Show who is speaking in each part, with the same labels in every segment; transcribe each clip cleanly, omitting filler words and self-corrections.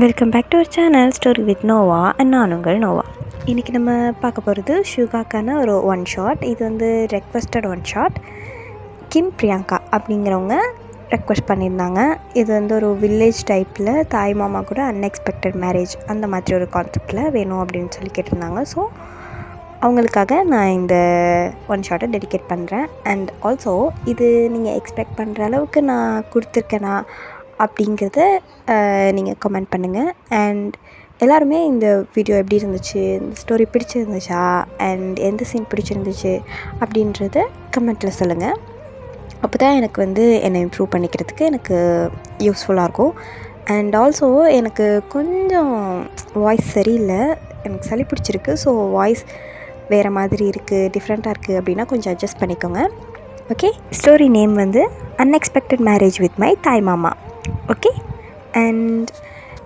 Speaker 1: Welcome back to our channel story with Noah and நான் உங்கள் நோவா. இன்றைக்கி நம்ம பார்க்க போகிறது ஷுகாக்கான ஒரு ஒன் ஷாட். இது வந்து requested one shot. Kim Priyanka அப்படிங்கிறவங்க ரெக்வஸ்ட் பண்ணியிருந்தாங்க. இது வந்து ஒரு வில்லேஜ் டைப்பில் தாய் மாமா கூட அன்எக்ஸ்பெக்டட் மேரேஜ் அந்த மாதிரி ஒரு கான்செப்டில் வேணும் அப்படின்னு சொல்லி கேட்டிருந்தாங்க. ஸோ அவங்களுக்காக நான் இந்த ஒன் ஷாட்டை டெடிகேட் பண்ணுறேன். அண்ட் ஆல்சோ இது நீங்கள் எக்ஸ்பெக்ட் பண்ணுற அளவுக்கு நான் கொடுத்துருக்கேனா அப்படிங்கிறத நீங்கள் கமெண்ட் பண்ணுங்கள். அண்ட் எல்லாருமே இந்த வீடியோ எப்படி இருந்துச்சு, இந்த ஸ்டோரி பிடிச்சிருந்துச்சா, அண்ட் எந்த சீன் பிடிச்சிருந்துச்சு அப்படின்றத கமெண்ட்டில் சொல்லுங்கள். அப்போ தான் எனக்கு வந்து என்னை இம்ப்ரூவ் பண்ணிக்கிறதுக்கு எனக்கு யூஸ்ஃபுல்லாக இருக்கும். அண்ட் ஆல்சோ எனக்கு கொஞ்சம் வாய்ஸ் சரியில்லை, எனக்கு சளி பிடிச்சிருக்கு. ஸோ வாய்ஸ் வேறு மாதிரி இருக்குது, டிஃப்ரெண்ட்டாக இருக்குது அப்படின்னா கொஞ்சம் அட்ஜஸ்ட் பண்ணிக்கோங்க. ஓகே, ஸ்டோரி நேம் வந்து அன்எக்ஸ்பெக்டட் மேரேஜ் வித் மை தாய் மாமா. ஓகே, அண்ட்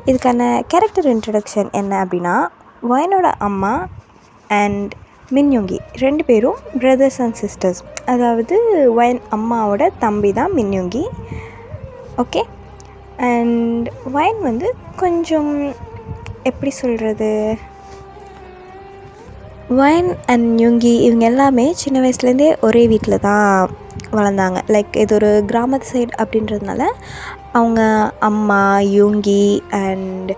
Speaker 1: இதுக்கான கேரக்டர் இன்ட்ரடக்ஷன் என்ன அப்படின்னா, வயனோட அம்மா அண்ட் மின்யுங்கி ரெண்டு பேரும் பிரதர்ஸ் அண்ட் சிஸ்டர்ஸ். அதாவது வயன் அம்மாவோட தம்பி தான் மின்யுங்கி. ஓகே, அண்ட் வயன் வந்து கொஞ்சம் எப்படி சொல்கிறது, வயன் அண்ட் யுங்கி இவங்க எல்லாமே சின்ன வயசுலேருந்தே ஒரே வீட்டில் தான் வளர்ந்தாங்க. லைக் இது ஒரு கிராமத்து சைடு அப்படின்றதுனால அவங்க அம்மா யுங்கி அண்ட்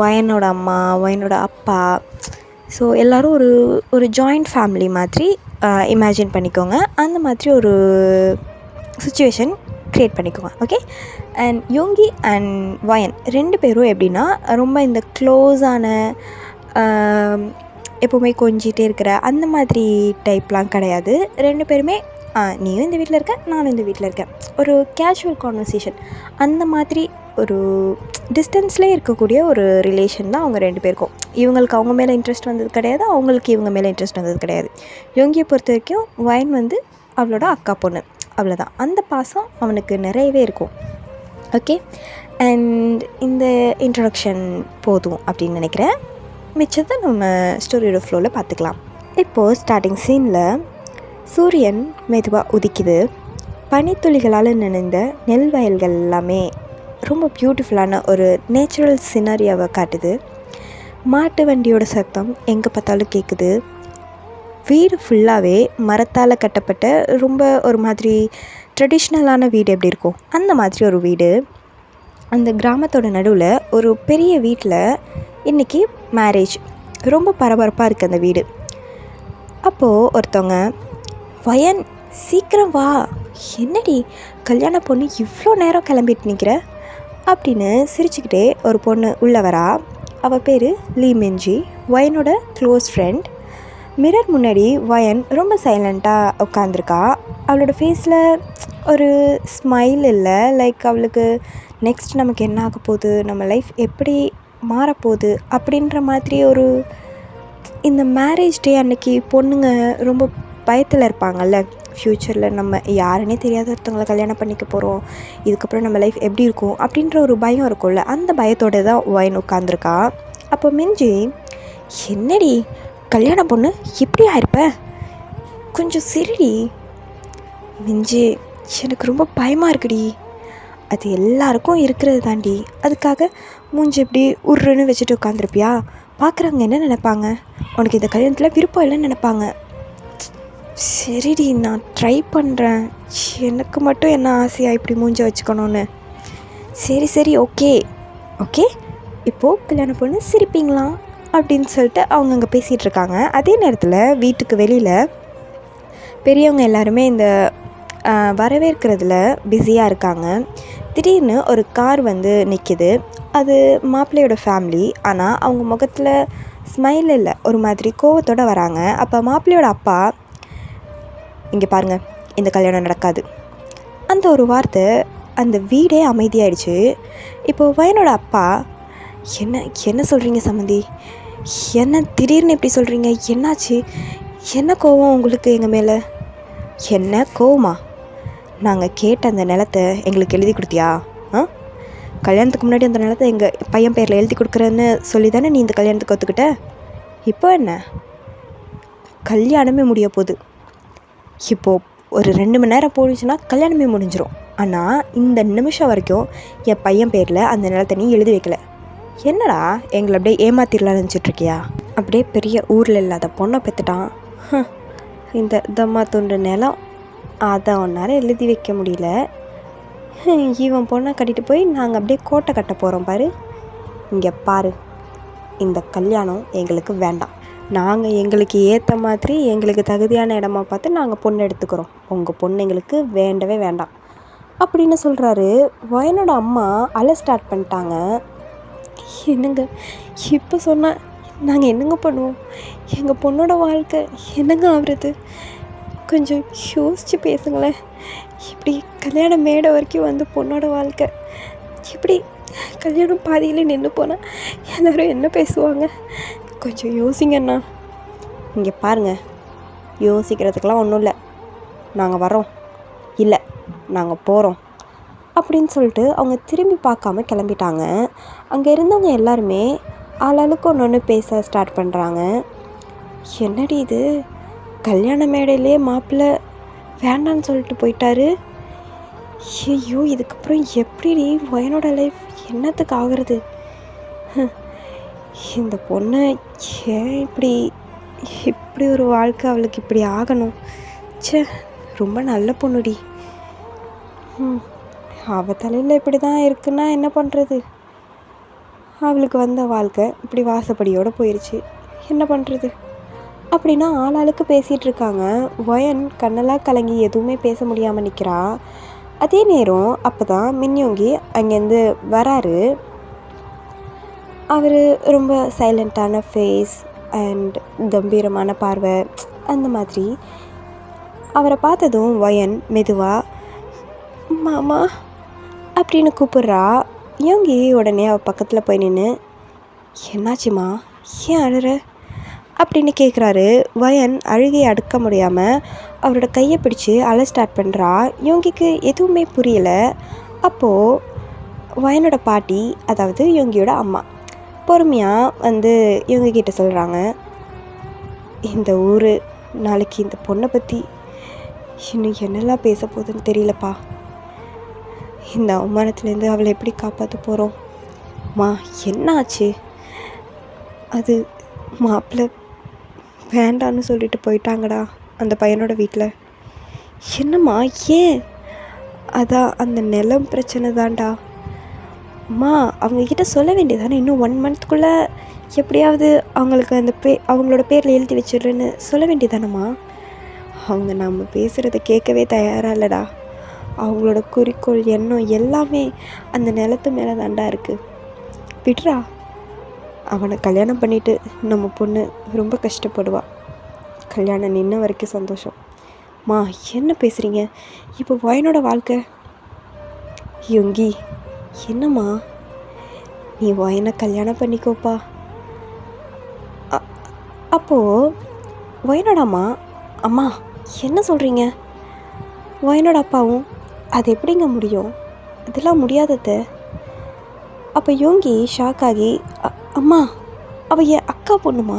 Speaker 1: வயனோட அம்மா, வயனோட அப்பா, ஸோ எல்லோரும் ஒரு ஜாயிண்ட் ஃபேமிலி மாதிரி இமேஜின் பண்ணிக்கோங்க. அந்த மாதிரி ஒரு சுச்சுவேஷன் க்ரியேட் பண்ணிக்கோங்க. ஓகே, அண்ட் யுங்கி அண்ட் வயன் ரெண்டு பேரும் எப்படின்னா ரொம்ப இந்த க்ளோஸான எப்போவுமே கொஞ்சிகிட்டே இருக்கிற அந்த மாதிரி டைப்லாம் கிடையாது. ரெண்டு பேருமே நீயும் இந்த வீட்டில் இருக்க, நானும் இந்த வீட்டில் இருக்கேன், ஒரு கேஷுவல் கான்வர்சேஷன் அந்த மாதிரி ஒரு டிஸ்டன்ஸ்லேயே இருக்கக்கூடிய ஒரு ரிலேஷன் தான் அவங்க ரெண்டு பேருக்கும். இவங்களுக்கு அவங்க மேலே இன்ட்ரெஸ்ட் வந்தது கிடையாது, அவங்களுக்கு இவங்க மேலே இன்ட்ரெஸ்ட் வந்தது கிடையாது. யோங்கியை பொறுத்த வரைக்கும் வயன் வந்து அவளோட அக்கா பொண்ணு, அவ்வளோதான். அந்த பாசம் அவனுக்கு நிறையவே இருக்கும். ஓகே, அண்ட் இந்த இன்ட்ரடக்ஷன் போதும் அப்படின்னு நினைக்கிறேன். மிச்சத்தை நம்ம ஸ்டோரியோட ஃப்ளோவில் பார்த்துக்கலாம். இப்போது ஸ்டார்டிங் சீனில் சூரியன் மெதுவாக உதிக்குது. பனித்துளிகளால் நினைந்த நெல் வயல்கள் எல்லாமே ரொம்ப பியூட்டிஃபுல்லான ஒரு நேச்சுரல் சினரியாவை காட்டுது. மாட்டு வண்டியோட சத்தம் எங்கே பார்த்தாலும் கேட்குது. வீடு ஃபுல்லாகவே மரத்தால் கட்டப்பட்ட ரொம்ப ஒரு மாதிரி ட்ரெடிஷ்னலான வீடு எப்படி இருக்கும் அந்த மாதிரி ஒரு வீடு. அந்த கிராமத்தோட நடுவில் ஒரு பெரிய வீட்டில் இன்றைக்கி மேரேஜ். ரொம்ப பரபரப்பாக இருக்குது அந்த வீடு. அப்போது ஒருத்தவங்க, வயன் சீக்கிரம் வா, என்னடி கல்யாண பொண்ணு இவ்வளோ நேரம் கிளம்பிட்டு நிற்கிற அப்படின்னு சிரிச்சுக்கிட்டே ஒரு பொண்ணு உள்ளே வரா. அவள் பேர் லீ மின்ஜி, வயனோட க்ளோஸ் ஃப்ரெண்ட். மிரர் முன்னாடி வயன் ரொம்ப சைலண்ட்டாக உட்காந்துருக்கா. அவளோட ஃபேஸில் ஒரு ஸ்மைல் இல்லை. லைக் அவளுக்கு நெக்ஸ்ட் நமக்கு என்ன ஆக போகுது, நம்ம லைஃப் எப்படி மாறப்போகுது அப்படின்ற மாதிரி ஒரு, இந்த மேரேஜ் டே அன்னைக்கு பொண்ணுங்க ரொம்ப பயத்தில் இருப்பாங்கல்ல, ஃப்யூச்சரில் நம்ம யாருன்னே தெரியாத ஒருத்தவங்களை கல்யாணம் பண்ணிக்க போகிறோம், இதுக்கப்புறம் நம்ம லைஃப் எப்படி இருக்கும் அப்படின்ற ஒரு பயம் இருக்கும்ல, அந்த பயத்தோடு தான் வயன் உட்காந்துருக்கா. அப்போ மிஞ்சி, என்னடி கல்யாண பொண்ணு இப்படி ஆயிருப்ப, கொஞ்சம் சிரிடி. மிஞ்சி, எனக்கு ரொம்ப பயமாக இருக்குடி. அது எல்லாருக்கும் இருக்கிறது தாண்டி, அதுக்காக மூஞ்சி எப்படி உருன்னு வச்சுட்டு உட்காந்துருப்பியா? பார்க்குறவங்க என்ன நினைப்பாங்க, உனக்கு இந்த கல்யாணத்தில் விருப்பம் இல்லைன்னு நினைப்பாங்க. சரிடி, நான் ட்ரை பண்ணுறேன், எனக்கு மட்டும் என்ன ஆசையாக இப்படி மூஞ்ச வச்சுக்கணும்னு. சரி ஓகே ஓகே, இப்போது கல்யாணம் பொண்ணு சிரிப்பீங்களா அப்படின்னு சொல்லிட்டு அவங்க அங்கே பேசிகிட்டு இருக்காங்க. அதே நேரத்தில் வீட்டுக்கு வெளியில் பெரியவங்க எல்லாருமே இந்த வரவேற்கிறதுல பிஸியாக இருக்காங்க. திடீர்னு ஒரு கார் வந்து நிற்கிது. அது மாப்பிள்ளையோட ஃபேமிலி. ஆனால் அவங்க முகத்தில் ஸ்மைல் இல்லை, ஒரு மாதிரி கோவத்தோடு வராங்க. அப்போ மாப்பிள்ளையோட அப்பா, இங்கே பாருங்கள், இந்த கல்யாணம் நடக்காது, அந்த ஒரு வார்த்தை அந்த வீடே அமைதியாயிடுச்சு. இப்போது வயனோட அப்பா, என்ன சொல்கிறீங்க சம்மந்தி, என்ன திடீர்னு எப்படி சொல்கிறீங்க, என்னாச்சு, என்ன கோவம் உங்களுக்கு எங்கள் மேலே? என்ன கோவமா? நாங்கள் கேட்ட அந்த நிலத்தை எங்களுக்கு எழுதி கொடுத்தியா? கல்யாணத்துக்கு முன்னாடி அந்த நிலத்தை எங்கள் பையன் பேரில் எழுதி கொடுக்குறேன்னு சொல்லி தானே நீ இந்த கல்யாணத்துக்கு ஒத்துக்கிட்ட. இப்போ என்ன, கல்யாணமே முடிய போகுது. இப்போது ஒரு 2 மணி நேரம் போணுச்சுன்னா கல்யாணமே முடிஞ்சிடும். ஆனால் இந்த நிமிஷம் வரைக்கும் என் பையன் பேரில் அந்த நிலத்தை நீ எழுதி வைக்கல. என்னடா எங்களை அப்படியே ஏமாத்திடலாம்னு நினச்சிட்ருக்கியா? அப்படியே பெரிய ஊரில் இல்லாத பொண்ணை பெற்றுட்டான். இந்த தம்மா துண்டு நிலம் அதை உன்னால் எழுதி வைக்க முடியல. இவன் பொண்ணை கட்டிட்டு போய் நாங்கள் அப்படியே கோட்டை கட்ட போகிறோம் பாரு. இங்கே பாரு, இந்த கல்யாணம் எங்களுக்கு வேண்டாம். நாங்கள் எங்களுக்கு ஏற்ற மாதிரி எங்களுக்கு தகுதியான இடமா பார்த்து நாங்கள் பொண்ணு எடுத்துக்கிறோம். உங்கள் பொண்ணு எங்களுக்கு வேண்டவே வேண்டாம் அப்படின்னு சொல்கிறாரு. வயனோட அம்மா அழ ஸ்டார்ட் பண்ணிட்டாங்க. என்னங்க இப்போ சொன்னால் நாங்கள் என்னங்க பண்ணுவோம்? எங்கள் பொண்ணோட வாழ்க்கை என்னங்க ஆகுறது? கொஞ்சம் யோசித்து பேசுங்களேன். இப்படி கல்யாண மேடை வரைக்கும் வந்து பொண்ணோட வாழ்க்கை இப்படி கல்யாணம் பாதியில் நின்று போனால் எல்லோரும் என்ன பேசுவாங்க? கொஞ்சம் யோசிங்கண்ணா. இங்கே பாருங்கள், யோசிக்கிறதுக்கெலாம் ஒன்றும் இல்லை. நாங்கள் வரோம், இல்லை நாங்கள் போகிறோம் அப்படின்னு சொல்லிட்டு அவங்க திரும்பி பார்க்காம கிளம்பிட்டாங்க. அங்கே இருந்தவங்க எல்லாருமே ஆளாளுக்கு ஒன்று ஒன்று பேச ஸ்டார்ட் பண்ணுறாங்க. என்னடி இது, கல்யாண மேடையிலே மாப்பிள்ளை வேண்டான்னு சொல்லிட்டு போயிட்டாரு. ஐயோ, இதுக்கப்புறம் எப்படி வயனோட லைஃப் என்னத்துக்கு ஆகுறது? இந்த பொண்ணை ஏன் இப்படி ஒரு வாழ்க்கை அவளுக்கு இப்படி ஆகணும்? சே, ரொம்ப நல்ல பொண்ணுடி. அவள் தலையில் இப்படி தான் இருக்குன்னா என்ன பண்ணுறது? அவளுக்கு வந்த வாழ்க்கை இப்படி வாசப்படியோடு போயிடுச்சு, என்ன பண்ணுறது அப்படின்னா ஆளாளுக்கு பேசிகிட்டு இருக்காங்க. வயன் கண்ணெல்லாம் கலங்கி எதுவுமே பேச முடியாமல் நிற்கிறா. அதே நேரம் அப்போ தான் மின்யோங்கி அங்கேருந்து வராரு. அவர் ரொம்ப சைலண்ட்டான ஃபேஸ் அண்ட் கம்பீரமான பார்வை. அந்த மாதிரி அவரை பார்த்ததும் வயன் மெதுவாக மாமா அப்படின்னு கூப்பிட்றா. யோங்கி உடனே அவள் பக்கத்தில் போய் நின்று, என்னாச்சுமா, ஏன் அழுற அப்படின்னு கேட்குறாரு. வயன் அழுகையை அடக்க முடியாமல் அவரோட கையை பிடிச்சி அழ ஸ்டார்ட் பண்ணுறா. யோங்கிக்கு எதுவுமே புரியலை. அப்போது வயனோட பாட்டி, அதாவது யோங்கியோட அம்மா, பொறுமையாக வந்து யோங்கி கிட்ட சொல்கிறாங்க, இந்த ஊர் நாளைக்கு இந்த பொண்ணை பற்றி இன்னும் என்னெல்லாம் பேச போகுதுன்னு தெரியலப்பா. இந்த அவமானத்துலேருந்து அவளை எப்படி காப்பாற்ற போகிறோம்? மா, என்ன ஆச்சு? அது மாப்பிள்ளை வேண்டான்னு சொல்லிட்டு போயிட்டாங்கடா அந்த பையனோட வீட்டில். என்னம்மா, ஏன்? அதான் அந்த நிலம் பிரச்சனை தான்டா. அம்மா, அவங்கக்கிட்ட சொல்ல வேண்டியதானே, இன்னும் 1 மந்த்க்குள்ளே எப்படியாவது அவங்களுக்கு அந்த அவங்களோட பேரில் எழுதி வச்சிடுறேன்னு சொல்ல வேண்டியதானம்மா. அவங்க நம்ம பேசுகிறத கேட்கவே தயாராக இல்லைடா. அவங்களோட குறிக்கோள் எண்ணம் எல்லாமே அந்த நிலத்து மேலே தாண்டா இருக்குது. விட்றா, அவனை கல்யாணம் பண்ணிவிட்டு நம்ம பொண்ணு ரொம்ப கஷ்டப்படுவா. கல்யாணம் நின்ன வரைக்கும் சந்தோஷம். மா, என்ன பேசுகிறீங்க? இப்போ வயனோட வாழ்க்கை. யோங்கி, என்னம்மா, நீ வயனை கல்யாணம் பண்ணிக்கோப்பா. அப்போது வயனோட அம்மா, அம்மா என்ன சொல்கிறீங்க? வயனோட அப்பாவும், அது எப்படிங்க முடியும்? இதெல்லாம் முடியாதது. அப்போ யோங்கி ஷாக் ஆகி, அம்மா, அவள் என் அக்கா பொண்ணுமா,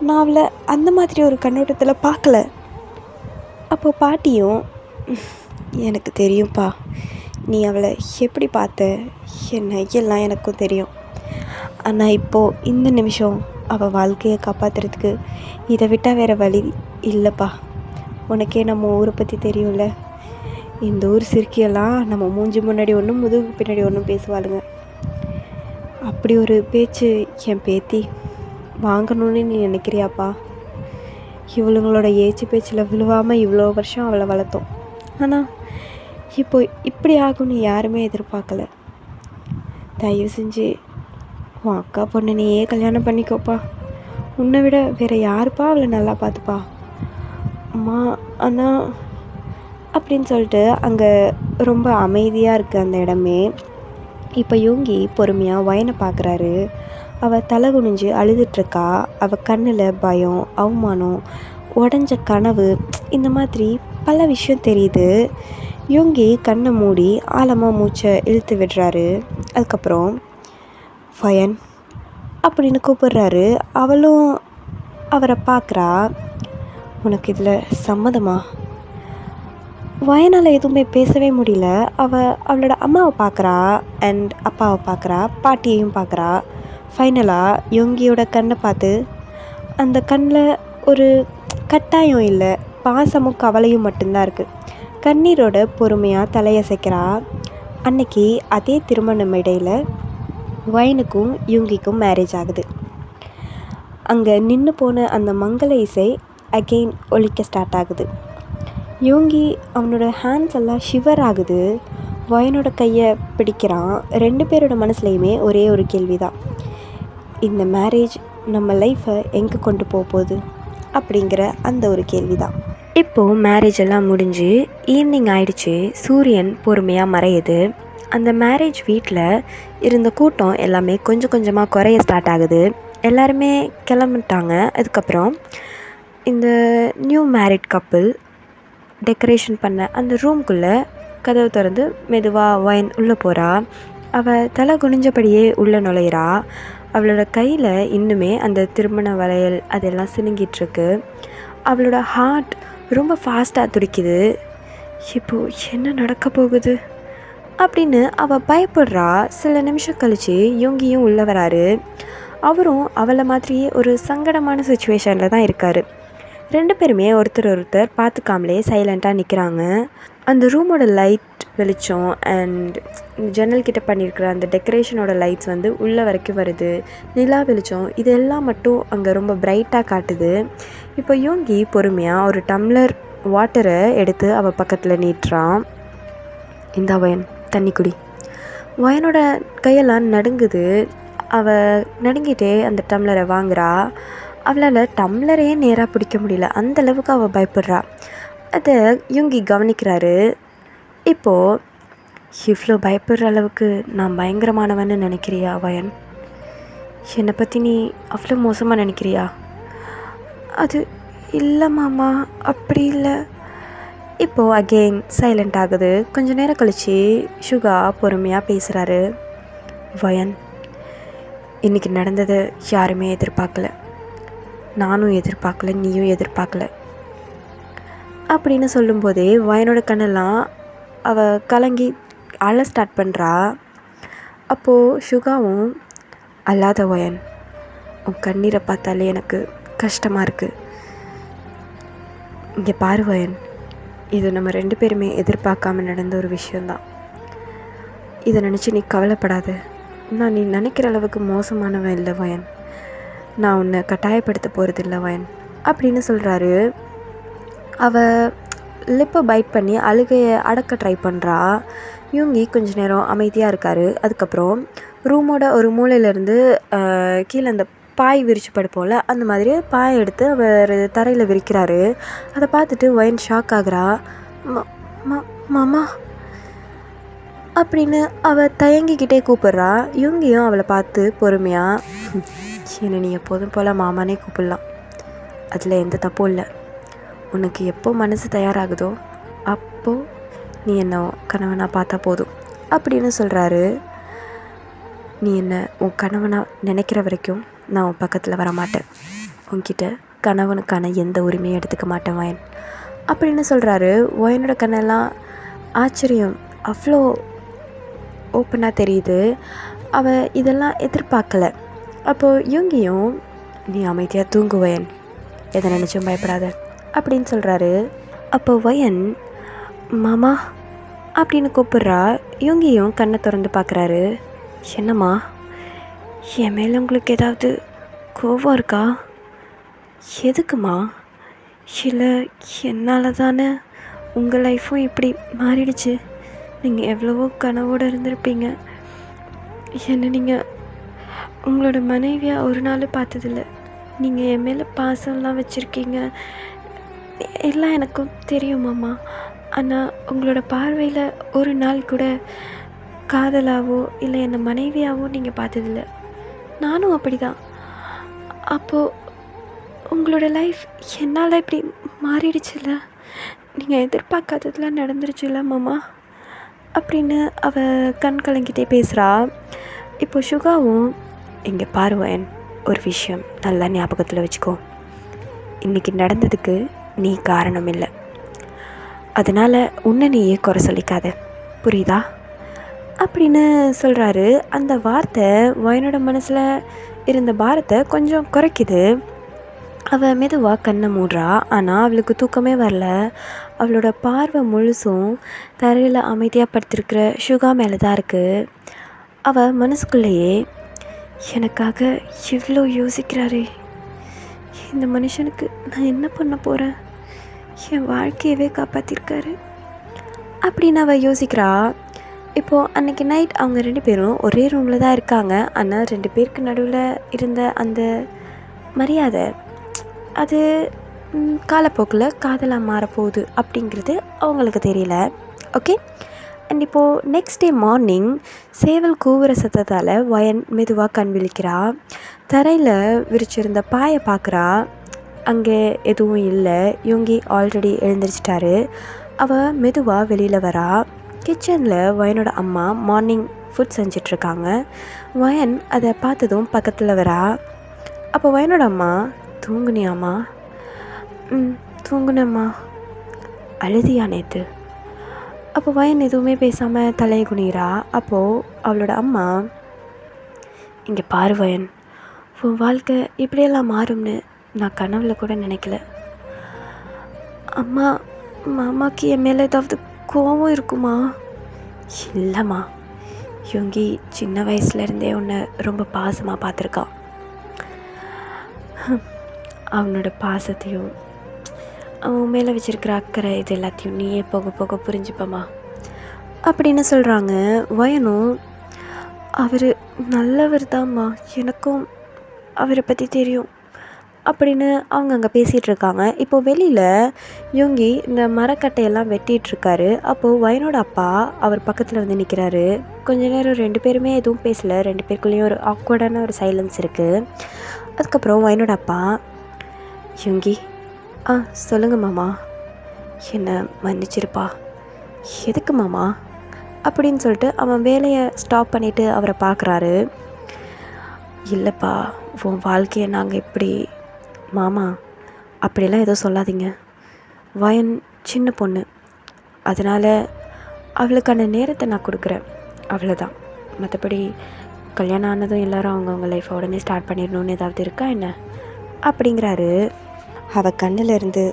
Speaker 1: நான் அவளை அந்த மாதிரி ஒரு கண்ணோட்டத்தில் பார்க்கல. அப்போ பாட்டியும், எனக்கு தெரியும்ப்பா, நீ அவளை எப்படி பார்த்த என்ன எல்லாம் எனக்கும் தெரியும். ஆனால் இப்போது இந்த நிமிஷம் அவள் வாழ்க்கையை காப்பாற்றுறதுக்கு இதை விட்டால் வேறு வழி இல்லைப்பா. உனக்கே நம்ம ஊரை பற்றி தெரியும்ல, இந்த ஊர் சிறுக்கியெல்லாம் நம்ம மூஞ்சி முன்னாடி ஒன்றும் முதுகு பின்னாடி ஒன்றும் பேசுவாளுங்க. அப்படி ஒரு பேச்சு என் பேத்தி வாங்கணும்னு நீ நினைக்கிறியாப்பா? இவளுங்களோட ஏச்சு பேச்சில் விழுவாமல் இவ்வளோ வருஷம் அவளை வளர்த்தோம். ஆனால் இப்போ இப்படி ஆகும்னு யாருமே எதிர்பார்க்கல. தயவு செஞ்சு உன் அக்கா பொண்ணு நீயே கல்யாணம் பண்ணிக்கோப்பா. உன்னை விட வேறு யாருப்பா அவளை நல்லா பார்த்துப்பா. அம்மா, ஆனால் அப்படின்னு சொல்லிட்டு அங்கே ரொம்ப அமைதியாக இருக்குது அந்த இடமே. இப்போ யோங்கி பொறுமையாக வயனை பார்க்குறாரு. அவள் தலை குனிஞ்சு அழுதுட்ருக்கா. அவள் கண்ணில் பயம், அவமானம், உடஞ்ச கனவு, இந்த மாதிரி பல விஷயம் தெரியுது. யோங்கி கண்ணை மூடி ஆழமாக மூச்சை இழுத்து விடுறாரு. அதுக்கப்புறம் வயன் அப்படின்னு கூப்பிடுறாரு. அவளும் அவரை பார்க்குறா. உனக்கு இதில் சம்மதமா? வயனால் எதுவுமே பேசவே முடியல. அவளோட அம்மாவை பார்க்குறா அண்ட் அப்பாவை பார்க்குறா, பாட்டியையும் பார்க்குறா. ஃபைனலாக யோங்கியோட கண்ணை பார்த்து அந்த கண்ணில் ஒரு கட்டாயம் இல்லை, பாசமும் கவலையும் மட்டும்தான் இருக்குது. கண்ணீரோட பொறுமையாக தலையசைக்கிறா. அன்னைக்கு அதே திருமண மேடையில் வயனுக்கும் யூங்கிக்கும் மேரேஜ் ஆகுது. அங்கே நின்று போன அந்த மங்கள இசை அகெயின் ஒலிக்க ஸ்டார்ட் ஆகுது. யோங்கி அவனோட ஹேண்ட்ஸ் எல்லாம் ஷிவர் ஆகுது. வயனோட கையை பிடிக்கிறான். 2 பேரோட மனசுலையுமே ஒரே ஒரு கேள்வி தான், இந்த மேரேஜ் நம்ம லைஃப்பை எங்கே கொண்டு போகுது அப்படிங்கிற அந்த ஒரு கேள்வி தான். இப்போது மேரேஜ் எல்லாம் முடிஞ்சு ஈவினிங் ஆயிடுச்சு. சூரியன் பொறுமையாக மறையுது. அந்த மேரேஜ் வீட்டில் இருந்த கூட்டம் எல்லாமே கொஞ்சம் கொஞ்சமாக குறைய ஸ்டார்ட் ஆகுது. எல்லாருமே கிளம்பிட்டாங்க. அதுக்கப்புறம் இந்த நியூ மேரிட் கப்புள் டெக்கரேஷன் பண்ண அந்த ரூம்குள்ளே கதவு திறந்து மெதுவாக வயன் உள்ளே போகிறா. அவள் தலை குனிஞ்சபடியே உள்ளே நுழையிறா. அவளோட கையில் இன்னுமே அந்த திருமண வளையல் அதெல்லாம் சினுங்கிட்டுருக்கு. அவளோட ஹார்ட் ரொம்ப ஃபாஸ்ட்டாக துடிக்குது. இப்போது என்ன நடக்க போகுது அப்படின்னு அவள் பயப்படுறா. சில நிமிஷம் கழித்து யோங்கியும் உள்ளே வராரு. அவரும் அவளை மாதிரியே ஒரு சங்கடமான சுச்சுவேஷனில் தான் இருக்கார். 2 பேருமே ஒருத்தர் பார்த்துக்காமலே சைலண்ட்டாக நிற்கிறாங்க. அந்த ரூமோட லைட் வெளிச்சம் அண்ட் ஜன்னல்கிட்ட பண்ணியிருக்கிற அந்த டெக்கரேஷனோட லைட்ஸ் வந்து உள்ளே வரைக்கும் வருது. நிலா வெளிச்சம் இதெல்லாம் மட்டும் அங்கே ரொம்ப பிரைட்டாக காட்டுது. இப்போ யோங்கி பொறுமையாக ஒரு டம்ளர் வாட்டரை எடுத்து அவள் பக்கத்தில் நீட்டுறான். இந்த வயன் தண்ணி குடி. வயனோட கையெல்லாம் நடுங்குது. அவள் நடுங்கிட்டே அந்த டம்ளரை வாங்குறா. அவளால் டம்ளரே நேராக பிடிக்க முடியல, அந்தளவுக்கு அவள் பயப்படுறா. அதை யோங்கி கவனிக்கிறாரு. இப்போது இவ்வளோ பயப்படுற அளவுக்கு நான் பயங்கரமானவன்னு நினைக்கிறியா வயன்? என்னை பற்றி நீ அவ்வளோ மோசமாக நினைக்கிறியா? அது இல்லை மாமா, அப்படி இல்லை. இப்போது அகெயின் சைலண்ட் ஆகுது. கொஞ்ச நேரம் கழித்து சுகா பொறுமையாக பேசுகிறாரு. வயன், இன்றைக்கி நடந்ததை யாருமே எதிர்பார்க்கல, நானும் எதிர்பார்க்கல, நீயும் எதிர்பார்க்கல அப்படின்னு சொல்லும்போதே வயனோட கண்ணெல்லாம் அவள் கலங்கி அழ ஸ்டார்ட் பண்ணுறா. அப்போது சுகாவும், அல்லாத வயன், உன் கண்ணீரை பார்த்தாலே எனக்கு கஷ்டமாக இருக்குது. இங்கே பாரு வயன், இது நம்ம 2 பேருமே எதிர்பார்க்காம நடந்த ஒரு விஷயந்தான். இதை நினச்சி நீ கவலைப்படாத. நான் நீ நினைக்கிற அளவுக்கு மோசமானவன் இல்லை வயன். நான் உன்னை கட்டாயப்படுத்த போகிறதில்ல வயன் அப்படின்னு சொல்கிறாரு. அவள் லிப்பை பைட் பண்ணி அழுகையை அடக்க ட்ரை பண்ணுறா. யோங்கி கொஞ்ச நேரம் அமைதியாக இருக்கார். அதுக்கப்புறம் ரூமோட ஒரு மூலையிலேருந்து கீழே அந்த பாய் விரிச்சு படுப்போம்ல, அந்த மாதிரி பாயை எடுத்து அவர் தரையில் விரிக்கிறாரு. அதை பார்த்துட்டு வயன் ஷாக் ஆகுறா. மாமா அப்படின்னு அவள் தயங்கிக்கிட்டே கூப்பிட்றா. யோங்கியும் அவளை பார்த்து பொறுமையாக, என்னை நீ எப்போதும் போல் மாமானே கூப்பிடலாம், அதில் எந்த தப்பும் இல்லை. உனக்கு எப்போ மனசு தயாராகுதோ அப்போது நீ என்னை கணவனாக பார்த்தா போதும் அப்படின்னு சொல்கிறாரு. நீ என்னை உன் கணவனாக நினைக்கிற வரைக்கும் நான் உன் பக்கத்தில் வரமாட்டேன். உன்கிட்ட கணவனுக்கான எந்த உரிமையும் எடுத்துக்க மாட்டேன் வயன் அப்படின்னு சொல்கிறாரு. வயனோட கண்ணெல்லாம் ஆச்சரியம் அவ்வளோ ஓப்பனாக தெரியுது. அவள் இதெல்லாம் எதிர்பார்க்கல. அப்போது யோங்கியும், நீ அமைதியாக தூங்கு வயன், எதை நினச்சும் பயப்படாத அப்படின்னு சொல்கிறாரு. அப்போ வயன், மாமா அப்படின்னு கூப்பிட்றா. யோங்கியும் கண்ணை திறந்து பார்க்குறாரு. என்னம்மா, என் மேலே உங்களுக்கு ஏதாவது கோவம் இருக்கா? எதுக்குமா? இல்லை, என்னால் தானே உங்கள் லைஃப்பும் இப்படி மாறிடுச்சு. நீங்கள் எவ்வளவோ கனவோடு இருந்திருப்பீங்க. என்னை நீங்கள் உங்களோட மனைவியாக ஒரு நாள் பார்த்ததில்ல. நீங்கள் என் மேலே பாசம்லாம் வச்சுருக்கீங்க, எல்லாம் எனக்கும் தெரியும் மாமா. ஆனால் உங்களோட பார்வையில் ஒரு நாள் கூட காதலாவோ இல்லை என்னை மனைவியாவோ நீங்கள் பார்த்ததில்ல. நானும் அப்படி தான். அப்போது உங்களோட லைஃப் என்னால் இப்படி மாறிடுச்சுல்ல, நீங்கள் எதிர்பார்க்காததெல்லாம் நடந்துருச்சுல்ல மாமா அப்படின்னு அவள் கண் கலங்கிட்டே பேசுகிறா. இப்போ சுகாவும், இங்கே பாருவன், ஒரு விஷயம் நல்லா ஞாபகத்தில் வச்சுக்கோ. இன்றைக்கி நடந்ததுக்கு நீ காரணம் இல்லை, அதனால் உன்னை நீயே குறை சொல்லிக்காத, புரியுதா? அப்படின்னு சொல்கிறாரு. அந்த வார்த்தை வயனோட மனசில் இருந்த பாரத்தை கொஞ்சம் குறைக்குது. அவள் மெதுவாக கண்ணை மூடுறா. ஆனால் அவளுக்கு தூக்கமே வரல. அவளோட பார்வை முழுசும் தரையில் அமைதியாக படுத்திருக்கிற சுகா மேலே தான் இருக்குது. அவள் மனசுக்குள்ளேயே, எனக்காக இவ்வளோ யோசிக்கிறாரே, இந்த மனுஷனுக்கு நான் என்ன பண்ண போகிறேன், என் வாழ்க்கையவே காப்பாற்றிருக்காரு அப்படின்னு அவள் யோசிக்கிறா. இப்போது அன்றைக்கி நைட் அவங்க 2 பேரும் ஒரே ரூமில் தான் இருக்காங்க. ஆனால் 2 பேருக்கு நடுவில் இருந்த அந்த மரியாதை அது காலப்போக்கில் காதலாக மாறப்போகுது அப்படிங்கிறது அவங்களுக்கு தெரியல. ஓகே. அண்ட் இப்போது நெக்ஸ்ட் டே மார்னிங் சேவல் கூவுற சத்தத்தால் வயன் மெதுவாக கண் விழிக்கிறா. தரையில் விரிச்சிருந்த பாயை பார்க்குறா. அங்கே எதுவும் இல்லை. யோங்கி ஆல்ரெடி எழுந்திரிச்சிட்டாரு. அவள் மெதுவாக வெளியில் வரா. கிச்சனில் வயனோட அம்மா மார்னிங் ஃபுட் செஞ்சிட்ருக்காங்க. வயன் அதை பார்த்ததும் பக்கத்தில் வரா. அப்போ வயனோட அம்மா, தூங்குனியாம்மா? தூங்குனேம்மா. அழுதியா நேற்று? அப்போ வயன் எதுவுமே பேசாமல் தலையை குனிகிறா. அப்போது அவளோட அம்மா, இங்கே பாரு வயன், உன் வாழ்க்கை இப்படியெல்லாம் மாறும்னு நான் கனவுல கூட நினைக்கல. அம்மா, மாமாக்கு என் மேலே ஏதாவது கோவம் இருக்குமா? இல்லைம்மா, யோங்கி சின்ன வயசுலேருந்தே உன்னை ரொம்ப பாசமாக பார்த்துருக்கான். அவனோட பாசத்தையும் அவன் மேலே வச்சுருக்கிற அக்கறை இது எல்லாத்தையும் நீயே போக போக புரிஞ்சுப்பம்மா அப்படின்னு சொல்கிறாங்க. வயனும், அவர் நல்லவர் தான்மா, எனக்கும் அவரை பற்றி தெரியும் அப்படின்னு அவங்க அங்கே பேசிகிட்டு இருக்காங்க. இப்போது வெளியில் யோங்கி இந்த மரக்கட்டையெல்லாம் வெட்டிகிட்ருக்காரு. அப்போது வயனோட அப்பா அவர் பக்கத்தில் வந்து நிற்கிறாரு. கொஞ்ச நேரம் 2 பேருமே எதுவும் பேசலை. 2 பேருக்குள்ளேயும் ஒரு ஆக்வர்டான ஒரு சைலன்ஸ் இருக்குது. அதுக்கப்புறம் வயனோட அப்பா, யோங்கி, சொல்லுங்க மாமா, என்னை மன்னிச்சிருப்பா. எதுக்கு மாமா அப்படின்னு சொல்லிட்டு அவன் வேலையை ஸ்டாப் பண்ணிவிட்டு அவரை பார்க்குறாரு. இல்லைப்பா, உன் வாழ்க்கையை நாங்கள் எப்படி... மாமா, அப்படிலாம் எதுவும் சொல்லாதீங்க. வயன் சின்ன பொண்ணு, அதனால் அவளுக்கான நேரத்தை நான் கொடுக்குறேன், அவ்வளோதான். மற்றபடி கல்யாணம் ஆனதும் எல்லோரும் அவங்கவுங்க லைஃப்பை உடனே ஸ்டார்ட் பண்ணிடணுன்னு ஏதாவது இருக்கா என்ன அப்படிங்கிறாரு. அவள் கண்ணிலேருந்து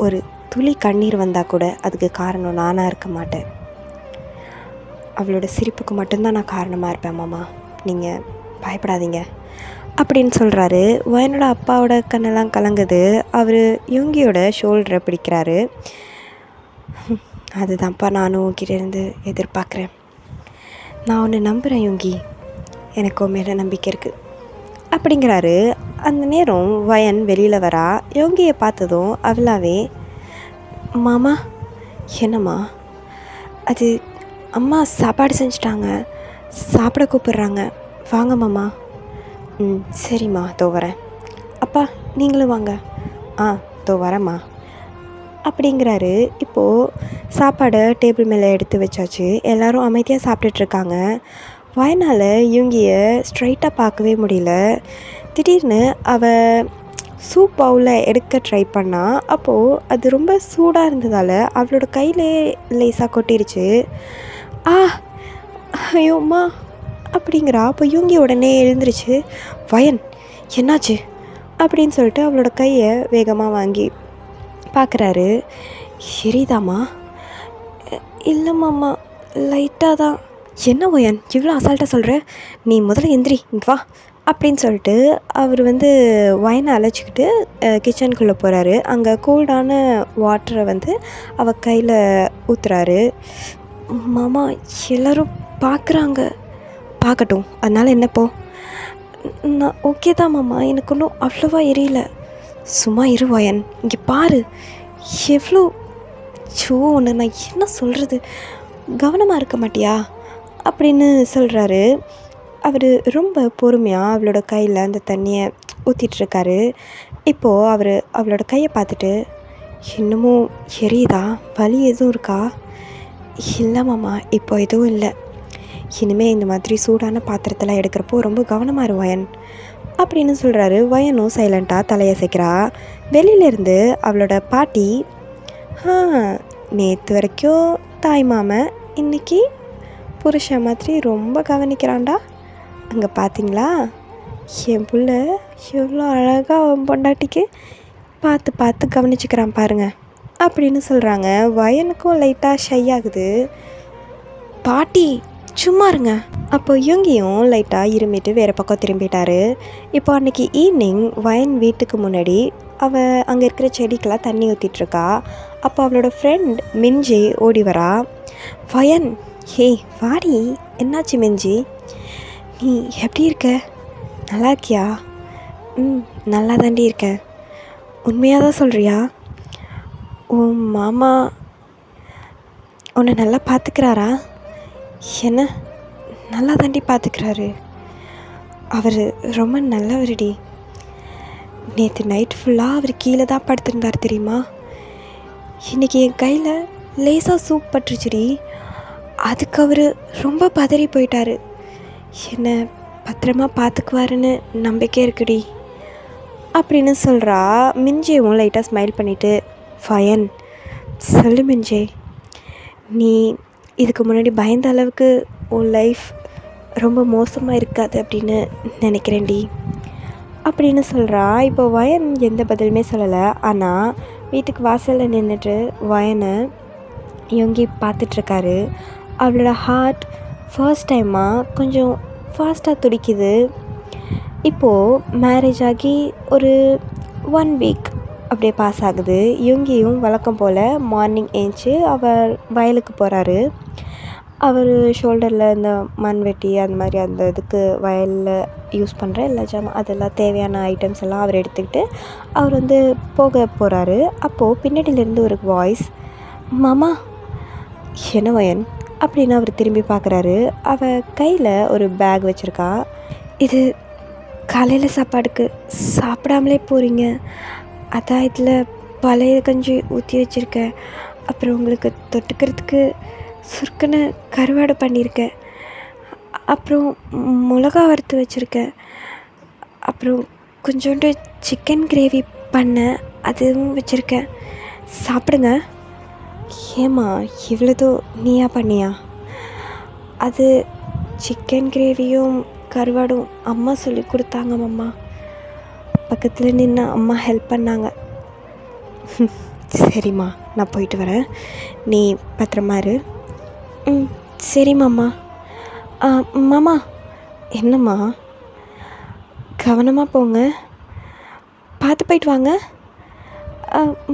Speaker 1: ஒரு துளி கண்ணீர் வந்தால் கூட அதுக்கு காரணம் நானாக இருக்க மாட்டேன். அவளோட சிரிப்புக்கு மட்டும்தான் நான் காரணமாக இருப்பேன் மாமா, நீங்கள் பயப்படாதீங்க அப்படின்னு சொல்கிறாரு. வயனோட அப்பாவோட கண்ணெல்லாம் கலங்குது. அவர் யோங்கியோட ஷோல்டரை பிடிக்கிறாரு. அதுதான்ப்பா நானும் உங்ககிட்ட இருந்து எதிர்பார்க்குறேன். நான் ஒன்று நம்புகிறேன் யோங்கி, எனக்கு உன் மேலே நம்பிக்கை இருக்குது அப்படிங்கிறாரு. அந்த நேரம் வயன் வெளியில் வரா. யோங்கியை பார்த்ததும் அவளாவே, மாமா. என்னம்மா? அது அம்மா சாப்பாடு செஞ்சிட்டாங்க, சாப்பிட கூப்பிட்றாங்க, வாங்க மாமா. சரிம்மா, தோ வரேன். அப்பா நீங்களும் வாங்க. தோ வரேம்மா அப்படிங்கிறாரு. இப்போது சாப்பாடை டேபிள் மேலே எடுத்து வச்சாச்சு. எல்லோரும் அமைதியாக சாப்பிட்டுட்ருக்காங்க. வயனால் யோங்கியை ஸ்ட்ரைட்டாக பார்க்கவே முடியல. திடீர்னு அவள் சூப் பவுலில் எடுக்க ட்ரை பண்ணா. அப்போது அது ரொம்ப சூடாக இருந்ததால் அவளோட கையிலே லேசாக கொட்டிருச்சு. ஐயோம்மா அப்படிங்கிறா. அப்போ யோங்கி உடனே எழுந்துருச்சு. வயன் என்னாச்சு அப்படின்னு சொல்லிட்டு அவளோட கையை வேகமாக வாங்கி பார்க்குறாரு. எரியுதாம்மா? இல்லைம்மாம்மா, லைட்டாக தான். என்ன வயன் இவ்வளோ அசால்ட்டாக சொல்கிற? நீ முதல்ல எந்திரி, இங்கே வா அப்படின்னு சொல்லிட்டு அவர் வயனை அழைச்சிக்கிட்டு கிச்சனுக்குள்ளே போகிறாரு. அங்கே கூல்டான வாட்டரை அவள் கையில் ஊற்றுறாரு. மாமா, எல்லோரும் பார்க்குறாங்க. பார்க்கட்டும், அதனால் என்னப்போ? நான் ஓகே தான் மாமா, எனக்கு ஒன்றும் அவ்வளோவா எரியல. சும்மா இரு வயன், இங்கே பாரு எவ்வளோ... ஒன்று நான் என்ன சொல்கிறது, கவனமாக இருக்க மாட்டியா அப்படின்னு சொல்கிறாரு. அவர் ரொம்ப பொறுமையாக அவளோட கையில் அந்த தண்ணியை ஊற்றிட்டுருக்காரு. இப்போது அவர் அவளோட கையை பார்த்துட்டு, இன்னமும் எரியுதா, வலி எதுவும் இருக்கா? இல்லை மாமா, இப்போ எதுவும் இல்லை. இனிமேல் இந்த மாதிரி சூடான பாத்திரத்தெல்லாம் எடுக்கிறப்போ ரொம்ப கவனமாக இரு வயன் அப்படின்னு சொல்கிறாரு. வயனும் சைலண்ட்டாக தலையசைக்கிறா. வெளியிலேருந்து அவளோட பாட்டி, நேற்று வரைக்கும் தாய் மாமன், இன்றைக்கி புருஷன் மாதிரி ரொம்ப கவனிக்கிறான்டா. அங்கே பார்த்தீங்களா, என் புள்ள எவ்வளோ அழகாக அவன் பொண்டாட்டிக்கு பார்த்து பார்த்து கவனிச்சுக்கிறான் பாருங்க அப்படின்னு சொல்கிறாங்க. வயனுக்கும் லைட்டாக ஷை ஆகுது. பாட்டி சும்மா இருங்க. அப்போ யுங்கியும் லைட்டாக இருமிட்டு வேறு பக்கம் திரும்பிட்டாரு. இப்போ அன்றைக்கி ஈவினிங் வயன் வீட்டுக்கு முன்னாடி அவள் அங்கே இருக்கிற செடிக்கெல்லாம் தண்ணி ஊற்றிட்டுருக்கா. அப்போ அவளோட ஃப்ரெண்ட் மிஞ்சி ஓடி வரா. வயன், ஹே வாடி, என்னாச்சு மிஞ்சி, நீ எப்படி இருக்க, நல்லா இருக்கியா? நல்லா தாண்டி இருக்கேன். உண்மையாக தான் சொல்கிறியா? உன் மாமா உன்னை நல்லா பார்த்துக்கிறாரா? என்ன நல்லா தாண்டி பார்த்துக்கிறாரு, அவர் ரொம்ப நல்லவருடி. நேற்று நைட் ஃபுல்லாக அவர் கீழே தான் படுத்திருந்தார் தெரியுமா? இன்றைக்கி என் கையில் லேசாக சூப் பட்டுருச்சுடி. அதுக்கு அவர் ரொம்ப பதறி போயிட்டார். என்னை பத்திரமா பார்த்துக்குவாருன்னு நம்பிக்கை இருக்குடி அப்படின்னு சொல்கிறா. மிஞ்சேவும் லைட்டாக ஸ்மைல் பண்ணிவிட்டு, ஃபயன் சொல்லு மிஞ்சே, நீ இதுக்கு முன்னாடி பயந்த அளவுக்கு உன் லைஃப் ரொம்ப மோசமாக இருக்காது அப்படின்னு நினைக்கிறேன்டி அப்படின்னு சொல்கிறா. இப்போ வயன் எந்த பதிலுமே சொல்லலை. ஆனால் வீட்டுக்கு வாசலில் நின்றுட்டு வயனை யுங்கி பார்த்துட்ருக்காரு. அவளோட ஹார்ட் ஃபர்ஸ்ட் டைமாக கொஞ்சம் ஃபாஸ்ட்டாக துடிக்குது. இப்போது மேரேஜ் ஆகி ஒரு 1 வீக் அப்படியே பாஸ் ஆகுது. யுங்கியும் வழக்கம் போல் மார்னிங் ஏஞ்சி அவர் வயலுக்கு போகிறாரு. அவர் ஷோல்டரில் இந்த மண்வெட்டி அந்த மாதிரி அந்த இதுக்கு வயலில் யூஸ் பண்ணுற எல்லா அதெல்லாம் தேவையான ஐட்டம்ஸ் எல்லாம் அவர் எடுத்துக்கிட்டு அவர் போக போகிறாரு. அப்போது பின்னாடியிலேருந்து ஒரு வாய்ஸ், மாமா. என்ன வயன் அப்படின்னு அவர் திரும்பி பார்க்குறாரு. அவள் கையில் ஒரு பேக் வச்சுருக்கா. இது காலையில் சாப்பாடுக்கு சாப்பிடாமலே போகிறீங்க, அதான் இதில் பழைய கஞ்சி ஊற்றி வச்சுருக்கேன். அப்புறம் உங்களுக்கு தொட்டுக்கிறதுக்கு சுருக்குன்னு கருவாடு பண்ணியிருக்கேன். அப்புறம் மிளகா வறுத்து வச்சுருக்கேன். அப்புறம் கொஞ்சோண்டு சிக்கன் கிரேவி பண்ணேன், அதுவும் வச்சுருக்கேன், சாப்பிடுங்க. ஏம்மா இவ்வளோ நீயா பண்ணியா? அது சிக்கன் கிரேவியும் கருவாடும் அம்மா சொல்லி கொடுத்தாங்க மாமா. பக்கத்தில் நின்று அம்மா ஹெல்ப் பண்ணாங்க. சரிம்மா, நான் போயிட்டு வரேன், நீ பத்திரமா இரு. சரி மாமா. மாமா. என்னம்மா? கவனமாக போங்க, பார்த்து போயிட்டு வாங்க.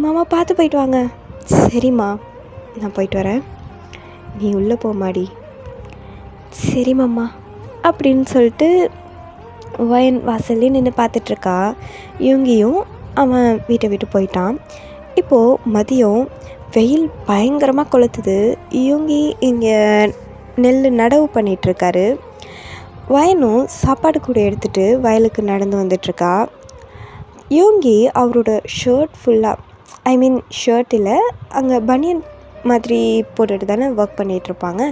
Speaker 1: மாமா பார்த்து போயிட்டு வாங்க. சரிம்மா, நான் போயிட்டு வரேன், நீ உள்ளே போமாடி. சரி மாமா அப்படின்னு சொல்லிட்டு வயன் வாசல்லே நின்று பார்த்துட்ருக்கா. யுங்கியும் அவன் வீட்டை விட்டு போயிட்டான். இப்போது மதியம் வெயில் பயங்கரமாக கொளுத்துது. யுங்கி இங்கே நெல் நடவு பண்ணிகிட்ருக்காரு. வயனும் சாப்பாடு கூட எடுத்துகிட்டு வயலுக்கு நடந்து வந்துட்டுருக்கா. யுங்கி அவரோட ஷர்ட் ஃபுல்லாக, ஷர்ட்டில் அங்கே பனியன் மாதிரி போட்டுட்டு தானே ஒர்க் பண்ணிகிட்ருப்பாங்க,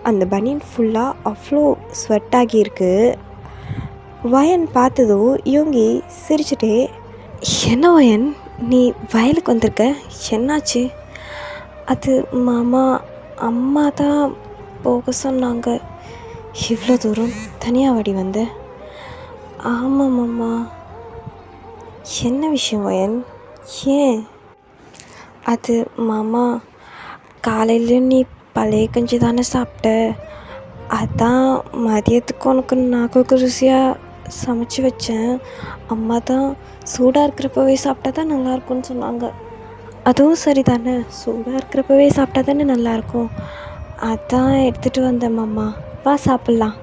Speaker 1: அந்த பனியன் ஃபுல்லாக அவ்வளோ ஸ்வெட் ஆகியிருக்கு. வயன் பார்த்ததும் யுங்கி சிரிச்சுட்டே, என்ன வயன் நீ வயலுக்கு வந்திருக்க, என்னாச்சு? அது மாமா, அம்மா தான் போக சொன்னாங்க. இவ்வளோ தூரம் தனியாக வாடி வந்து? ஆமாம் மாமா. என்ன விஷயம் வயன், ஏன்? அது மாமா, காலையில் நீ பழைய கஞ்சி தானே சாப்பிட்ட, அதான் மதியத்துக்கு உனக்கு நாக்குக்கு ருசியாக சமைச்சி வச்சேன். அம்மா தான் சூடாக இருக்கிறப்பவே சாப்பிட்டா தான் நல்லாயிருக்கும்னு சொன்னாங்க. அதுவும் சரி தானே, சூடாக இருக்கிறப்பவே சாப்பிட்டா தானே நல்லாயிருக்கும், அதான் எடுத்துகிட்டு வந்தேன் மாமா. வா சாப்பிட்லாம்.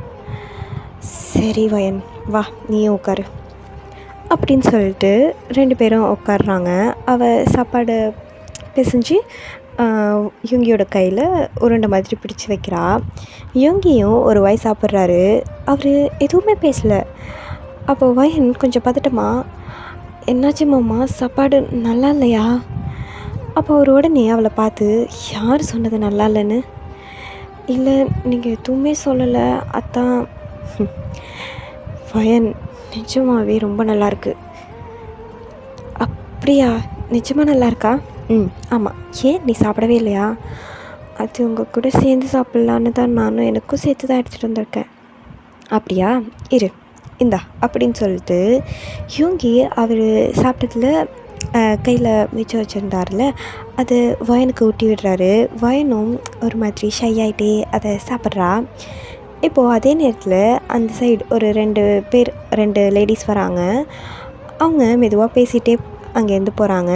Speaker 1: சரி வயன், வா நீயும் உட்காரு அப்படின்னு சொல்லிட்டு 2 பேரும் உட்காடுறாங்க. அவள் சாப்பாடு பிசைஞ்சு யுங்கியோட கையில் உருண்டை மாதிரி பிடிச்சி வைக்கிறா. யுங்கியும் ஒரு வாய் சாப்பிட்றாரு. அவர் எதுவுமே பேசலை. அப்போ வயன் கொஞ்சம் பதட்டமா, என்னாச்சு மாமா, சாப்பாடு நல்லா இல்லையா? அப்போ அவர் உடனே அவளை பார்த்து, யார் சொன்னது நல்லா இல்லைன்னு? இல்லை, நீங்கள் எதுவுமே சொல்லலை, அதான். வயன், நிஜமாவே ரொம்ப நல்லாயிருக்கு. அப்படியா, நிஜமாக நல்லா இருக்கா? ஆமாம். ஏன் நீ சாப்பிடவே இல்லையா? அது உங்கள் கூட சேர்ந்து சாப்பிட்லான்னு தான் நானும் எனக்கும் சேர்த்து தான் எடுத்துகிட்டு வந்திருக்கேன். அப்படியா, இரு இந்தா அப்படின்னு சொல்லிட்டு யூங்கி அவர் சாப்பிட்டதில் கையில் மிச்சம் வச்சுருந்தார்ல அது வயனுக்கு ஊட்டி விடுறாரு. வயனும் ஒரு மாதிரி ஷை ஆகிட்டே அதை சாப்பிட்றா. இப்போது அதே நேரத்தில் அந்த சைடு ஒரு 2 லேடிஸ் வராங்க. அவங்க மெதுவாக பேசிகிட்டே அங்கேருந்து போகிறாங்க.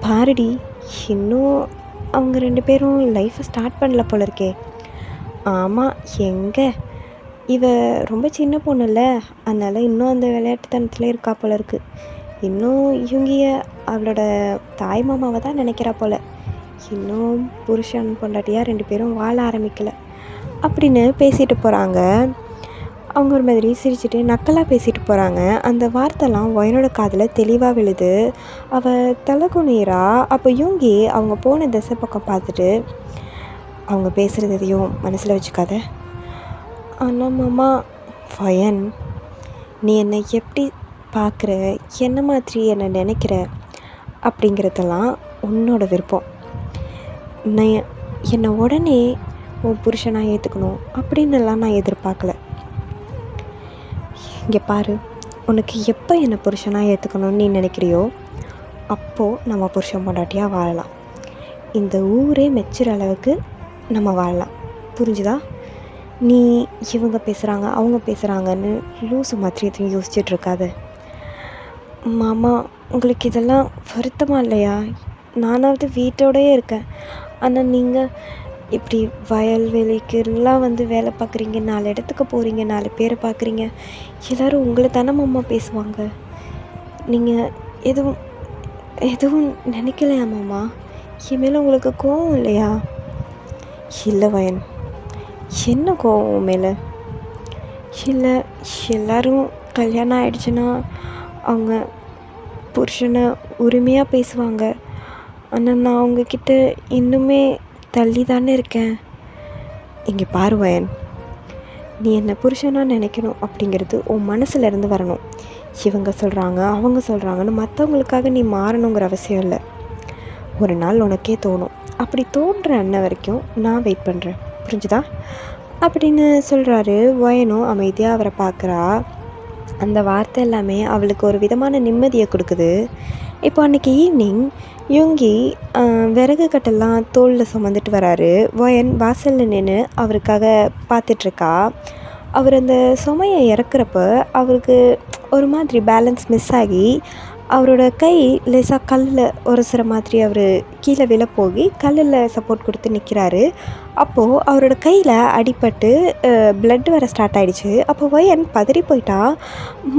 Speaker 1: பாருடி, இன்னும் அவங்க 2 பேரும் லைஃப்பை ஸ்டார்ட் பண்ணல போல இருக்கே. ஆமாம், எங்கே இவ ரொம்ப சின்ன பொண்ணுல்ல, அதனால் இன்னும் அந்த விளையாட்டுத்தனத்தில் இருக்கா போல இருக்குது. இன்னும் இவங்கிய அவளோட தாய் மாமாவை தான் நினைக்கிறா போல். இன்னும் புருஷன் பொண்டாட்டியாக 2 பேரும் வாழ ஆரம்பிக்கலை அப்படின்னு பேசிட்டு போகிறாங்க. அவங்க ஒரு மாதிரி சிரிச்சுட்டு நக்கலாக பேசிட்டு போகிறாங்க. அந்த வார்த்தைலாம் வயனோட காதில் தெளிவாக விழுது. அவள் தலை குனிறா. அப்போ யூங்கி அவங்க போன திசை பக்கம் பார்த்துட்டு, அவங்க பேசுகிறது எதையும் மனசில் வச்சுக்காத. ஆனால் மாமா, வயன், நீ என்னை எப்படி பார்க்குற, என்ன மாதிரி என்னை நினைக்கிற அப்படிங்கிறதெல்லாம் உன்னோட விருப்பம். நான் என்னை உடனே உன் புருஷனாக ஏற்றுக்கணும் அப்படின்னுலாம் நான் எதிர்பார்க்கல. இங்கே பாரு, உனக்கு எப்போ என்னை புருஷனாக ஏற்றுக்கணும்னு நீ நினைக்கிறியோ அப்போது நம்ம புருஷன் பொண்டாட்டியாக வாழலாம். இந்த ஊரே மெச்சுற அளவுக்கு நம்ம வாழலாம். புரிஞ்சுதா? நீ இவங்க பேசுகிறாங்க அவங்க பேசுகிறாங்கன்னு லூசு மாதிரி எதுவும் யோசிச்சுட்ருக்காது. மாமா, உங்களுக்கு இதெல்லாம் வருத்தமாக இல்லையா? நானாவது வீட்டோடையே இருக்கேன். ஆனால் நீங்கள் இப்படி வயல்வெளிக்கெல்லாம் வந்து வேலை பார்க்குறீங்க, 4 இடத்துக்கு போகிறீங்க, 4 பேரை பார்க்குறீங்க. எல்லோரும் உங்களை தானே மாமா பேசுவாங்க. நீங்கள் எதுவும் எதுவும் நினைக்கலையா மாமா? என் மேலே உங்களுக்கு கோவம் இல்லையா? இல்லை வயன், என்ன கோவம் உன் மேலே? இல்லை, எல்லோரும் கல்யாணம் ஆகிடுச்சுன்னா அவங்க புருஷனை உரிமையாக பேசுவாங்க. ஆனால் நான் அவங்கக்கிட்ட இன்னுமே தள்ளி தானே இருக்கேன். இங்கே பாரு வயன், நீ என்னை புருஷனாக நினைக்கணும் அப்படிங்கிறது உன் மனசுலேருந்து வரணும். இவங்க சொல்கிறாங்க அவங்க சொல்கிறாங்கன்னு மற்றவங்களுக்காக நீ மாறணுங்கிற அவசியம் இல்லை. ஒரு நாள் உனக்கே தோணும். அப்படி தோன்ற அண்ணன் வரைக்கும் நான் வெயிட் பண்ணுறேன். புரிஞ்சுதா? அப்படின்னு சொல்கிறாரு. வயனும் அமைதியாக அவரை பார்க்குறா. அந்த வார்த்தை எல்லாமே அவளுக்கு ஒரு விதமான நிம்மதியை கொடுக்குது. இப்போ அன்றைக்கி ஈவினிங் யூங்கி விறகு கட்டெல்லாம் தோளில் சுமந்துட்டு வராரு. வயன் வாசலில் நின்று அவருக்காக பார்த்துட்ருக்கா. அவர் அந்த சுமையை இறக்குறப்ப அவருக்கு ஒரு மாதிரி பேலன்ஸ் மிஸ் ஆகி அவரோட கை லேசாக கல்லில் உரசுற மாதிரி அவர் கீழே விழ போய் கல்லில் சப்போர்ட் கொடுத்து நிற்கிறாரு. அப்போது அவரோட கையில் அடிபட்டு பிளட் வர ஸ்டார்ட் ஆகிடுச்சு. அப்போ வயன் பதறி போயிட்டா.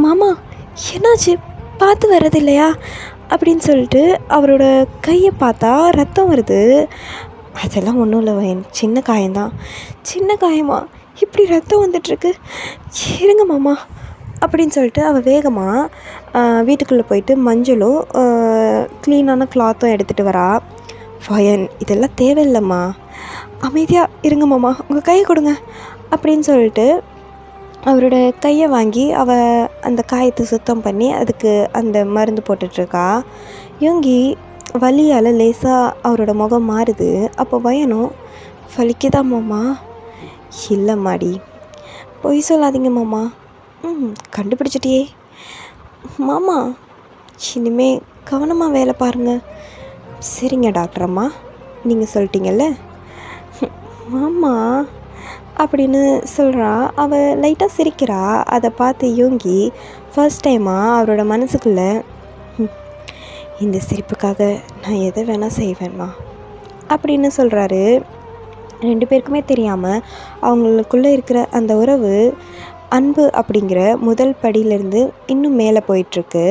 Speaker 1: மாமா, என்னாச்சு? பார்த்து வர்றது இல்லையா அப்படின்னு சொல்லிட்டு அவரோட கையை பார்த்தா ரத்தம் வருது. அதெல்லாம் ஒன்றும் இல்லை வயன், சின்ன காயம்தான். சின்ன காயமா? இப்படி ரத்தம் வந்துட்டுருக்கு, இருங்க மாமா அப்படின்னு சொல்லிட்டு அவள் வேகமாக வீட்டுக்குள்ளே போயிட்டு மஞ்சளும் க்ளீனான கிளாத்தும் எடுத்துகிட்டு வரா. வயன், இதெல்லாம் தேவையில்லைம்மா, அமைதியாக இருங்க மாமா, உங்கள் கையை கொடுங்க அப்படின்னு சொல்லிட்டு அவரோட கையை வாங்கி அவள் அந்த காயத்தை சுத்தம் பண்ணி அதுக்கு அந்த மருந்து போட்டுட்ருக்கா. யூங்கி வலியால் லேசாக அவரோட முகம் மாறுது. அப்போ வயனும், வலிக்குதா மாமா? இல்லை மாடி, பொய் சொல்லாதீங்க மாமா. கண்டுபிடிச்சிட்டியே மாமா, இனிமே கவனமாக வேலை பாருங்கள். சரிங்க டாக்டர் அம்மா, நீங்கள் சொல்லிட்டீங்கல்ல மாமா அப்படின்னு சொல்கிறா. அவள் லைட்டாக சிரிக்கிறா. அதை பார்த்து யூங்கி ஃபர்ஸ்ட் டைமாக அவரோட மனசுக்குள்ளே, இந்த சிரிப்புக்காக நான் எதை வேணால் செய்வேன்மா அப்படின்னு சொல்கிறாரு. 2 பேருக்குமே தெரியாமல் அவங்களுக்குள்ளே இருக்கிற அந்த உறவு அன்பு அப்படிங்கிற முதல் படியிலேருந்து இன்னும் மேலே போயிட்டுருக்கு.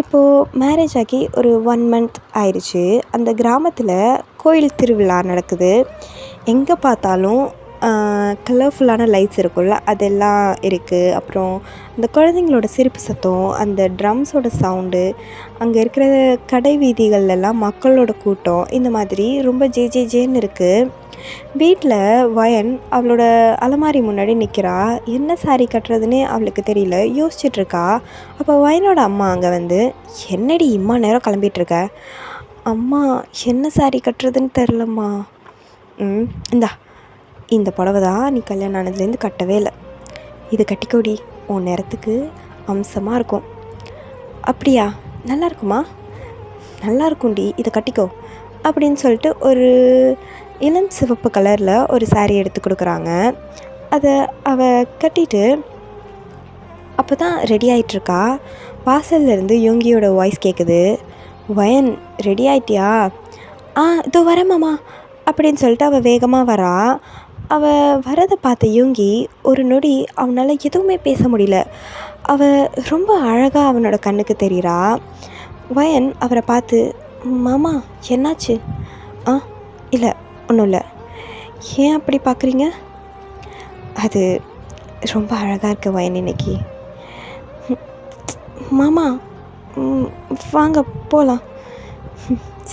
Speaker 1: இப்போது மேரேஜ் ஆகி ஒரு 1 மந்த் ஆயிடுச்சு. அந்த கிராமத்தில் கோயில் திருவிழா நடக்குது. எங்கே பார்த்தாலும் கலர்ஃபுல்லான லைட்ஸ் இருக்கும்ல, அதெல்லாம் இருக்குது. அப்புறம் அந்த குழந்தைங்களோட சிரிப்பு சத்தம், அந்த ட்ரம்ஸோட சவுண்டு, அங்கே இருக்கிற கடை வீதிகள்லாம் மக்களோட கூட்டம், இந்த மாதிரி ரொம்ப ஜேன்னு இருக்குது. வீட்டில் வயன் அவளோட அலமாரி முன்னாடி நிற்கிறா. என்ன சாரீ கட்டுறதுன்னே அவளுக்கு தெரியல, யோசிச்சுட்ருக்கா. அப்போ வயனோட அம்மா அங்கே வந்து, என்னடி இம்மா நேரம் கிளம்பிகிட்ருக்க? அம்மா, என்ன சாரீ கட்டுறதுன்னு தெரிலம்மா. ம் இந்தா இந்த புடவை தான் நீ கல்யாணம் ஆனதுலேருந்து கட்டவே இல்லை, இது கட்டிக்கோடி, உன் நேரத்துக்கு அம்சமாக இருக்கும். அப்படியா, நல்லா இருக்குமா? நல்லா இருக்கும்டி, இதை கட்டிக்கோ அப்படின்னு சொல்லிட்டு ஒரு இளம் சிவப்பு கலரில் ஒரு saree எடுத்து கொடுக்குறாங்க. அதை அவள் கட்டிட்டு அப்போ தான் ரெடி ஆகிட்டுருக்கா. வாசல்லேருந்து யோங்கியோட வாய்ஸ் கேட்குது. வயன், ரெடி ஆகிட்டியா? இதோ வரேன் மாமா அப்படின்னு சொல்லிட்டு அவள் வேகமாக வரா. அவள் வரதை பார்த்த யோங்கி ஒரு நொடி அவனால் எதுவுமே பேச முடியல. அவள் ரொம்ப அழகாக அவனோட கண்ணுக்கு தெரிகிறா. வயன் அவரை பார்த்து, மாமா என்னாச்சு? இல்லை, ஒன்றும் இல்லை. ஏன் அப்படி பார்க்குறீங்க? அது ரொம்ப அழகாக இருக்க வயன் இன்னைக்கு. மாமா வாங்க போகலாம்.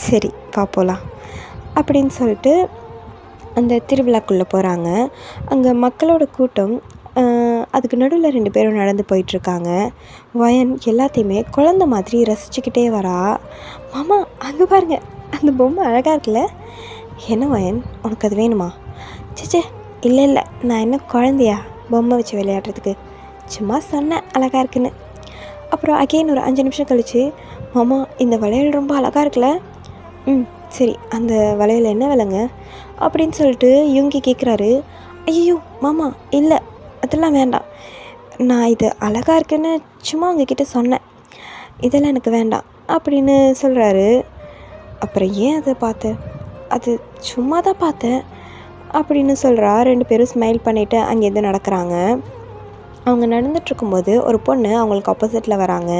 Speaker 1: சரி வா போகலாம் அப்படின்னு சொல்லிட்டு அந்த திருவிழாக்குள்ளே போகிறாங்க. அங்கே மக்களோட கூட்டம். அதுக்கு நடுவில் 2 பேரும் நடந்து போயிட்டுருக்காங்க. வயன் எல்லாத்தையுமே குழந்த மாதிரி ரசிச்சுக்கிட்டே வரா. மாமா அங்கே பாருங்க, அந்த பொம்மை அழகாக இருக்குல்ல. என்ன வயன், உனக்கு அது வேணுமா? சேச்சே, இல்லை இல்லை, நான் என்ன குழந்தையா பொம்மை வச்சு விளையாடுறதுக்கு? சும்மா சொன்னேன் அழகாக இருக்குன்னு. அப்புறம் அகெயின் ஒரு 5 நிமிஷம் கழித்து, மாமா இந்த வளையல் ரொம்ப அழகாக இருக்குல்ல. சரி, அந்த வளையல் என்ன விலைங்க அப்படின்னு சொல்லிட்டு யோங்கி கேட்குறாரு. ஐயோ மாமா, இல்லை அதெல்லாம் வேண்டாம், நான் இது அழகாக இருக்குன்னு சும்மா உங்ககிட்ட சொன்னேன், இதெல்லாம் எனக்கு வேண்டாம் அப்படின்னு சொல்கிறாரு. அப்புறம் ஏன் அதை பார்த்தேன்? அது சும்மா தான் பார்த்தேன் அப்படின்னு சொல்கிறா. 2 பேரும் ஸ்மைல் பண்ணிவிட்டு அங்கேருந்து நடக்கிறாங்க. அவங்க நடந்துகிட்ருக்கும்போது ஒரு பொண்ணு அவங்களுக்கு ஆப்போசிட்டில் வராங்க.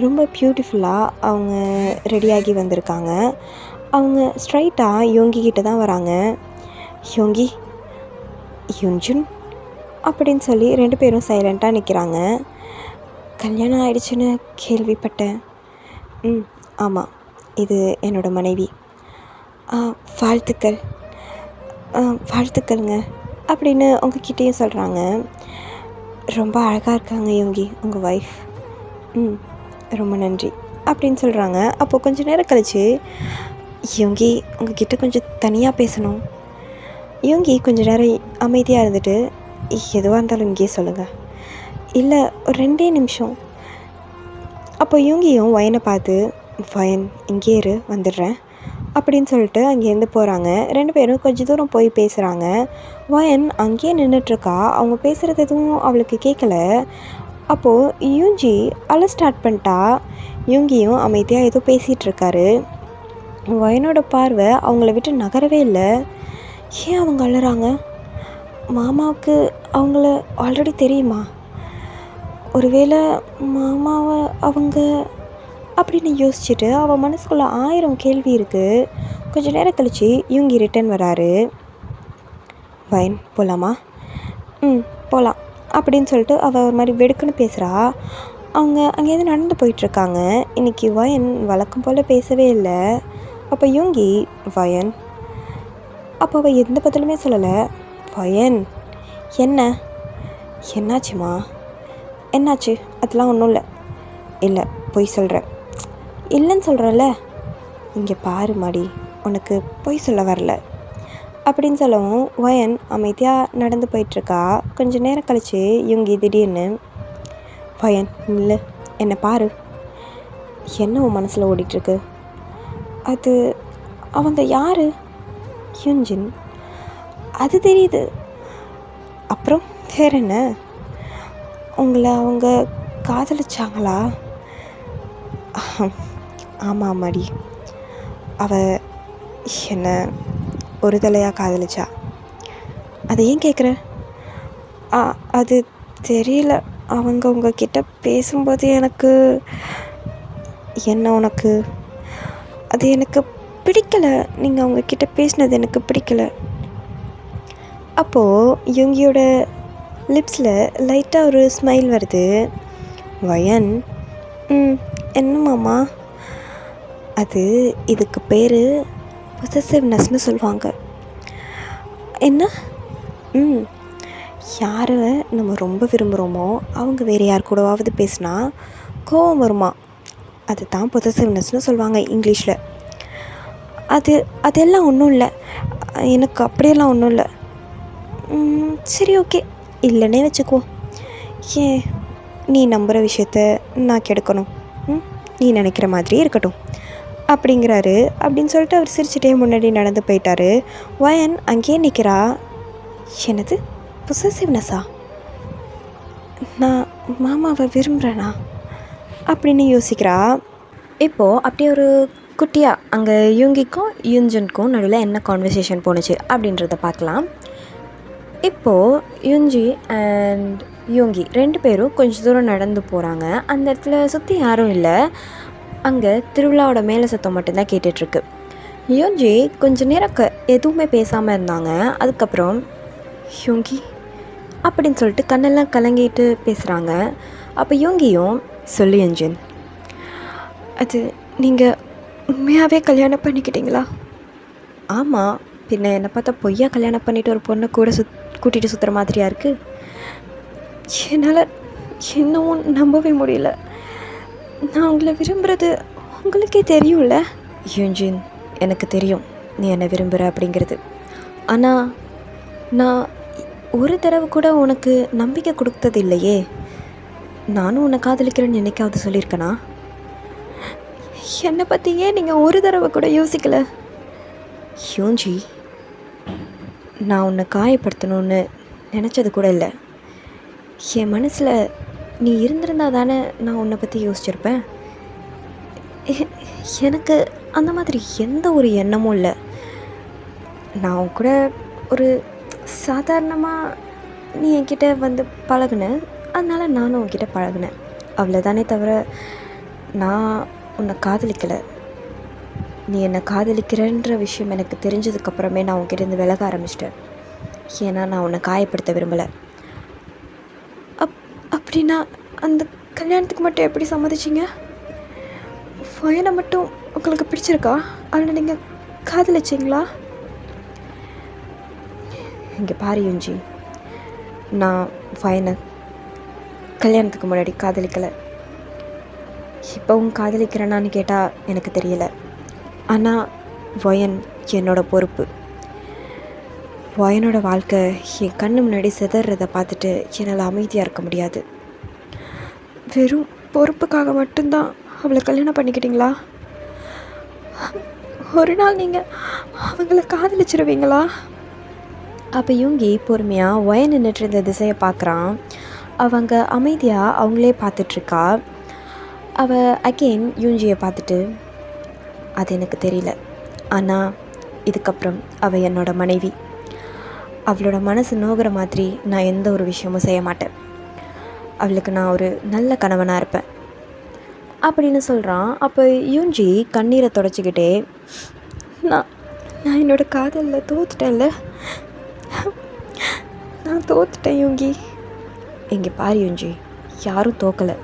Speaker 1: ரொம்ப பியூட்டிஃபுல்லாக அவங்க ரெடியாகி வந்திருக்காங்க. அவங்க ஸ்ட்ரைட்டாக யோங்கி கிட்ட தான் வராங்க. யோங்கி, யுன்ஜுன் அப்படின்னு சொல்லி 2 பேரும் சைலண்ட்டாக நிற்கிறாங்க. கல்யாணம் ஆயிடுச்சுன்னு கேள்விப்பட்டேன். ஆமாம், இது என்னோடய மனைவி. வாழ்த்துக்கள். வாழ்த்துக்கள்ங்க அப்படின்னு உங்ககிட்டேயும் சொல்கிறாங்க. ரொம்ப அழகாக இருக்காங்க யோங்கி, உங்கள் ஒய்ஃப். ரொம்ப நன்றி அப்படின்னு சொல்கிறாங்க. அப்போது கொஞ்சம் நேரம் கழித்து, யோங்கி உங்ககிட்ட கொஞ்சம் தனியாக பேசணும். யோங்கி கொஞ்சம் நேரம் அமைதியாக இருந்துட்டு, எதுவாக இருந்தாலும் இங்கேயே சொல்லுங்கள். இல்லை, ஒரு 2 நிமிஷம். அப்போ யோங்கியும் வயனை பார்த்து, வயன் இங்கே இரு, வந்துடுறேன் அப்படின்னு சொல்லிட்டு அங்கேருந்து போகிறாங்க. 2 பேரும் கொஞ்சம் தூரம் போய் பேசுகிறாங்க. வயன் அங்கேயே நின்றுட்டுருக்கா. அவங்க பேசுகிறது எதுவும் அவளுக்கு கேட்கல. அப்போது யூஞ்சி அழ ஸ்டார்ட் பண்ணிட்டா. யோங்கியும் அமைதியாக ஏதோ பேசிகிட்ருக்காரு. வயனோட பார்வை அவங்கள விட்டு நகரவே இல்லை. ஏன் அவங்க அழுறாங்க? மாமாவுக்கு அவங்கள ஆல்ரெடி தெரியுமா? ஒருவேளை மாமாவை அவங்க அப்படின்னு யோசிச்சுட்டு அவள் மனசுக்குள்ளே 1000 கேள்வி இருக்குது. கொஞ்சம் நேரம் கழித்து யோங்கி ரிட்டன் வராரு. வயன் போகலாமா? போகலாம் அப்படின்னு சொல்லிட்டு அவள் ஒரு மாதிரி வெடுக்குன்னு பேசுகிறா. அவங்க அங்கேருந்து நடந்து போயிட்டுருக்காங்க. இன்றைக்கி வயன் வழக்கம் போல் பேசவே இல்லை. அப்போ யோங்கி, வயன். அப்போ அவள் எந்த பதிலுமே சொல்லலை. வயன், என்னாச்சுமா? என்னாச்சு? அதெல்லாம் ஒன்றும் இல்லை. இல்லை, பொய் சொல்கிறேன். இல்லைன்னு சொல்கிறேன்ல. இங்கே பாரு மாடி, உனக்கு பொய் சொல்ல வரல அப்படின்னு சொல்லவும் வயன் அமைதியாக நடந்து போயிட்டுருக்கா. கொஞ்சம் நேரம் கழித்து யோங்கி திடீர்னு, வயன் இல்லை, என்னை பாரு. என்ன உன் மனசில் ஓடிட்டுருக்கு? அது அவங்க யார்? யுன்ஜின். அது தெரியுது. அப்புறம் வேற என்ன? உங்களை அவங்க காதலிச்சாங்களா? ஆமாம் மாடி, அவள் என்னை ஒரு தலையாக காதலிச்சா. அதை ஏன் கேட்குற? அது தெரியல, அவங்க உங்ககிட்ட பேசும்போது எனக்கு உனக்கு அது எனக்கு பிடிக்கலை. நீங்கள் அவங்கக்கிட்ட பேசினது எனக்கு பிடிக்கலை. அப்போது யோங்கியோட லிப்ஸில் லைட்டாக ஒரு ஸ்மைல் வருது. வயன், என்ன மாமா? அது இதுக்கு பேர் பொசசிவ்னஸ்னு சொல்லுவாங்க. என்ன? யாரை நம்ம ரொம்ப விரும்புகிறோமோ அவங்க வேறு யார் கூடவாவது பேசினா கோவம் வருமா, அதுதான் பொசசிவ்னஸ்னு சொல்லுவாங்க இங்கிலீஷில். அதெல்லாம் ஒன்றும் இல்லை. எனக்கு அப்படியெல்லாம் ஒன்றும் இல்லை. சரி ஓகே, இல்லைன்னே வச்சுக்குவோம். ஏன் நீ நம்புகிற விஷயத்த நான் கெடுக்கணும்? நீ நினைக்கிற மாதிரியே இருக்கட்டும் அப்படிங்கிறாரு. அப்படின்னு சொல்லிட்டு அவர் சிரிச்சிட்டே முன்னாடி நடந்து போயிட்டாரு. வயன் அங்கேயே நிற்கிறா. என்னது பொசசிவ்னஸா? நான் மாமாவை விரும்புகிறேனா அப்படின்னு யோசிக்கிறா. இப்போது அப்படியே ஒரு குட்டியாக அங்கே யூங்கிக்கும் யூன்ஜனுக்கும் நடுவில் என்ன கான்வர்சேஷன் போணுச்சு அப்படின்றத பார்க்கலாம். இப்போது யூன்ஜி அண்ட் யூங்கி 2 பேரும் கொஞ்சம் தூரம் நடந்து போகிறாங்க. அந்த இடத்துல சுற்றி யாரும் இல்லை. அங்கே திருவிழாவோட மேலே சத்தம் மட்டும்தான் கேட்டுட்ருக்கு. யூன்ஜி கொஞ்சம் நேரம் எதுவுமே பேசாமல் இருந்தாங்க. அதுக்கப்புறம் யூங்கி அப்படின்னு சொல்லிட்டு கண்ணெல்லாம் கலங்கிட்டு பேசுகிறாங்க. அப்போ யூங்கியும் சொல்லு யூன்ஜின், அது நீங்கள் உண்மையாகவே கல்யாணம் பண்ணிக்கிட்டீங்களா? ஆமாம், பின்ன என்னை பார்த்தா பொய்யா கல்யாணம் பண்ணிவிட்டு ஒரு பொண்ணை கூட கூட்டிகிட்டு சுற்றுற மாதிரியா இருக்குது? என்னால் இன்னமும் நம்பவே முடியல. நான் உங்களை விரும்புகிறது உங்களுக்கே தெரியும்ல? யூன்ஜின், எனக்கு தெரியும் நீ என்னை விரும்புகிற அப்படிங்கிறது. ஆனால் நான் ஒரு தடவை கூட உனக்கு நம்பிக்கை கொடுத்தது இல்லையே. நானும் உன்னை காதலிக்கிறேன்னு என்னைக்காவது சொல்லியிருக்கேனா? என்னை பற்றி ஏன் நீங்கள் ஒரு தடவை கூட யோசிக்கலை? யூன்ஜி, நான் உன்னை காயப்படுத்தணும்னு நினச்சது கூட இல்லை. என் மனசில் நீ இருந்திருந்தா தானே நான் உன்னை பற்றி யோசிச்சிருப்பேன். எனக்கு அந்த மாதிரி எந்த ஒரு எண்ணமும் இல்லை. நான் உன் கூட ஒரு சாதாரணமாக நீ என்கிட்ட வந்து பழகுனேன், அதனால் நானும் உன்கிட்ட பழகினேன், அவ்வளோதானே தவிர நான் உன்னை காதலிக்கலை. நீ என்னை காதலிக்கிறன்ற விஷயம் எனக்கு தெரிஞ்சதுக்கப்புறமே நான் உன்கிட்டேருந்து விலக ஆரம்பிச்சிட்டேன். ஏன்னா நான் உன்னை காயப்படுத்த விரும்பலை. அப்படின்னா அந்த கல்யாணத்துக்கு மட்டும் எப்படி சம்மதிச்சிங்க? வயனை மட்டும் உங்களுக்கு பிடிச்சிருக்கா? அதில் நீங்கள் காதலிச்சிங்களா? இங்கே பாரு யூன்ஜி, நான் வயனை கல்யாணத்துக்கு முன்னாடி காதலிக்கலை. இப்போவும் காதலிக்கிறேனான்னு கேட்டால் எனக்கு தெரியலை. ஆனால் வயன் என்னோட பொறுப்பு. வயனோட வாழ்க்கை என் கண்ணு முன்னாடி சிதறதை பார்த்துட்டு என்னால் அமைதியாக இருக்க முடியாது. வெறும் பொறுப்புக்காக மட்டும்தான் அவளை கல்யாணம் பண்ணிக்கிட்டீங்களா? ஒரு நாள் நீங்கள் அவங்கள காதலிச்சிருவீங்களா? அப்போ யூங்கி பொறுமையாக வயன் நின்றுட்டு இருந்த திசையை பார்க்குறான். அவங்க அமைதியாக அவங்களே பார்த்துட்ருக்கா. அவள் அகெயின் யூஞ்சியை பார்த்துட்டு, அது எனக்கு தெரியல, ஆனால் இதுக்கப்புறம் அவள் என்னோட மனைவி. அவளோட மனசு நோகிற மாதிரி நான் எந்த ஒரு விஷயமும் செய்ய மாட்டேன். அவளுக்கு நான் ஒரு நல்ல கணவனாக இருப்பேன் அப்படின்னு சொல்கிறான். அப்போ யூஞ்சி கண்ணீரை தொடச்சிக்கிட்டே, நான் என்னோடய காதலில் தோத்துட்டேன்ல, நான் தோத்துட்டேன் யூங்கி. இங்கே பாரு யூஞ்சி, யாரும் தோக்கலை.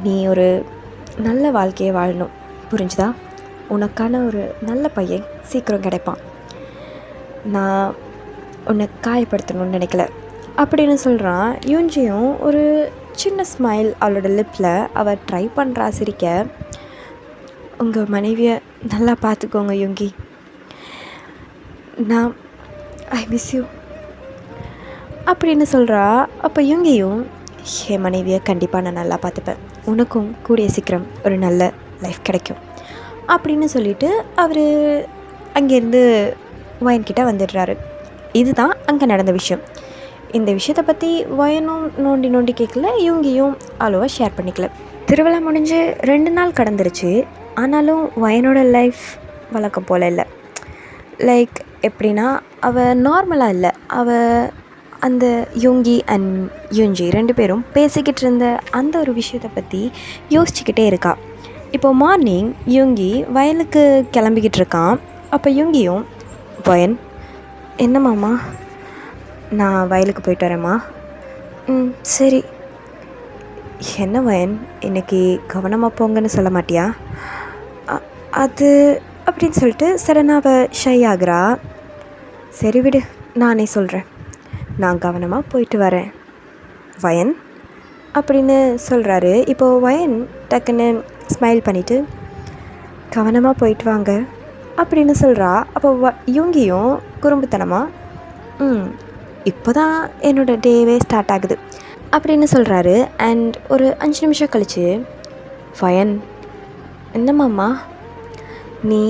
Speaker 1: நீ ஒரு நல்ல வாழ்க்கையை வாழணும், புரிஞ்சுதா? உனக்கான ஒரு நல்ல பையன் சீக்கிரம் கிடைப்பான். நான் உன்னை காயப்படுத்தணும்னு நினைக்கல அப்படின்னு சொல்கிறான். யூஞ்சியும் ஒரு சின்ன ஸ்மைல் அவளோட லிப்பில் அவள் ட்ரை பண்ணுறா சிரிக்க. உங்கள் மனைவியை நல்லா பார்த்துக்கோங்க யூங்கி. நான் ஐ மிஸ் யூ அப்படின்னு சொல்கிறா. அப்போ யூங்கியும், என் மனைவியை கண்டிப்பாக நான் நல்லா பார்த்துப்பேன், உனக்கும் கூடிய சீக்கிரம் ஒரு நல்ல லைஃப் கிடைக்கும் அப்படின்னு சொல்லிவிட்டு அவர் அங்கேருந்து வயன்கிட்ட வந்துடுறாரு. இதுதான் அங்கே நடந்த விஷயம். இந்த விஷயத்தை பற்றி வயனும் நோண்டி நோண்டி கேட்கல, இவங்கியும் அவ்வளோவா ஷேர் பண்ணிக்கல. திருவிழா முடிஞ்சு 2 நாள் கடந்துருச்சு. ஆனாலும் வயனோட லைஃப் வழக்கம் போல் இல்லை. லைக் எப்படின்னா, அவள் நார்மலாக இல்லை. அவள் அந்த யூங்கி அண்ட் யூஞ்சி 2 பேரும் பேசிக்கிட்டு இருந்த அந்த ஒரு விஷயத்தை பற்றி யோசிச்சுக்கிட்டே இருக்கா. இப்போ மார்னிங் யூங்கி வயலுக்கு கிளம்பிக்கிட்டு இருக்கான். அப்போ யூங்கியும், வயன், என்ன மாமா? நான் வயலுக்கு போயிட்டு வரேம்மா. சரி. என்ன வயன், இன்றைக்கி கவனமாக போங்கன்னு சொல்ல மாட்டியா? அது அப்படின்னு சொல்லிட்டு சடனாக அவள் ஷை ஆகுறா. சரி விடு, நானே சொல்கிறேன், நான் கவனமாக போயிட்டு வரேன் வயன் அப்படின்னு சொல்கிறாரு. இப்போது வயன் டக்குன்னு ஸ்மைல் பண்ணிவிட்டு, கவனமாக போயிட்டு வாங்க அப்படின்னு சொல்கிறா. அப்போ யூங்கியும் குறும்புத்தனமாக, இப்போ தான் என்னோடய டேவே ஸ்டார்ட் ஆகுது அப்படின்னு சொல்கிறாரு. அண்ட் ஒரு 5 நிமிஷம் கழித்து, ஃபயன், என்னம்மாம்மா நீ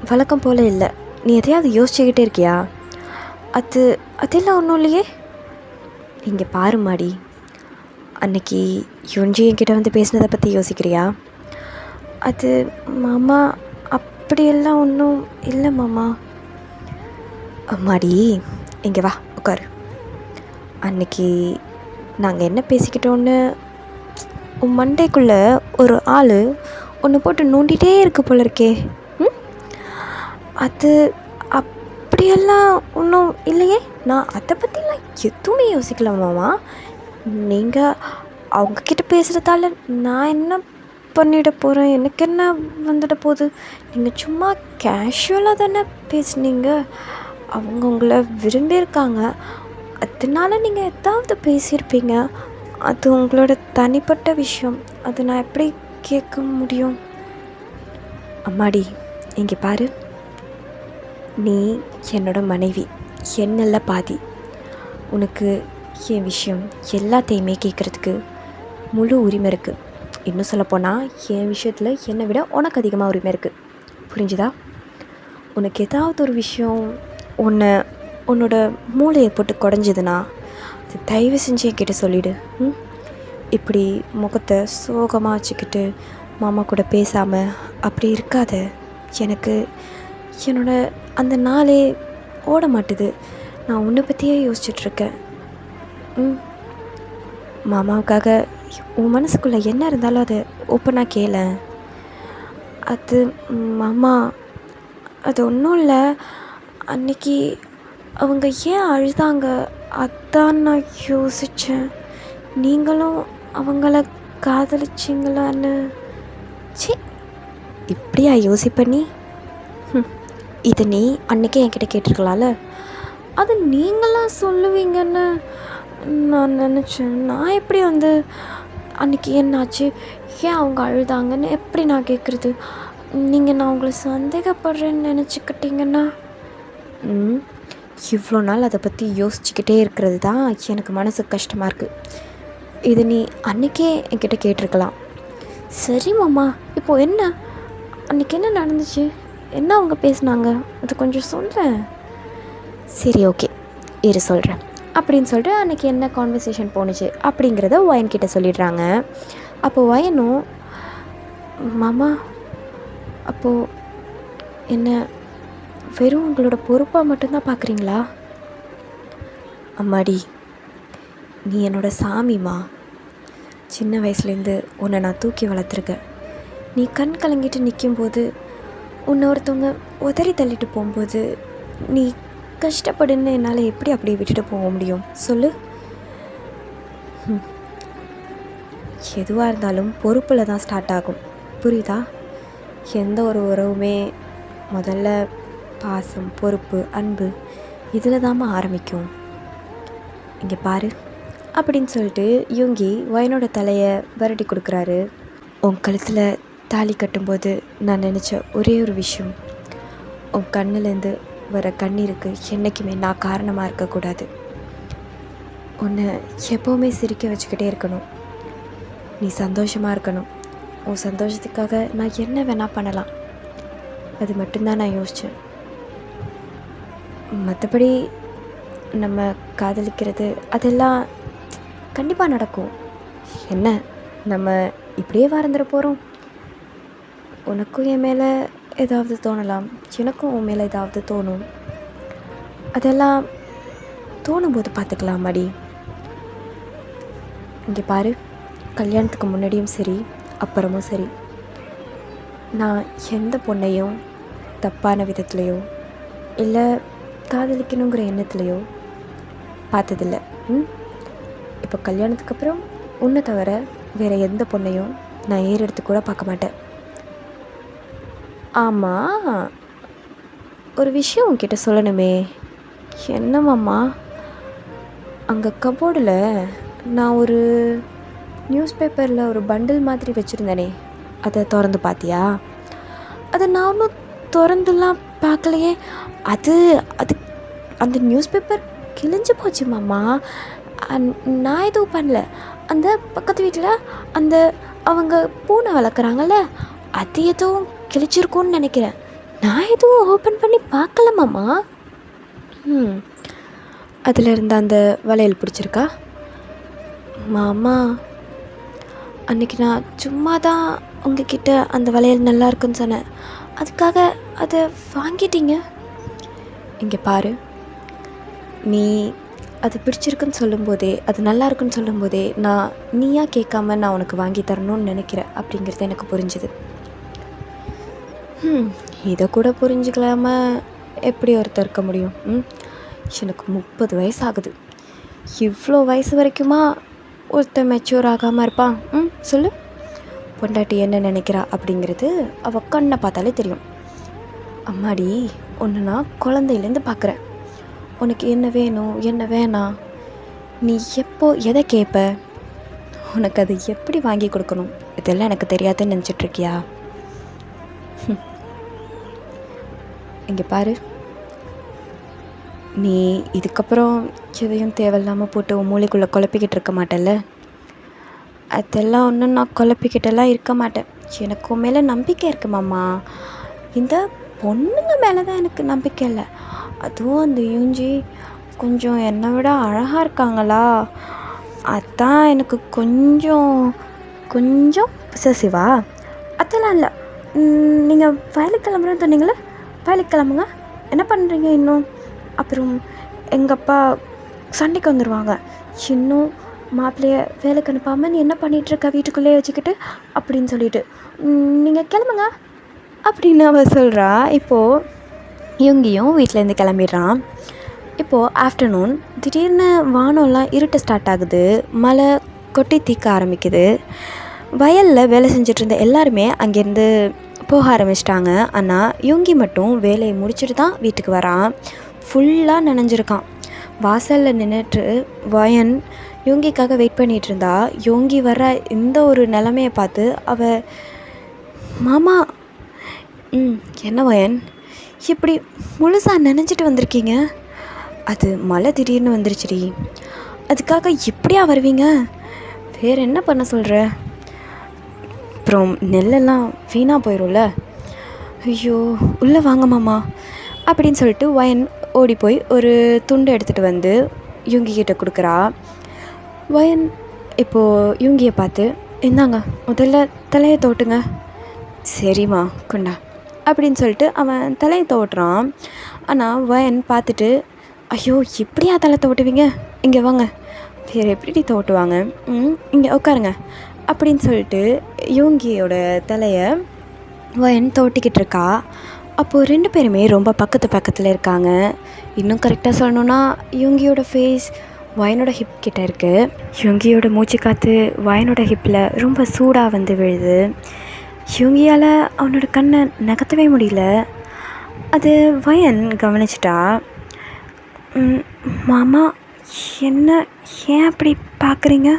Speaker 1: வழக்கம் போல் இல்லை, நீ எதையாவது யோசிச்சுக்கிட்டே இருக்கியா? அதெல்லாம் ஒன்றும் இல்லையே. இங்கே பாருமாடி, அன்னைக்கு யுன்ஜி என்கிட்ட வந்து பேசினதை பற்றி யோசிக்கிறியா? அது மாமா, அப்படியெல்லாம் ஒன்றும் இல்லை மாமா. அம்மாடி, இங்கே வா உட்காரு. அன்னைக்கு நாங்கள் என்ன பேசிக்கிட்டோன்னு உன் மண்டைக்குள்ளே ஒரு ஆள் ஒன்று போட்டு நோண்டிகிட்டே இருக்கு போல இருக்கே. அது அப்படியெல்லாம் ஒன்றும் இல்லையே. நான் அதை பற்றிலாம் எதுவுமே யோசிக்கலாமாம்மா. நீங்கள் அவங்கக்கிட்ட பேசுகிறதால நான் என்ன பண்ணிட போகிறேன்? எனக்கு என்ன வந்துட போகுது? நீங்கள் சும்மா கேஷுவலாக தானே பேசுனீங்க. அவங்க உங்களை விரும்பியிருக்காங்க, அதனால நீங்கள் ஏதாவது பேசியிருப்பீங்க. அது உங்களோட தனிப்பட்ட விஷயம். அது நான் எப்படி கேட்க முடியும்? அம்மாடி, இங்கே பாரு, நீ என்னோட மனைவி, என்னல்ல பாதி. உனக்கு என் விஷயம் எல்லாத்தையுமே கேட்குறதுக்கு முழு உரிமை இருக்குது. இன்னும் சொல்லப்போனால் என் விஷயத்தில் என்னை விட உனக்கு அதிகமாக உரிமை இருக்குது. புரிஞ்சுதா? உனக்கு ஏதாவது ஒரு விஷயம் உன்னோட மூளையை போட்டு குடஞ்சிதுன்னா அது தயவு செஞ்சு என்கிட்ட சொல்லிவிடு. இப்படி முகத்தை சோகமாக வச்சுக்கிட்டு மாமா கூட பேசாமல் அப்படி இருக்காத. எனக்கு என்னோட அந்த நாளே ஓட மாட்டுது. நான் உன்னை பற்றியே யோசிச்சுட்ருக்கேன். மாமாவுக்காக உன் மனசுக்குள்ளே என்ன இருந்தாலும் அதை ஓப்பனாக கேள. அது மாமா, அது ஒன்றும் இல்லை. அன்னைக்கு அவங்க ஏன் அழுதாங்க அதான் நான் யோசித்தேன். நீங்களும் அவங்கள காதலிச்சிங்களான்னு. சி, இப்படியா யோசிப்ப நீ? இது நீ அன்றைக்கே என்கிட்ட கேட்டிருக்கலாம்ல. அது நீங்களாம் சொல்லுவீங்கன்னு நான் நினச்சேன். நான் எப்படி வந்து அன்றைக்கி என்னாச்சு, ஏன் அவங்க அழுதாங்கன்னு எப்படி நான் கேட்குறது? நீங்கள் நான் உங்களை சந்தேகப்படுறேன்னு நினச்சிக்கிட்டீங்கன்னா இவ்வளோ நாள் அதை பற்றி யோசிச்சுக்கிட்டே இருக்கிறது தான் எனக்கு மனசுக்கு கஷ்டமாக இருக்குது. இது நீ அன்றைக்கே என்கிட்ட கேட்டிருக்கலாம். சரி மாமா, இப்போது என்ன, அன்றைக்கி என்ன நடந்துச்சு, என்ன அவங்க பேசுனாங்க, அது கொஞ்சம் சொல்கிறேன். சரி, ஓகே, இரு சொல்கிறேன் அப்படின்னு சொல்லிட்டு அன்றைக்கி என்ன கான்வர்சேஷன் போணுச்சு அப்படிங்கிறத ஒயன்கிட்ட சொல்லிடுறாங்க. அப்போது ஒயனும், மாமா அப்போது என்ன வெறும் உங்களோட பொறுப்பாக மட்டும்தான் பார்க்குறீங்களா? அம்மாடி, நீ என்னோட சாமிம்மா. சின்ன வயசுலேருந்து உன்னை நான் தூக்கி வளர்த்துருக்கேன். நீ கண் கலங்கிட்டு நிற்கும்போது, உன்னை ஒருத்தவங்க உதறி தள்ளிட்டு போகும்போது நீ கஷ்டப்படுன்னு என்னால் எப்படி அப்படியே விட்டுட்டு போக முடியும் சொல்லு? எதுவாக இருந்தாலும் பொறுப்பில் தான் ஸ்டார்ட் ஆகும், புரியுதா? எந்த ஒரு உறவுமே முதல்ல பாசம், பொறுப்பு, அன்பு இதில் தாம்மா ஆரம்பிக்கும். இங்கே பாரு அப்படின்னு சொல்லிட்டு யூங்கி ஒயனோட தலையை வருடி கொடுக்குறாரு. உன் கழுத்தில் தாலி கட்டும்போது நான் நினச்ச ஒரே ஒரு விஷயம், உன் கண்ணுலேருந்து வர கண்ணீருக்கு என்றைக்குமே நான் காரணமாக இருக்கக்கூடாது. உன்னை எப்போவுமே சிரிக்க வச்சுக்கிட்டே இருக்கணும். நீ சந்தோஷமாக இருக்கணும். உன் சந்தோஷத்துக்காக நான் என்ன வேணால் பண்ணலாம், அது மட்டும்தான் நான் யோசித்தேன். மற்றபடி நம்ம காதலிக்கிறது அதெல்லாம் கண்டிப்பாக நடக்கும். என்ன, நம்ம இப்படியே வாழ்ந்துட போகிறோம். உனக்கும் என் மேலே ஏதாவது தோணலாம், எனக்கும் உன் மேலே ஏதாவது தோணும். அதெல்லாம் தோணும்போது பார்த்துக்கலாம் மாடி. இங்கே பாரு, கல்யாணத்துக்கு முன்னாடியும் சரி அப்புறமும் சரி, நான் எந்த பொண்ணையும் தப்பான விதத்துலையோ இல்லை காதலிக்கணுங்கிற எண்ணத்துலையோ பார்த்ததில்ல. இப்போ கல்யாணத்துக்கு அப்புறம் உன்னை தவிர வேறு எந்த பொண்ணையும் நான் ஏறெடுத்து கூட பார்க்க மாட்டேன். ஆமாம், ஒரு விஷயம் உன்கிட்ட சொல்லணுமே. என்னம்மாம்மா? அங்கே கபோர்டில் நான் ஒரு நியூஸ் பேப்பரில் ஒரு பண்டில் மாதிரி வச்சுருந்தேனே, அதை திறந்து பார்த்தியா? அதை நான் ஒன்றும் திறந்துலாம் பார்க்கலையே. அது அது அந்த நியூஸ் பேப்பர் கிழிஞ்சு போச்சு மாமா. நான் எதுவும் பண்ணல. அந்த பக்கத்து வீட்டில் அந்த அவங்க பூனை வளர்க்குறாங்கல்ல, அது எதுவும் கிழிச்சிருக்கும்னு நினைக்கிறேன். நான் எதுவும் ஓப்பன் பண்ணி பார்க்கல மாமா. அதில் இருந்த அந்த வளையல் பிடிச்சிருக்கா மாமா? அன்றைக்கி நான் சும்மா தான் உங்ககிட்ட அந்த வளையல் நல்லா இருக்குன்னு சொன்னேன், அதுக்காக அதை வாங்கிட்டீங்க. இங்கே பாரு, நீ அது பிடிச்சிருக்குன்னு சொல்லும்போதே, அது நல்லா இருக்குன்னு சொல்லும்போதே, நான் நீயா கேட்காம நான் உனக்கு வாங்கி தரணும்னு நினைக்கிறேன் அப்படிங்கிறது எனக்கு புரிஞ்சுது. இதை கூட புரிஞ்சுக்கலாமல் எப்படி ஒருத்தர் இருக்க முடியும்? எனக்கு 30 வயசு ஆகுது. இவ்வளோ வயசு வரைக்குமா ஒருத்தர் மெச்சூர் ஆகாமல் இருப்பான்? சொல்லு. பொண்டாட்டி என்ன நினைக்கிறா அப்படிங்கிறது அவள் கண்ணை பார்த்தாலே தெரியும். அம்மாடி, ஒன்று நான் குழந்தையிலேருந்து பார்க்குறேன். உனக்கு என்ன வேணும், என்ன வேணாம், நீ எப்போ எதை கேட்ப, உனக்கு அது எப்படி வாங்கி கொடுக்கணும், இதெல்லாம் எனக்கு தெரியாதுன்னு நினச்சிட்ருக்கியா? இங்கே பாரு, நீ இதுக்கப்புறம் எதையும் தேவையில்லாமல் போட்டு உன் மூளைக்குள்ளே குழப்பிக்கிட்டு இருக்க மாட்டேல்ல? அதெல்லாம் ஒன்றும் நான் குழப்பிக்கிட்டெல்லாம் இருக்க மாட்டேன். எனக்கு உன் மேலே நம்பிக்கை இருக்கு மாமா. இந்த பொண்ணுங்க மேலே தான் எனக்கு நம்பிக்கை இல்லை. அதுவும் அந்த யூஞ்சி கொஞ்சம் என்னை விட அழகாக இருக்காங்களா, அதான் எனக்கு கொஞ்சம் கொஞ்சம் பொசசிவா. அதெல்லாம் இல்லை. நீங்கள் வயலுக்கு கிளம்புறேன்னு சொன்னீங்களே, வயலுக்கு கிளம்புங்க. என்ன பண்ணுறீங்க இன்னும்? அப்புறம் எங்கள் அப்பா சண்டைக்கு வந்துடுவாங்க. இன்னும் மாப்பிள்ளைய வேலைக்கு அனுப்பாமல் நீ என்ன பண்ணிகிட்ருக்க வீட்டுக்குள்ளேயே வச்சுக்கிட்டு அப்படின்னு சொல்லிட்டு, நீங்கள் கிளம்புங்க அப்படின்னு அவள் சொல்கிறா. இப்போது இவங்கியும் வீட்டிலேருந்து கிளம்பிடுறான். இப்போது ஆஃப்டர்நூன் திடீர்னு வானம்லாம் இருட்ட ஸ்டார்ட் ஆகுது, மழை கொட்டி தீக்க ஆரம்பிக்குது. வயலில் வேலை செஞ்சிட்ருந்த எல்லாருமே அங்கேருந்து போக ஆரம்பிச்சிட்டாங்க. ஆனால் யோங்கி மட்டும் வேலையை முடிச்சுட்டு தான் வீட்டுக்கு வரான். ஃபுல்லாக நனைஞ்சிருக்கான். வாசலில் நின்றுட்டு வயன் யோங்கிக்காக வெயிட் பண்ணிகிட்டு இருந்தா. யோங்கி வர இந்த ஒரு நிலமையை பார்த்து அவள், மாமா. என்ன வயன், இப்படி முழுசாக நனைஞ்சிட்டு வந்திருக்கீங்க? அது மழை திடீர்னு வந்துருச்சுடி, அதுக்காக எப்படியா வருவீங்க? வேறு என்ன பண்ண சொல்கிற? அப்புறம் நெல்லெல்லாம் வீணாக போயிடும்ல. ஐயோ, உள்ளே வாங்க மாமா அப்படின்னு சொல்லிட்டு வயன் ஓடி போய் ஒரு துண்டு எடுத்துகிட்டு வந்து யூங்கிக்கிட்ட கொடுக்குறா. வயன் இப்போது யூங்கியை பார்த்து, இந்தாங்க முதல்ல தலையை தோட்டுங்க. சரிம்மா குண்டா அப்படின்னு சொல்லிட்டு அவன் தலையை தோட்டுறான். ஆனால் வயன் பார்த்துட்டு, ஐயோ எப்படியா தலை தோட்டுவீங்க, இங்கே வாங்க, வேறு எப்படி தோட்டுவாங்க, இங்கே உட்காருங்க அப்படின்னு சொல்லிட்டு யோங்கியோட தலையை வயன் தோட்டிக்கிட்டு இருக்கா. அப்போது 2 பேருமே ரொம்ப பக்கத்தில் இருக்காங்க. இன்னும் கரெக்டாக சொல்லணுன்னா யோங்கியோட ஃபேஸ் வயனோட ஹிப் கிட்ட இருக்குது. யோங்கியோட மூச்சு காற்று வயனோட ஹிப்பில் ரொம்ப சூடாக வந்து விழுது. யோங்கியால் அவனோட கண்ணை நகர்த்தவே முடியல. அது வயன் கவனிச்சிட்டா. மாமா, என்ன, ஏன் அப்படி பார்க்குறீங்க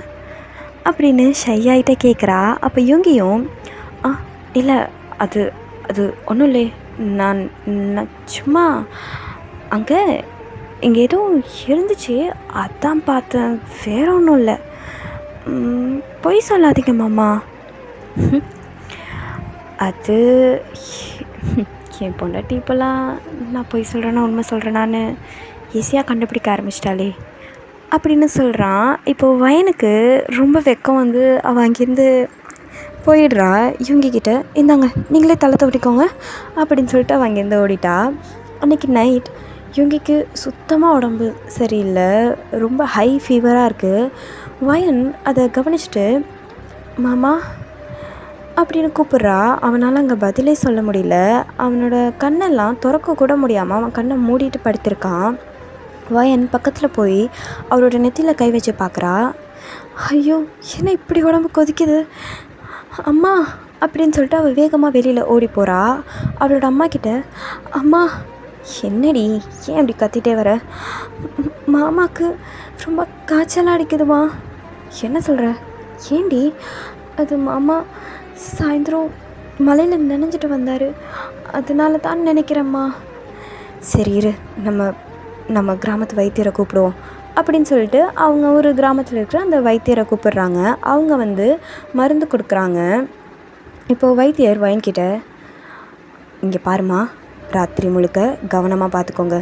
Speaker 1: அப்படின்னு ஷையாகிட்டே கேட்குறா. அப்போ யோங்கியும், இல்லை அது அது ஒன்றும் இல்லை, நான் சும்மா அங்கே இங்கே ஏதோ இருந்துச்சு அதான் பார்த்தேன், வேற ஒன்றும் இல்லை. பொய் சொல்லாதீங்க மாமா. அது என் பொண்டாட்டி இப்போலாம் நான் பொய் சொல்கிறேன்னா உண்மை சொல்கிறேனான்னு ஈஸியாக கண்டுபிடிக்க ஆரம்பிச்சிட்டாளே அப்படின்னு சொல்கிறான். இப்போது வயனுக்கு ரொம்ப வெக்கம் வந்து அவள் அங்கேருந்து போயிடுறா. இவங்கக்கிட்ட, இந்தாங்க நீங்களே தலை தோட்டிக்கோங்க அப்படின்னு சொல்லிட்டு அவள் அங்கேருந்து ஓடிட்டா. அன்றைக்கி நைட் இவங்கிக்கு சுத்தமாக உடம்பு சரியில்லை, ரொம்ப ஹை ஃபீவராக இருக்குது. வயன் அதை கவனிச்சுட்டு, மாமா அப்படின்னு கூப்பிட்றா. அவனால் அங்கே பதிலே சொல்ல முடியல. அவனோட கண்ணெல்லாம் திறக்க கூட முடியாமல் அவன் கண்ணை மூடிட்டு படுத்திருக்கான். வயன் பக்கத்தில் போய் அவரோட நெத்தியில் கை வச்சு பார்க்குறா. ஐயோ, என்ன இப்படி உடம்பு கொதிக்குது அம்மா அப்படின்னு சொல்லிட்டு அவள் வேகமாக வெளியில் ஓடி போகிறா. அவளோட அம்மா கிட்ட, அம்மா என்னடி ஏன் இப்படி கத்திட்டே வர? மாமாவுக்கு ரொம்ப காய்ச்சலாக அடிக்குதுமா. என்ன சொல்கிற? ஏண்டி? அது மாமா சாயந்தரம் மலையில் நனைஞ்சிட்டு வந்தார், அதனால தான் நினைக்கிறேம்மா சரி இரு, நம்ம நம்ம கிராமத்து வைத்தியரை கூப்பிடுவோம் அப்படின்னு சொல்லிட்டு அவங்க ஒரு கிராமத்தில் இருக்கிற அந்த வைத்தியரை கூப்பிடுறாங்க. அவங்க வந்து மருந்து கொடுக்குறாங்க. இப்போது வைத்தியர் வயன்கிட்ட, இங்கே பாருமா, ராத்திரி முழுக்க கவனமாக பார்த்துக்கோங்க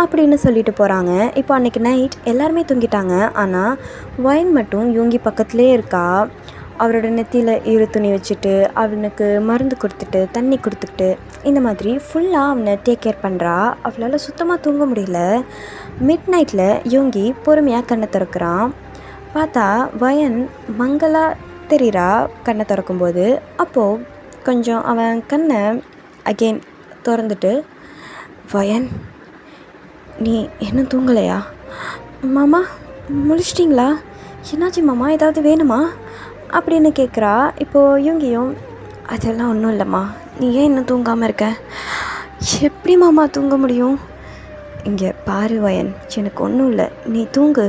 Speaker 1: அப்படின்னு சொல்லிட்டு போகிறாங்க. இப்போ அன்றைக்கி நைட் எல்லாருமே தூங்கிட்டாங்க. ஆனால் வயன் மட்டும் யூங்கி பக்கத்துலேயே இருக்கா. அவரோட நெத்தியில் ஈர துணி வச்சுட்டு அவனுக்கு மருந்து கொடுத்துட்டு தண்ணி கொடுத்துட்டு இந்த மாதிரி ஃபுல்லாக அவனை டேக் கேர் பண்ணுறா. அவளால் சுத்தமாக தூங்க முடியல. மிட் நைட்டில் யூங்கி பொறுமையாக கண்ணை திறக்கிறான். பார்த்தா வயன் மங்கலாக தெரிகிறா கண்ணை திறக்கும்போது. அப்போது கொஞ்சம் அவன் கண்ணை அகெயின் திறந்துட்டு, வயன், நீ என்ன தூங்கலையா? மாமா முழிச்சிட்டிங்களா? என்னாச்சு மாமா, ஏதாவது வேணுமா அப்படின்னு கேட்குறா. இப்போது யூங்கியும், அதெல்லாம் ஒன்றும் இல்லைம்மா, நீ ஏன் இன்னும் தூங்காமல் இருக்க? எப்படி மாமா தூங்க முடியும்? இங்கே பாரு வயன், எனக்கு ஒன்றும் இல்லை, நீ தூங்கு.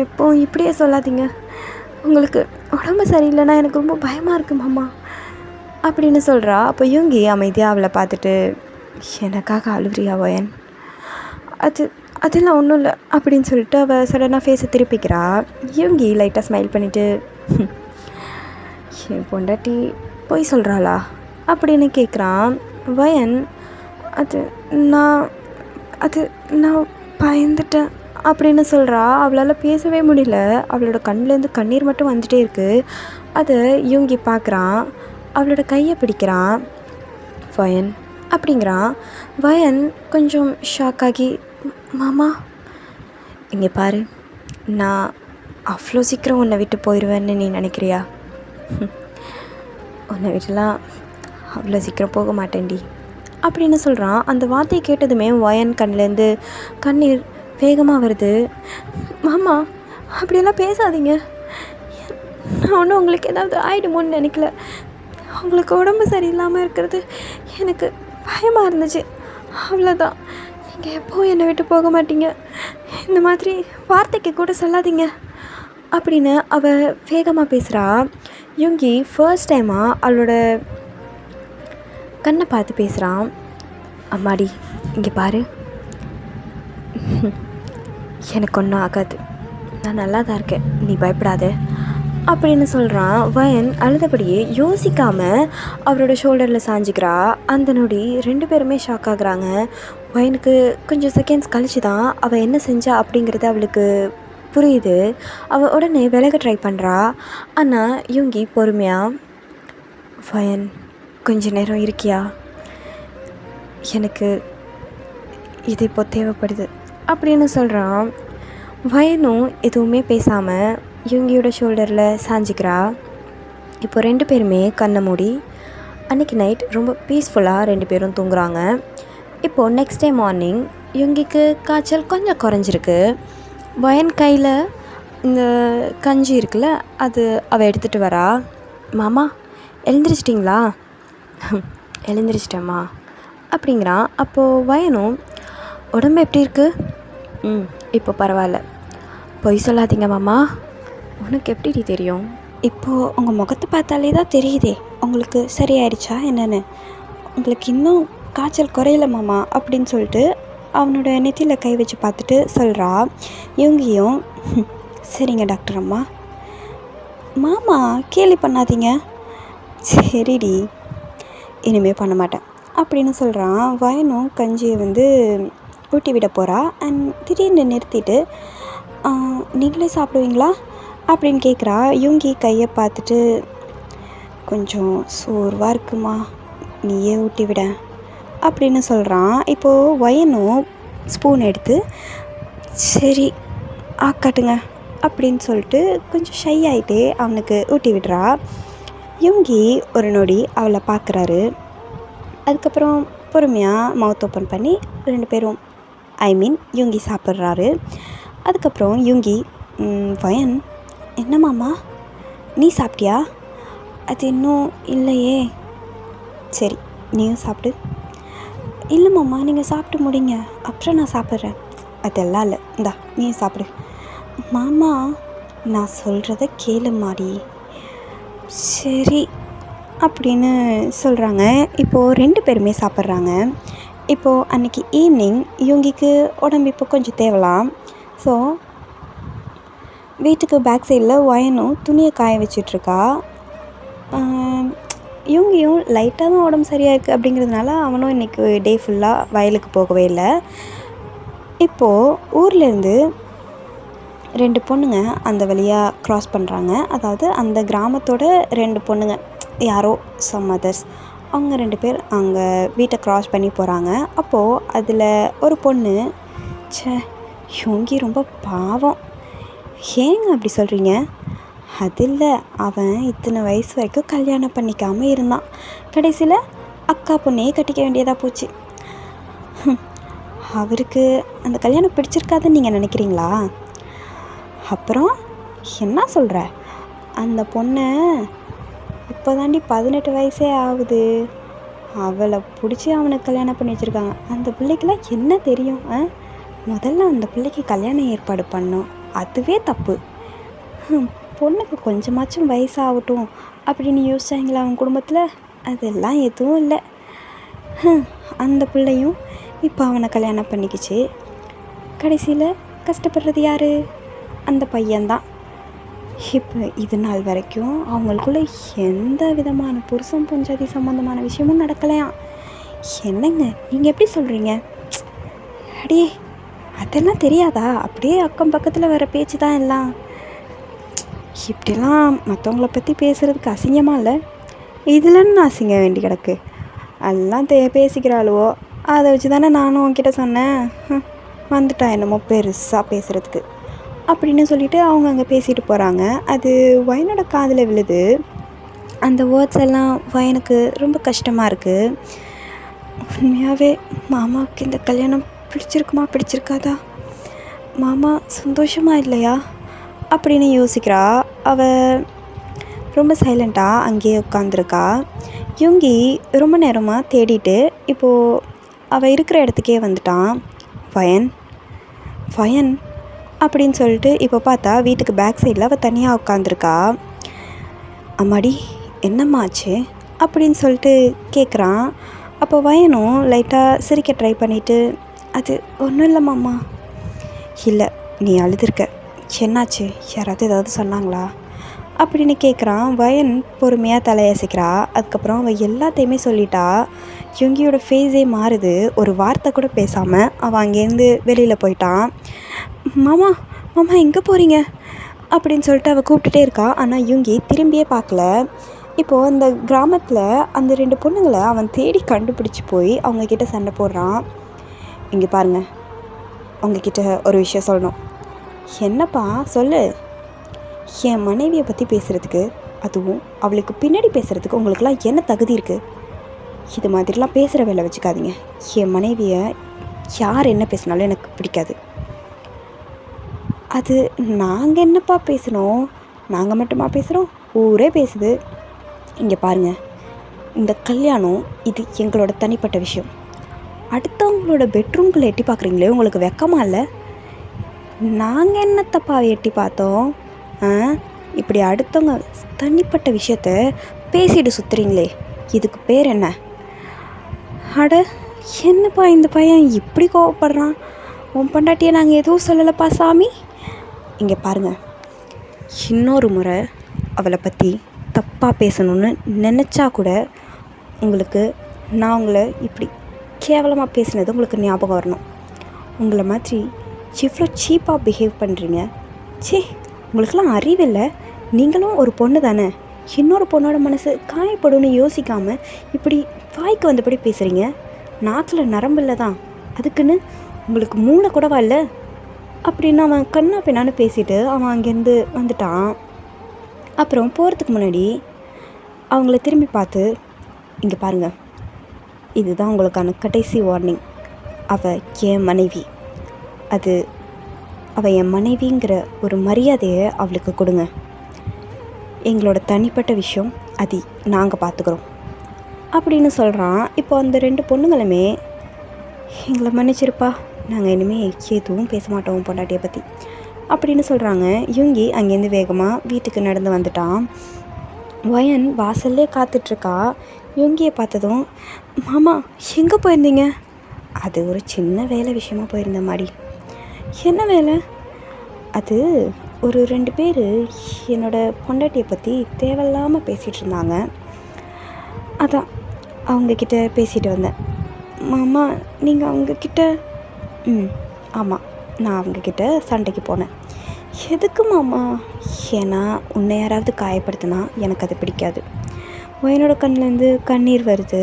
Speaker 1: எப்போ இப்படியே சொல்லாதீங்க, உங்களுக்கு உடம்பு சரியில்லைன்னா எனக்கு ரொம்ப பயமாக இருக்குது மாமா அப்படின்னு சொல்கிறா. அப்போ யூங்கி அமைதியாக அவளை பார்த்துட்டு, எனக்காக அழுறியா வயன்? அதெல்லாம் ஒன்றும் இல்லை அப்படின்னு சொல்லிட்டு அவள் சடனாக ஃபேஸை திருப்பிக்கிறா. யூங்கி லைட்டாக ஸ்மைல் பண்ணிவிட்டு, என் பொண்டாட்டி போய் சொல்கிறாளா அப்படின்னு கேட்குறான். வயன், அது நான் பயந்துட்டேன் அப்படின்னு சொல்கிறா. அவளால் பேசவே முடியல. அவளோட கண்ணிலேருந்து கண்ணீர் மட்டும் வந்துகிட்டே இருக்குது. அதை யூங்கி பார்க்குறான். அவளோட கையை பிடிக்கிறான். வயன் அப்படிங்கிறான். வயன் கொஞ்சம் ஷாக் ஆகி, மாமா, இங்கே பாரு, நான் அவ்வளோ சீக்கிரம் உன்னை விட்டு போயிடுவேன்னு நீ நினைக்கிறியா? உன்னை விட்டுலாம் அவ்வளோ சீக்கிரம் போக மாட்டேன்டி அப்படின்னு சொல்கிறான். அந்த வார்த்தையை கேட்டதுமே வயன் கண்ணிலேருந்து கண்ணீர் வேகமாக வருது. மாமா, அப்படியெல்லாம் பேசாதீங்க, நான் ஒன்றும் உங்களுக்கு ஏதாவது ஆகிடுமோன்னு நினைக்கல. உங்களுக்கு உடம்பு சரியில்லாமல் இருக்கிறது எனக்கு பயமாக இருந்துச்சு, அவ்வளோதான். நீங்கள் எப்போவும் என்னை விட்டு போக மாட்டீங்க, இந்த மாதிரி வார்த்தைக்கு கூட சொல்லாதீங்க அப்படின்னு அவள் வேகமாக பேசுகிறா. யூங்கி ஃபர்ஸ்ட் டைமாக அவளோட கண்ணை பார்த்து பேசுகிறான். அம்மாடி, இங்கே பாரு, எனக்கு ஒன்றும் ஆகாது, நான் நல்லா தான் இருக்கேன், நீ பயப்படாத அப்படின்னு சொல்கிறான். வயன் அழுதபடியே யோசிக்காமல் அவரோட ஷோல்டரில் சாஞ்சிக்கிறா. அந்த நொடி ரெண்டு பேருமே ஷாக் ஆகுறாங்க. வயனுக்கு கொஞ்சம் செகண்ட்ஸ் கழிச்சு தான் அவள் என்ன செஞ்சா அப்படிங்கிறது அவளுக்கு புரியுது. அவள் உடனே விலக ட்ரை பண்ணுறா. ஆனால் யூங்கி பொறுமையாக, வயன், கொஞ்ச நேரம் இருக்கியா? எனக்கு இது இப்போ தேவைப்படுது அப்படின்னு சொல்கிறான். வயனும் எதுவுமே பேசாமல் யூங்கியோட ஷோல்டரில் சாஞ்சிக்கிறா. இப்போ ரெண்டு பேருமே கண்ணை மூடி அன்றைக்கி நைட் ரொம்ப பீஸ்ஃபுல்லாக ரெண்டு பேரும் தூங்குறாங்க. இப்போது நெக்ஸ்ட் டே மார்னிங் யூங்கிக்கு காய்ச்சல் கொஞ்சம் குறைஞ்சிருக்கு. வயன் கையில் இந்த கஞ்சி இருக்குல்ல, அது அவள் எடுத்துகிட்டு வரா. மாமா, எழுந்திரிச்சிட்டிங்களா? எழுந்திரிச்சிட்டேம்மா அப்படிங்கிறான். அப்போது வயனும், உடம்பு எப்படி இருக்குது? இப்போ பரவாயில்ல. பொய் சொல்லாதீங்க மாமா, உனக்கு எப்படி தெரியும்? இப்போது உங்கள் முகத்தை பார்த்தாலே தான் தெரியுதே உங்களுக்கு சரியாயிடுச்சா என்னென்னு. உங்களுக்கு இன்னும் காய்ச்சல் குறையல மாமா அப்படின்னு சொல்லிட்டு அவனோட நெத்தியில் கை வச்சு பார்த்துட்டு சொல்கிறா. இவங்கியும், சரிங்க டாக்டர் அம்மா. மாமா, கேலி பண்ணாதீங்க. சரிடி, இனிமேல் பண்ண மாட்டேன் அப்படின்னு சொல்கிறான். வயனும் கஞ்சியை வந்து ஊட்டி விட போகிறா. அண்ட் திடீர்னு நிறுத்திட்டு, நீங்களே சாப்பிடுவீங்களா அப்படின்னு கேட்குறா. யூங்கி கையை பார்த்துட்டு, கொஞ்சம் சோர்வாக இருக்குமா, நீயே ஊட்டி விட அப்படின்னு சொல்கிறான். இப்போது வயனும் ஸ்பூன் எடுத்து, சரி ஆக்காட்டுங்க அப்படின்னு சொல்லிட்டு கொஞ்சம் ஷை ஆகிட்டே அவனுக்கு ஊட்டி விடுறா. யூங்கி ஒரு நொடி அவளை பார்க்குறாரு. அதுக்கப்புறம் பொறுமையாக மவுத் ஓப்பன் பண்ணி ரெண்டு பேரும், யூங்கி சாப்பிட்றாரு. அதுக்கப்புறம் யூங்கி, வயன், என்ன மாமா, நீ சாப்பிட்டியா? அது இன்னும் இல்லையே. சரி, நீயும் சாப்பிடு. இல்லை மாமா, நீங்கள் சாப்பிட்டு முடிங்க, அப்புறம் நான் சாப்பிட்றேன். அதெல்லாம் இல்லை, இந்தா நீயும் சாப்பிடு. மாமா, நான் சொல்கிறத கேளுமாடி. சரி அப்படின்னு சொல்கிறாங்க. இப்போது ரெண்டு பேருமே சாப்பிட்றாங்க. இப்போது அன்றைக்கி ஈவினிங் யுங்கிக்கு உடம்பு இப்போ கொஞ்சம் தேவலாம். ஸோ வீட்டுக்கு பேக் சைடில் வயனும் துணியை காய வச்சிட்ருக்கா. யுங்கியும் லைட்டாக தான் உடம்பு சரியாக இருக்குது அப்படிங்கிறதுனால அவனும் இன்றைக்கி டே ஃபுல்லாக வயலுக்கு போகவே இல்லை. இப்போது ஊர்லேருந்து 2 பொண்ணுங்க அந்த வழியாக க்ராஸ் பண்ணுறாங்க. அதாவது அந்த கிராமத்தோட 2 பொண்ணுங்க, யாரோ சம் அதர்ஸ், அவங்க 2 பேர் அங்கே வீட்டை க்ராஸ் பண்ணி போகிறாங்க. அப்போது அதில் ஒரு பொண்ணு, ச்சே யுங்கி ரொம்ப பாவம், ஏங்க அப்படி சொல்கிறீங்க? அது இல்லை, அவன் இத்தனை வயசு வரைக்கும் கல்யாணம் பண்ணிக்காமல் இருந்தான். கடைசியில் அக்கா பொண்ணையே கட்டிக்க வேண்டியதாக போச்சு. அவருக்கு அந்த கல்யாணம் பிடிச்சிருக்காதுன்னு நீங்கள் நினைக்கிறீங்களா? அப்புறம் என்ன சொல்கிற? அந்த பொண்ணை இப்போ தாண்டி 18 வயசே ஆகுது, அவளை பிடிச்சி அவனுக்கு கல்யாணம் பண்ணி வச்சுருக்காங்க. அந்த பிள்ளைக்கெல்லாம் என்ன தெரியும்? முதல்ல அந்த பிள்ளைக்கு கல்யாணம் ஏற்பாடு பண்ணோம், அதுவே தப்பு. பொண்ணுக்கு கொஞ்சமாச்சும் வயசாகட்டும் அப்படின்னு யோசிச்சாங்களா அவங்க குடும்பத்தில்? அதெல்லாம் எதுவும் இல்லை. அந்த பிள்ளையும் இப்போ அவனை கல்யாணம் பண்ணிக்கிச்சு. கடைசியில் கஷ்டப்படுறது யார்? அந்த பையன்தான். இப்போ இது நாள் வரைக்கும் அவங்களுக்குள்ள எந்த விதமான புருஷன் பொஞ்சாதி சம்மந்தமான விஷயமும் நடக்கலையாம். என்னங்க நீங்கள் எப்படி சொல்கிறீங்க? அடியே அதெல்லாம் தெரியாதா? அப்படியே அக்கம் பக்கத்தில் வர பேச்சு தான் எல்லாம். இப்படிலாம் மற்றவங்கள பற்றி பேசுகிறதுக்கு அசிங்கமாக இல்லை? இதுலன்னு அசிங்க வேண்டி கிடக்கு. எல்லாம் பேசிக்கிறாளுவோ, அதை வச்சு தானே நானும் உன்கிட்ட சொன்னேன். வந்துட்டா என்னமோ பெருசாக பேசுகிறதுக்கு அப்படின்னு சொல்லிவிட்டு அவங்க அங்கே பேசிட்டு போகிறாங்க. அது வயனோட காதில் விழுது. அந்த வேர்ட்ஸ் எல்லாம் வயனுக்கு ரொம்ப கஷ்டமாக இருக்குது. உண்மையாகவே மாமாவுக்கு இந்த கல்யாணம் பிடிச்சிருக்காதா? மாமா சந்தோஷமாக இல்லையா அப்படின்னு யோசிக்கிறா. அவள் ரொம்ப சைலண்ட்டாக அங்கேயே உட்காந்துருக்கா. யுங்கி ரொம்ப நேரமாக தேடிட்டு இப்போது அவள் இருக்கிற இடத்துக்கே வந்துட்டான். வயன் அப்படின்னு சொல்லிட்டு இப்போ பார்த்தா வீட்டுக்கு பேக் சைடில் அவள் தனியாக உட்காந்துருக்கா. அம்மாடி என்னம்மாச்சு அப்படின்னு சொல்லிட்டு கேட்குறான். அப்போ வயனும் லைட்டாக சிரிக்க ட்ரை பண்ணிவிட்டு, அது ஒன்றும் இல்லை மாமா. இல்லை, நீ அழுதுருக்க, என்னாச்சு? யாராவது ஏதாவது சொன்னாங்களா அப்படின்னு கேட்குறான். வயன் பொறுமையாக தலையசைக்கிறா. அதுக்கப்புறம் அவள் எல்லாத்தையுமே சொல்லிட்டா. யுங்கியோட ஃபேஸே மாறுது. ஒரு வார்த்தை கூட பேசாமல் அவன் அங்கேருந்து வெளியில் போயிட்டான். மாமா எங்கே போகிறீங்க அப்படின்னு சொல்லிட்டு அவள் கூப்பிட்டுட்டே இருக்கா. ஆனால் யுங்கி திரும்பியே பார்க்கல. இப்போது அந்த கிராமத்தில் அந்த 2 பொண்ணுங்களை அவன் தேடி கண்டுபிடிச்சி போய் அவங்கக்கிட்ட சண்டை போடுறான். இங்கே பாருங்கள், உங்ககிட்ட ஒரு விஷயம் சொல்லணும். என்னப்பா சொல்லு. என் மனைவியை பற்றி பேசுகிறதுக்கு, அதுவும் அவளுக்கு பின்னாடி பேசுகிறதுக்கு உங்களுக்கெல்லாம் என்ன தகுதி இருக்குது? இது மாதிரிலாம் பேசுகிற வேலை வச்சுக்காதீங்க. என் மனைவியை யார் என்ன பேசினாலும் எனக்கு பிடிக்காது. அது நாங்கள் என்னப்பா பேசணும்? நாங்கள் மட்டுமா பேசுகிறோம்? ஊரே பேசுது. இங்கே பாருங்கள், இந்த கல்யாணம் இது எங்களோட தனிப்பட்ட விஷயம். அடுத்தவங்களோட பெட்ரூம்குள்ளே எட்டி பார்க்குறீங்களே, உங்களுக்கு வெக்கமாக இல்லை? நாங்கள் என்ன தப்பாக எட்டி பார்த்தோம்? இப்படி அடுத்தவங்க தனிப்பட்ட விஷயத்த பேசிட்டு சுற்றுறீங்களே, இதுக்கு பேர் என்ன? அட என்னப்பா இந்த பையன் இப்படி கோவப்படுறான்? உன் பொண்டாட்டியை நாங்கள் எதுவும் சொல்லலைப்பா சாமி. இங்கே பாருங்கள், இன்னொரு முறை அவளை பற்றி தப்பாக பேசணுன்னு நினச்சா கூட உங்களுக்கு நான் உங்களை இப்படி கேவலமாக பேசினது உங்களுக்கு ஞாபகம் வரணும். உங்களை மாதிரி எவ்வளோ சீப்பாக பிஹேவ் பண்ணுறீங்க. சே, உங்களுக்கெல்லாம் அறிவில்லை. நீங்களும் ஒரு பொண்ணு தானே. இன்னொரு பொண்ணோட மனசு காயப்படும்னு யோசிக்காமல் இப்படி வாய்க்கு வந்தபடி பேசுகிறீங்க. நாக்கில் நரம்பில்லை தான், அதுக்குன்னு உங்களுக்கு மூளை கூடவா இல்லை? அப்படின்னு அவன் கண்ணா பின்னான்னு பேசிட்டு அவன் அங்கேருந்து வந்துட்டான். அப்புறம் போகிறதுக்கு முன்னாடி அவங்கள திரும்பி பார்த்து, இங்கே பாருங்கள், இதுதான் உங்களுக்கான கடைசி வார்னிங். அவள் என் மனைவி. அவள் என் மனைவிங்கிற ஒரு மரியாதையை அவளுக்கு கொடுங்க. எங்களோட தனிப்பட்ட விஷயம் அது நாங்கள் பார்த்துக்குறோம் அப்படின்னு சொல்கிறான். இப்போ அந்த 2 பொண்ணுங்களுமே, எங்களை மன்னிச்சிருப்பா, நாங்கள் இனிமேல் எதுவும் பேச மாட்டோம் பொண்டாட்டியை பற்றி அப்படின்னு சொல்கிறாங்க. யுங்கி அங்கேருந்து வேகமாக வீட்டுக்கு நடந்து வந்துட்டான். வயன் வாசல்லே காத்துட்ருக்கா. யுங்கியை பார்த்ததும், மாமா எங்கே போயிருந்தீங்க அது ஒரு சின்ன வேலை விஷயமா போயிருந்த மாடி. என்ன வேலை? அது ஒரு 2 பேர் என்னோடய பொண்டாட்டியை பற்றி தேவையில்லாமல் பேசிகிட்டு இருந்தாங்க. அதான் அவங்கக்கிட்ட பேசிட்டு வந்தேன். மாமா நீங்கள் அவங்கக்கிட்ட ஆமாம், நான் அவங்கக்கிட்ட சண்டைக்கு போனேன். எதுக்கு மாமா? ஏன்னா உன்னை யாராவது காயப்படுத்தினா எனக்கு அது பிடிக்காது. வயனோட கண்ணிலேருந்து கண்ணீர் வருது.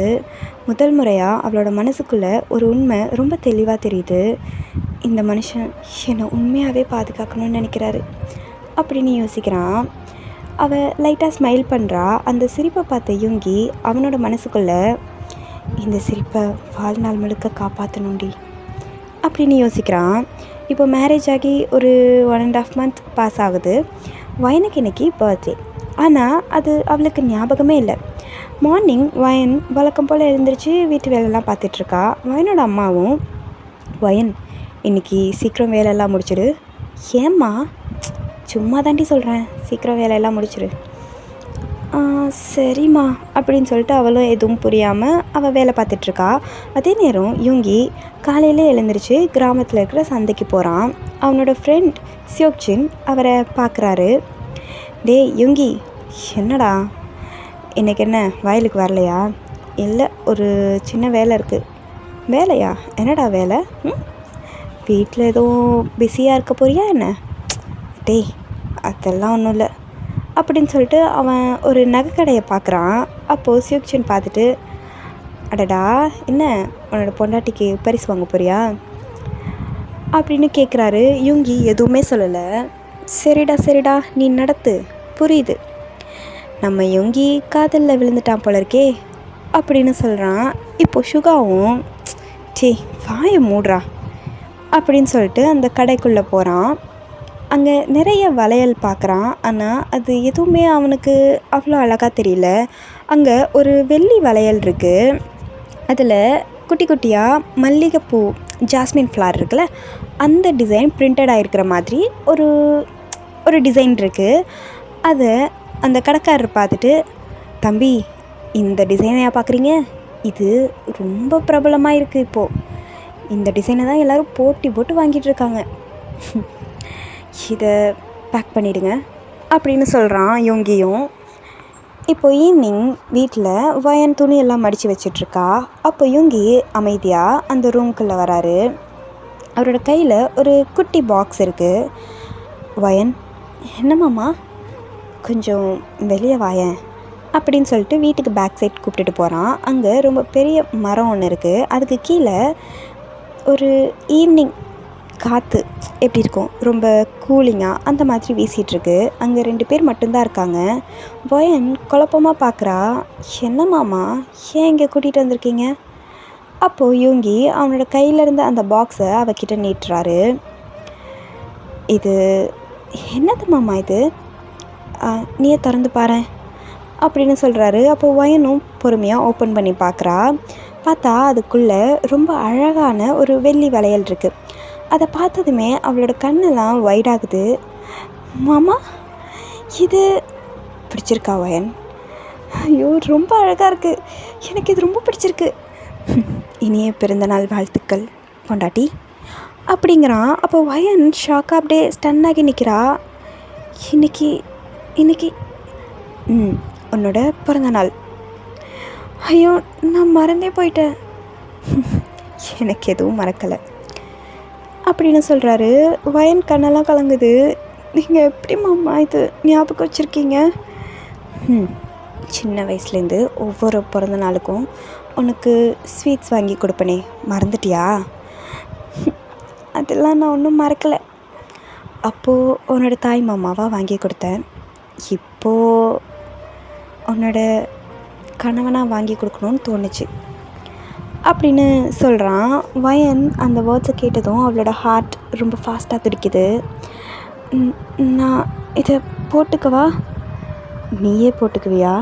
Speaker 1: முதல் முறையாக அவளோட மனசுக்குள்ளே ஒரு உண்மை ரொம்ப தெளிவாக தெரியுது. இந்த மனுஷன் என்னை உண்மையாகவே பாதுகாக்கணும்னு நினைக்கிறாரு அப்படின்னு யோசிக்கிறான். அவள் லைட்டாக ஸ்மைல் பண்ணுறா. அந்த சிரிப்பை பார்த்த யுங்கி அவனோட மனசுக்குள்ளே இந்த சிரிப்பை வாழ்நாள் முழுக்க காப்பாற்றணும்டி அப்படின்னு யோசிக்கிறான். இப்போ மேரேஜ் ஆகி ஒரு 1.5 month பாஸ் ஆகுது. வயனுக்கு இன்றைக்கி பர்த்டே. ஆனால் அது அவளுக்கு ஞாபகமே இல்லை. மார்னிங் வயன் வழக்கம் போல் எழுந்திரிச்சு வீட்டு வேலையெல்லாம் பார்த்துட்ருக்கா. வயனோட அம்மாவும், வயன் இன்றைக்கி சீக்கிரம் வேலையெல்லாம் முடிச்சிடு. ஏம்மா? சும்மா தாண்டி சொல்கிறேன், சீக்கிரம் வேலையெல்லாம் முடிச்சிடு. சரிம்மா அப்படின்னு சொல்லிட்டு அவளும் எதுவும் புரியாமல் அவள் வேலை பார்த்துட்ருக்கா. அதே நேரம் யுங்கி காலையில் எழுந்திரிச்சு கிராமத்தில் இருக்கிற சந்தைக்கு போகிறான். அவனோட ஃப்ரெண்ட் சியோக்சின் அவரை பார்க்குறாரு. டேய் யுங்கி, என்னடா இன்றைக்கி என்ன வயலுக்கு வரலையா? இல்லை, ஒரு சின்ன வேலை இருக்குது. வேலையா? என்னடா வேலை? வீட்டில் எதுவும் பிஸியாக இருக்க போறியா என்ன? டேய் அதெல்லாம் ஒன்றும் இல்லை அப்படின்னு சொல்லிட்டு அவன் ஒரு நகைக்கடையை பார்க்குறான். அப்போது சியோக்சின் பார்த்துட்டு, அடடா என்ன உன்னோட பொண்டாட்டிக்கு பரிசு வாங்க போறியா அப்படின்னு கேட்குறாரு. யுங்கி எதுவுமே சொல்லலை. சரிடா நீ நடத்து, புரியுது. நம்ம யுங்கி காதலில் விழுந்துட்டான் போல இருக்கே அப்படின்னு சொல்கிறான். இப்போது சுகாவும் வாயை மூடுறா அப்படின்னு சொல்லிட்டு அந்த கடைக்குள்ளே போகிறான். அங்கே நிறைய வளையல் பார்க்குறான். ஆனால் அது எதுவுமே அவனுக்கு அவ்வளோ அழகாக தெரியல. அங்கே ஒரு வெள்ளி வளையல் இருக்குது. அதில் குட்டி குட்டியாக மல்லிகைப்பூ ஜாஸ்மின் ஃப்ளார் இருக்குல்ல, அந்த டிசைன் பிரிண்டட் ஆகிருக்கிற மாதிரி ஒரு டிசைன் இருக்குது. அதை அந்த கடைக்காரர் பார்த்துட்டு, தம்பி இந்த டிசைனையா பார்க்குறீங்க? இது ரொம்ப பிரபலமாக இருக்குது இப்போது. இந்த டிசைனை தான் எல்லோரும் போட்டு வாங்கிட்டு இருக்காங்க. இதை பேக் பண்ணிவிடுங்க அப்படின்னு சொல்கிறான் யோங்கியும். இப்போ ஈவினிங் வீட்டில் வயன் துணியெல்லாம் மடித்து வச்சிட்ருக்கா. அப்போ யோங்கி அமைதியாக அந்த ரூம்குள்ளே வராரு. அவரோட கையில் ஒரு குட்டி பாக்ஸ் இருக்குது. வயன், என்னம்மாம்மா கொஞ்சம் வெளியே வாயேன் அப்படின்னு சொல்லிட்டு வீட்டுக்கு பேக் சைட் கூப்பிட்டுட்டு போகிறான். அங்கே ரொம்ப பெரிய மரம் ஒன்று இருக்குது. அதுக்கு கீழே ஒரு ஈவினிங் காற்று எப்படி இருக்கும், ரொம்ப கூலிங்காக அந்த மாதிரி வீசிகிட்ருக்கு. அங்கே 2 பேர் மட்டும்தான் இருக்காங்க. வயன் குழப்பமாக பார்க்குறா. என்னம்மாமா, ஏன் இங்கே கூட்டிகிட்டு வந்திருக்கீங்க? அப்போது யூங்கி அவனோட கையில் இருந்த அந்த பாக்ஸை அவகிட்ட நீட்டுறாரு. இது என்னது மாமா இது? நீயே திறந்து பாரு அப்படின்னு சொல்கிறாரு. அப்போது வயனும் பொறுமையாக ஓப்பன் பண்ணி பார்த்தா அதுக்குள்ளே ரொம்ப அழகான ஒரு வெள்ளி வளையல் இருக்குது. அதை பார்த்ததுமே அவளோட கண்ணெல்லாம் வைடாகுது. மாமா, இது பிடிச்சிருக்கா வயன்? ஐயோ ரொம்ப அழகாக இருக்குது, எனக்கு இது ரொம்ப பிடிச்சிருக்கு. இனிய பிறந்தநாள் வாழ்த்துக்கள் பொண்டாட்டி அப்படிங்கிறான். அப்போ வயன் ஷாக்காக அப்படியே ஸ்டன்னாகி நிற்கிறா. இன்னைக்கு உன்னோட பிறந்தநாள்? ஐயோ நான் மறந்தே போயிட்டேன். எனக்கு எதுவும் மறக்கலை அப்படின்னு சொல்கிறாரு. வயன் கண்ணெல்லாம் கலங்குது. நீங்கள் எப்படி மாமா இது ஞாபகம் வச்சுருக்கீங்க? சின்ன வயசுலேருந்து ஒவ்வொரு பிறந்த நாளுக்கும் உனக்கு ஸ்வீட்ஸ் வாங்கி கொடுப்பனே, மறந்துட்டியா? அதெல்லாம் நான் ஒன்றும் மறக்கலை. அப்போது உன்னோட தாய் மாமாவாக வாங்கி கொடுத்தேன். இப்போது உன்னோட கணவனாக வாங்கி கொடுக்கணுன்னு தோணுச்சு அப்படின்னு சொல்கிறான். வயன் அந்த வேர்ட்ஸை கேட்டதும் அவளோட ஹார்ட் ரொம்ப ஃபாஸ்ட்டாக துடிக்குது. நான் இதை போட்டுக்கவா? நீயே போட்டுக்குவியா?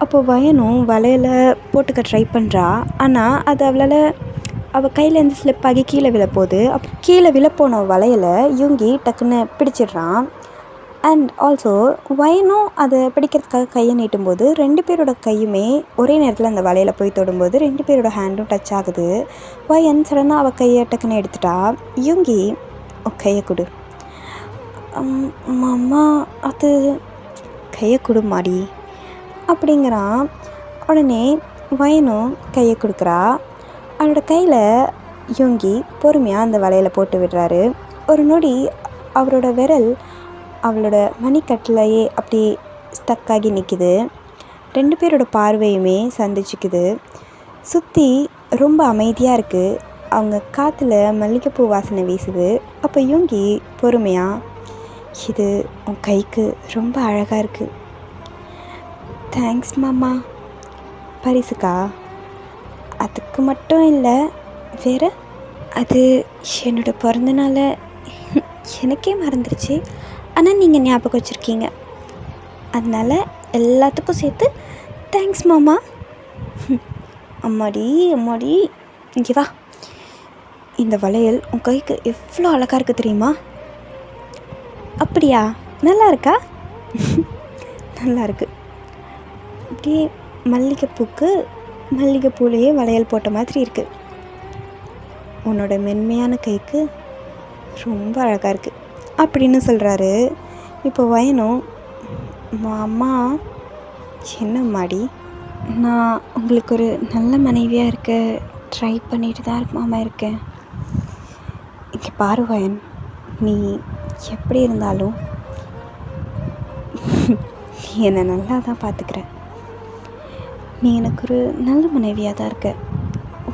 Speaker 1: அப்போது வயனும் வலையில் போட்டுக்க ட்ரை பண்ணுறா. ஆனால் அது அவள் கையிலேருந்து ஸ்லிப் ஆகி கீழே விழப்போகுது. கீழே விழப்போன வலையில் யூங்கி டக்குன்னு பிடிச்சிடுறான். அண்ட் ஆல்சோ வயனும் அதை பிடிக்கிறதுக்காக கையை நீட்டும்போது 2 பேரோட கையுமே ஒரே நேரத்தில் அந்த வலையில் போய் தொடும்போது 2 பேரோட ஹேண்டும் டச் ஆகுது. வயன் சடனாக அவள் கையை டக்குன்னு எடுத்துட்டா. யுங்கி கையை கொடு. மாமா அது கையை கொடு மாடி அப்படிங்கிறான். உடனே வயனும் கையை கொடுக்குறா. அவளோட கையில் யுங்கி பொறுமையாக அந்த வலையில் போட்டு விடுறாரு. ஒரு நொடி அவரோட விரல் அவளோட மணிக்கட்டிலையே அப்படியே ஸ்டக்காகி நிற்கிது. 2 பேரோட பார்வையுமே சந்திச்சுக்குது. சுற்றி ரொம்ப அமைதியாக இருக்குது. அவங்க காற்றுல மல்லிகைப்பூ வாசனை வீசுது. அப்போ யுங்கி பொறுமையாக, இது உன் கைக்கு ரொம்ப அழகாக இருக்குது. தேங்க்ஸ் மாமா. பரிசுக்கா? அதுக்கு மட்டும் இல்லை, வேறு? அது என்னோட பிறந்தநாளை எனக்கே மறந்துடுச்சு, ஆனால் நீங்கள் ஞாபகம் வச்சுருக்கீங்க, அதனால் எல்லாத்துக்கும் சேர்த்து தேங்க்ஸ் மாமா. அம்மாடி அம்மாடி, இங்கே வா. இந்த வளையல் உன் கைக்கு எவ்வளோ அழகாக இருக்குது தெரியுமா? அப்படியா? நல்லா இருக்கா? நல்லா இருக்கு. அப்படியே மல்லிகைப்பூக்கு மல்லிகைப்பூலையே வளையல் போட்ட மாதிரி இருக்குது. உன்னோட மென்மையான கைக்கு ரொம்ப அழகாக இருக்குது அப்படின்னு சொல்கிறாரு. இப்போ வயனும், அம்மா என்ன மாடி, நான் உங்களுக்கு ஒரு நல்ல மனைவியாக இருக்க ட்ரை பண்ணிட்டு தான் மாமா இருக்கேன். இங்கே பாரு வயன், நீ எப்படி இருந்தாலும் நீ என்னை நல்லா தான் பார்த்துக்கிற. நீ எனக்கு ஒரு நல்ல மனைவியாக தான் இருக்க.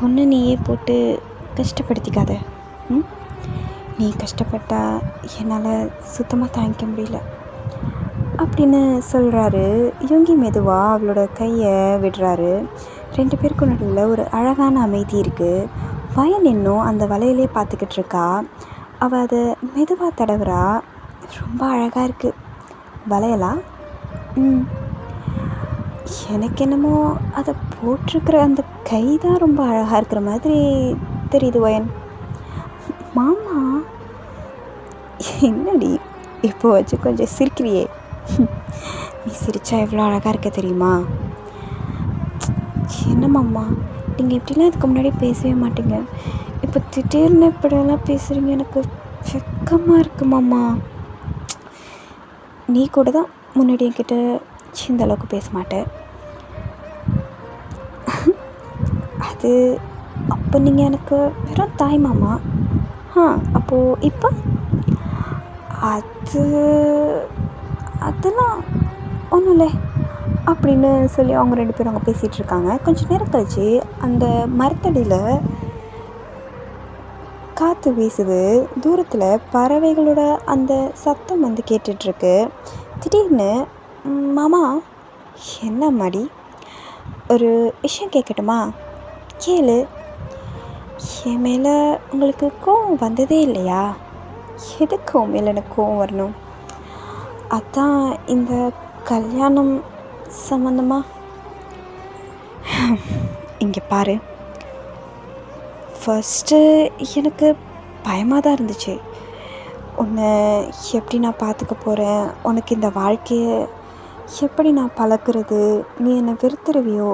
Speaker 1: ஒன்று நீயே போட்டு கஷ்டப்படுத்திக்காத. நீ கஷ்டப்பட்டா என்னால் சுத்தமாக தாங்கிக்க முடியல அப்படின்னு சொல்கிறாரு. யுங்கி மெதுவாக அவளோட கையை விடுறாரு. 2 பேருக்கு நடுவில் ஒரு அழகான அமைதி இருக்குது. வயன் இன்னும் அந்த வலையிலே பார்த்துக்கிட்டு இருக்கா. அவள் அதை மெதுவாக தடவுறா. ரொம்ப அழகாக இருக்குது. வளையலா? எனக்கு என்னமோ அதை போட்டிருக்கிற அந்த கை தான் ரொம்ப அழகாக இருக்கிற மாதிரி தெரியுது வயன். மாமா என்னடி இப்போ வச்சு கொஞ்சம் சிரிக்கிறியே? நீ சிரிச்சா எவ்வளோ அழகாக இருக்க தெரியுமா? என்ன மாமா, நீங்கள் இப்படிலாம் இதுக்கு முன்னாடி பேசவே மாட்டீங்க, இப்போ திடீர்னு இப்படியெல்லாம் பேசுகிறீங்க, எனக்கு வெக்கமாக இருக்குது மாமா. நீ கூட தான் முன்னாடி என்கிட்ட இந்த அளவுக்கு பேச மாட்டேன். அது அப்போ நீங்கள் எனக்கு வெறும் தாய் மாமா. அப்போது இப்போ அதெல்லாம் ஒன்றும் இல்லை அப்படின்னு சொல்லி அவங்க 2 பேரும் அங்கே பேசிகிட்டு இருக்காங்க. கொஞ்சம் நேரம் கழிச்சு அந்த மரத்தடியில் காற்று வீசுது. தூரத்தில் பறவைகளோட அந்த சத்தம் வந்து கேட்டுட்ருக்கு. திடீர்னு, மாமா. என்ன மாடி, ஒரு விஷயம் கேட்கட்டுமா? கேளு. என் மேலே உங்களுக்கு கோவம் வந்ததே இல்லையா? எதுக்கு உன் மேலே எனக்கு கோவம் வரணும்? அதான் இந்த கல்யாணம் சம்மந்தமாக. இங்கே பாரு, ஃபஸ்ட்டு எனக்கு பயமாக தான் இருந்துச்சு. உன்னை எப்படி நான் பார்த்துக்க போகிறேன், உனக்கு இந்த வாழ்க்கையை எப்படி நான் பழக்கிறது, நீ என்னை வெறுத்துருவியோ,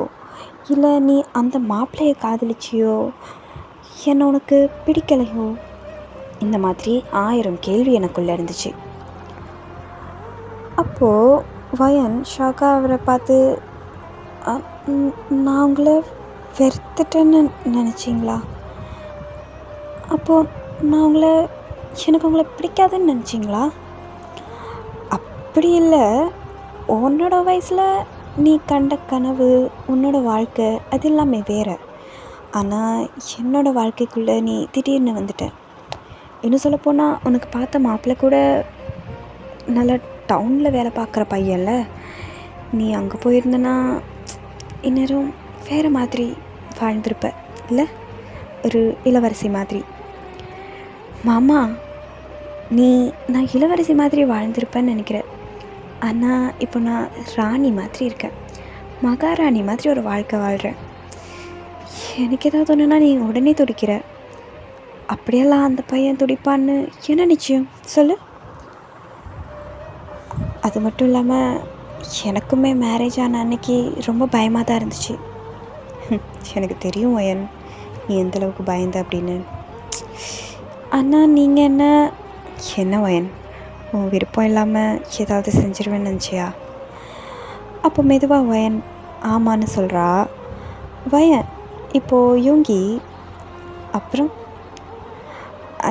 Speaker 1: இல்லை நீ அந்த மாப்பிள்ளையை காதலிச்சியோ, என்னை உனக்கு பிடிக்கலையோ, இந்த மாதிரி 1000 கேள்வி எனக்குள்ளே இருந்துச்சு. அப்போது வயன் ஷாக்கா அவரை பார்த்து, நான் உங்களை வெறுத்துட்டேன்னு நினச்சிங்களா? அப்போது எனக்கு உங்களை பிடிக்காதுன்னு நினச்சிங்களா? அப்படி இல்லை, உன்னோட வயசில் நீ கண்ட கனவு, உன்னோட வாழ்க்கை அது எல்லாமே வேறு. ஆனால் என்னோடய வாழ்க்கைக்குள்ளே நீ திடீர்னு வந்துட்ட. இன்னும் சொல்லப்போனால் உனக்கு பார்த்த மாப்பிள்ளை கூட நல்ல டவுனில் வேலை பார்க்குற பையன்ல. நீ அங்கே போயிருந்தனா இந்நேரம் வேறு மாதிரி வாழ்ந்திருப்ப இல்லை? ஒரு இளவரசி மாதிரி. மாமா, நான் இளவரசி மாதிரி வாழ்ந்திருப்பேன்னு நினைக்கிறேன். ஆனால் இப்போ நான் ராணி மாதிரி இருக்கேன், மகாராணி மாதிரி ஒரு வாழ்க்கை வாழ்கிறேன். எனக்கு ஏதாவது ஒன்றுனா நீ உடனே துடிக்கிற. அப்படியெல்லாம் அந்த பையன் துடிப்பான்னு என்ன நிச்சயம் சொல்லு? அது மட்டும் இல்லாமல் எனக்குமே மேரேஜ் ஆன அன்னைக்கு ரொம்ப பயமாக தான் இருந்துச்சு. எனக்கு தெரியும் வயன், நீ எந்தளவுக்கு பயந்த அப்படின்னு. ஆனால் நீங்கள் என்ன வயன், உன் விருப்பம் இல்லாமல் ஏதாவது செஞ்சிருவேன்னு நினச்சியா? அப்போ மெதுவாக வயன் ஆமான்னு சொல்கிறா. வயன் இப்போது யோங்கி, அப்புறம்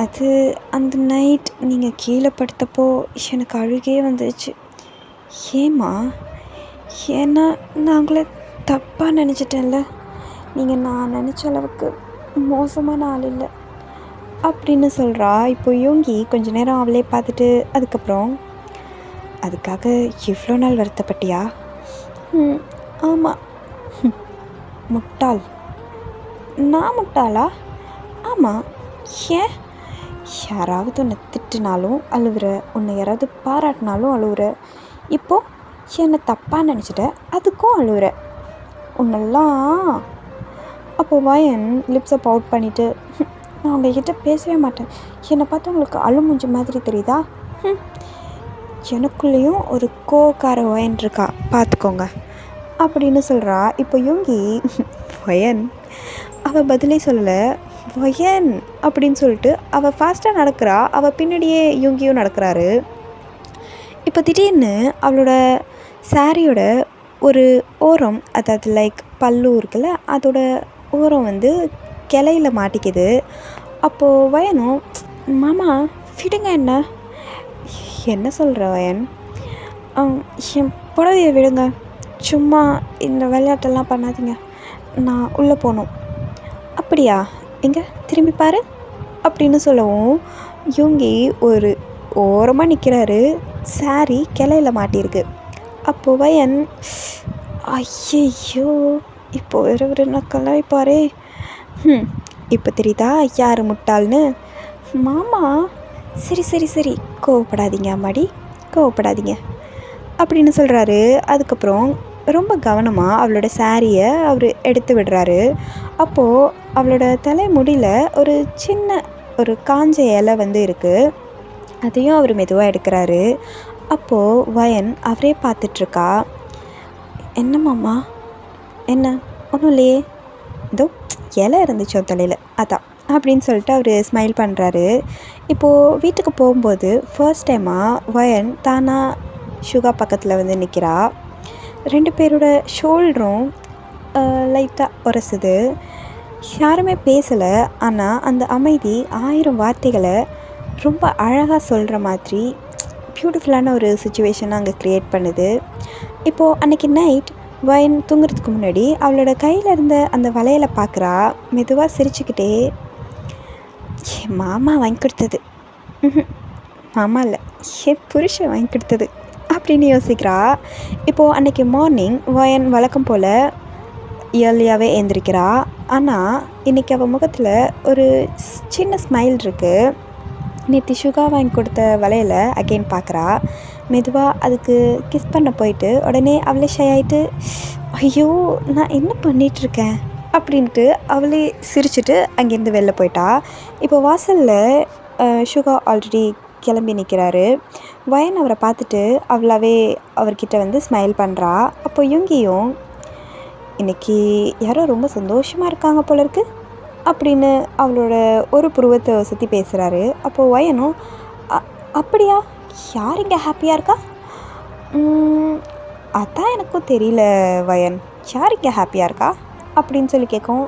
Speaker 1: அது அந்த நைட் நீங்கள் கீழே படுத்தப்போ எனக்கு அழுகே வந்துச்சு. ஏம்மா? ஏன்னா நான் உங்களை தப்பாக நினச்சிட்டேன்ல. நீங்கள் நான் நினச்ச அளவுக்கு மோசமான ஆள் இல்லை அப்படின்னு சொல்கிறா. இப்போ யோங்கி கொஞ்ச நேரம் அவளே பார்த்துட்டு அதுக்கப்புறம், அதுக்காக இவ்வளோ நாள் வருத்தப்பட்டியா? ஆமாம். முட்டாள். நான் முட்டாளா? ஆமாம். ஏன்? யாராவது உன்னை திட்டினாலும் அழுவுற, உன்னை யாராவது பாராட்டினாலும் அழுவுற, இப்போது என்னை தப்பாக நினச்சிட்ட அதுக்கும் அழுவுற, உன்னெல்லாம். அப்போ வயன் லிப்ஸை பவுட் பண்ணிவிட்டு, நான் உங்ககிட்ட பேசவே மாட்டேன், என்னை பார்த்தா உங்களுக்கு அழுமுஞ்சு மாதிரி தெரியுதா? எனக்குள்ளேயும் ஒரு கோக்கார வயன் இருக்கா, பார்த்துக்கோங்க அப்படின்னு சொல்கிறா. இப்போ யோங்கி வயன் அவள் பதிலே சொல்லலை. வயன் அப்படின்னு சொல்லிட்டு அவள் ஃபாஸ்ட்டாக நடக்கிறா. அவள் பின்னாடியே யோங்கியும் நடக்கிறாரு. இப்போ திடீர்னு அவளோட சாரியோட ஒரு ஓரம், அதாவது லைக் பல்லு இருக்குல்ல, அதோட ஓரம் வந்து கிளையில மாட்டிக்குது. அப்போது வயனும், மாமா விடுங்க என்ன சொல்கிற வயன்? என் புடவையை விடுங்க, சும்மா இந்த விளையாட்டெல்லாம் பண்ணாதீங்க, நான் உள்ளே போகணும். அப்படியா? எங்கே திரும்பி பாரு அப்படின்னு சொல்லவும் யோங்கி ஒரு ஓரமாக நிற்கிறாரு. சாரி கிளையில மாட்டியிருக்கு. அப்போ வயன், ஐயோ இப்போ வேறு நக்கெல்லாம் வைப்பாரே. இப்போ தெரியுதா யார் முட்டாள்னு? மாமா சரி சரி சரி, கோவப்படாதீங்க அம்மாடி, கோவப்படாதீங்க அப்படின்னு சொல்கிறாரு. அதுக்கப்புறம் ரொம்ப கவனமாக அவளோட சாரியை அவர் எடுத்து விடுறாரு. அப்போது அவளோட தலைமுடியில் ஒரு சின்ன ஒரு காஞ்ச இலை வந்து இருக்குது. அதையும் அவர் மெதுவாக எடுக்கிறாரு. அப்போது வயன் அவரே பார்த்துட்ருக்கா. என்ன மாமா? என்ன? ஒன்றும் இல்லையே, இதோ இலை இருந்துச்சோ தலையில், அதான் அப்படின்னு சொல்லிட்டு அவர் ஸ்மைல் பண்ணுறாரு. இப்போது வீட்டுக்கு போகும்போது ஃபர்ஸ்ட் டைமாக வயன் தானாக சுகா பக்கத்தில் வந்து நிற்கிறா. 2 பேரோட ஷோல்டரும் லைட்டாக உரசுது. யாருமே பேசலை, ஆனால் அந்த அமைதி 1000 வார்த்தைகளை ரொம்ப அழகாக சொல்கிற மாதிரி பியூட்டிஃபுல்லான ஒரு சுச்சுவேஷனை அங்கே க்ரியேட் பண்ணுது. இப்போது அன்றைக்கி நைட் வயன் தூங்குறதுக்கு முன்னாடி அவளோட கையில் இருந்த அந்த வளையலை பார்க்குறா. மெதுவாக சிரிச்சுக்கிட்டே, என் மாமா வாங்கி கொடுத்தது, மாமா இல்லை என் புருஷன் வாங்கி கொடுத்தது அப்படின்னு யோசிக்கிறா. இப்போது அன்றைக்கி மார்னிங் வயன் வழக்கம் போல் இயர்லியாகவே எழுந்திரிக்கிறா. ஆனால் இன்றைக்கி அவள் முகத்தில் ஒரு சின்ன ஸ்மைல் இருக்குது. நேற்று சுகா வாங்கி கொடுத்த வளையல அகெயின் பார்க்குறா. மெதுவாக அதுக்கு கிஸ் பண்ண போயிட்டு உடனே அவளே ஷை ஆகிட்டு, ஐயோ நான் என்ன பண்ணிகிட்ருக்கேன் அப்படின்ட்டு அவளே சிரிச்சுட்டு அங்கேருந்து வெளில போயிட்டா. இப்போ வாசலில் சுகா ஆல்ரெடி கிளம்பி நிற்கிறாரு. வயன் அவரை பார்த்துட்டு அவளாவே அவர்கிட்ட வந்து ஸ்மைல் பண்ணுறா. அப்போ யுங்கியும், இன்றைக்கி யாரோ ரொம்ப சந்தோஷமாக இருக்காங்க போல இருக்கு அப்படின்னு அவளோட ஒரு புருவத்தை சுற்றி பேசுகிறாரு. அப்போது வயனும், அப்படியா, யார் இங்கே ஹாப்பியாக இருக்கா? அதான் எனக்கும் தெரியல வயன், யார் இங்கே ஹாப்பியாக இருக்கா அப்படின்னு சொல்லி கேட்கும்.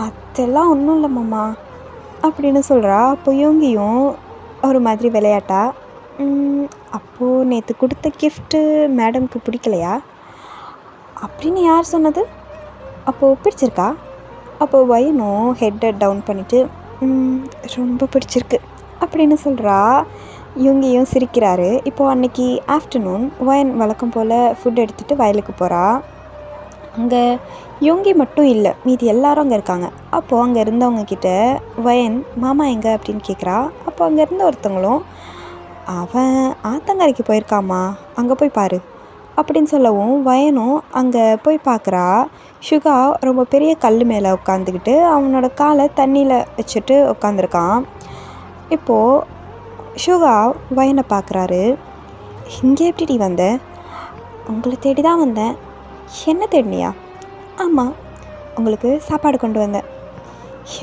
Speaker 1: அதெல்லாம் ஒன்றும் இல்லை மாமா அப்படின்னு சொல்கிறா. அப்போ யோங்கியும் ஒரு மாதிரி விளையாட்டா, அப்போது நேற்று கொடுத்த கிஃப்ட்டு மேடம்க்கு பிடிக்கலையா அப்படின்னு யார் சொன்னது? அப்போது பிடிச்சிருக்கா? அப்போது வயனும் ஹெட்டை டவுன் பண்ணிவிட்டு, ரொம்ப பிடிச்சிருக்கு அப்படின்னு சொல்கிறா. யோங்கியும் சிரிக்கிறாரு. இப்போது அன்றைக்கி ஆஃப்டர்நூன் வயன் வழக்கம் போல் ஃபுட் எடுத்துகிட்டு வயலுக்கு போகிறா. அங்கே யோங்கி மட்டும் இல்லை, மீதி எல்லாரும் அங்கே இருக்காங்க. அப்போது அங்கே இருந்தவங்கக்கிட்ட வயன் மாமா எங்கே அப்படின்னு கேட்குறா. அப்போ அங்கே இருந்த ஒருத்தவங்களும், அவன் ஆத்தங்கரைக்கு போயிருக்காமா, அங்கே போய் பாரு அப்படின்னு சொல்லவும் வயனும் அங்கே போய் பார்க்குறா. சுகா ரொம்ப பெரிய கல் மேலே உட்காந்துக்கிட்டு அவனோட காலை தண்ணியில் வச்சுட்டு உட்காந்துருக்கான். இப்போது சுகா வயனை பார்க்குறாரு. இங்கே எப்படிடி வந்த? உங்களை தேடி தான் வந்தேன். என்ன தேடினியா? ஆமாம், உங்களுக்கு சாப்பாடு கொண்டு வந்தேன்.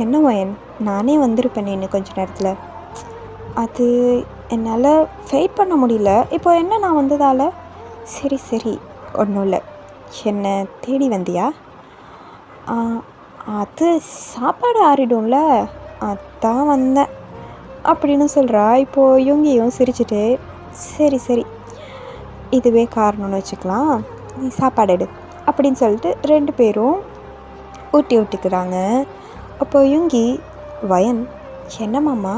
Speaker 1: என்ன வயன், நானே வந்திருப்பேன் இன்னும் கொஞ்ச நேரத்தில். அது என்னால் வெயிட் பண்ண முடியல. இப்போ என்ன நான் வந்ததால்? சரி சரி, ஒன்றும் இல்லை. என்னை தேடி வந்தியா? அது சாப்பாடு ஆறிடும்ல, அதான் வந்தேன் அப்படின்னு சொல்கிறா. இப்போது யுங்கியும் சிரிச்சுட்டு, சரி சரி, இதுவே காரணம்னு வச்சுக்கலாம், நீ சாப்பாடு எடு அப்படின்னு சொல்லிட்டு 2 பேரும் ஊட்டி விட்டுக்கிறாங்க. அப்போ யுங்கி, வயன், என்ன மாமா,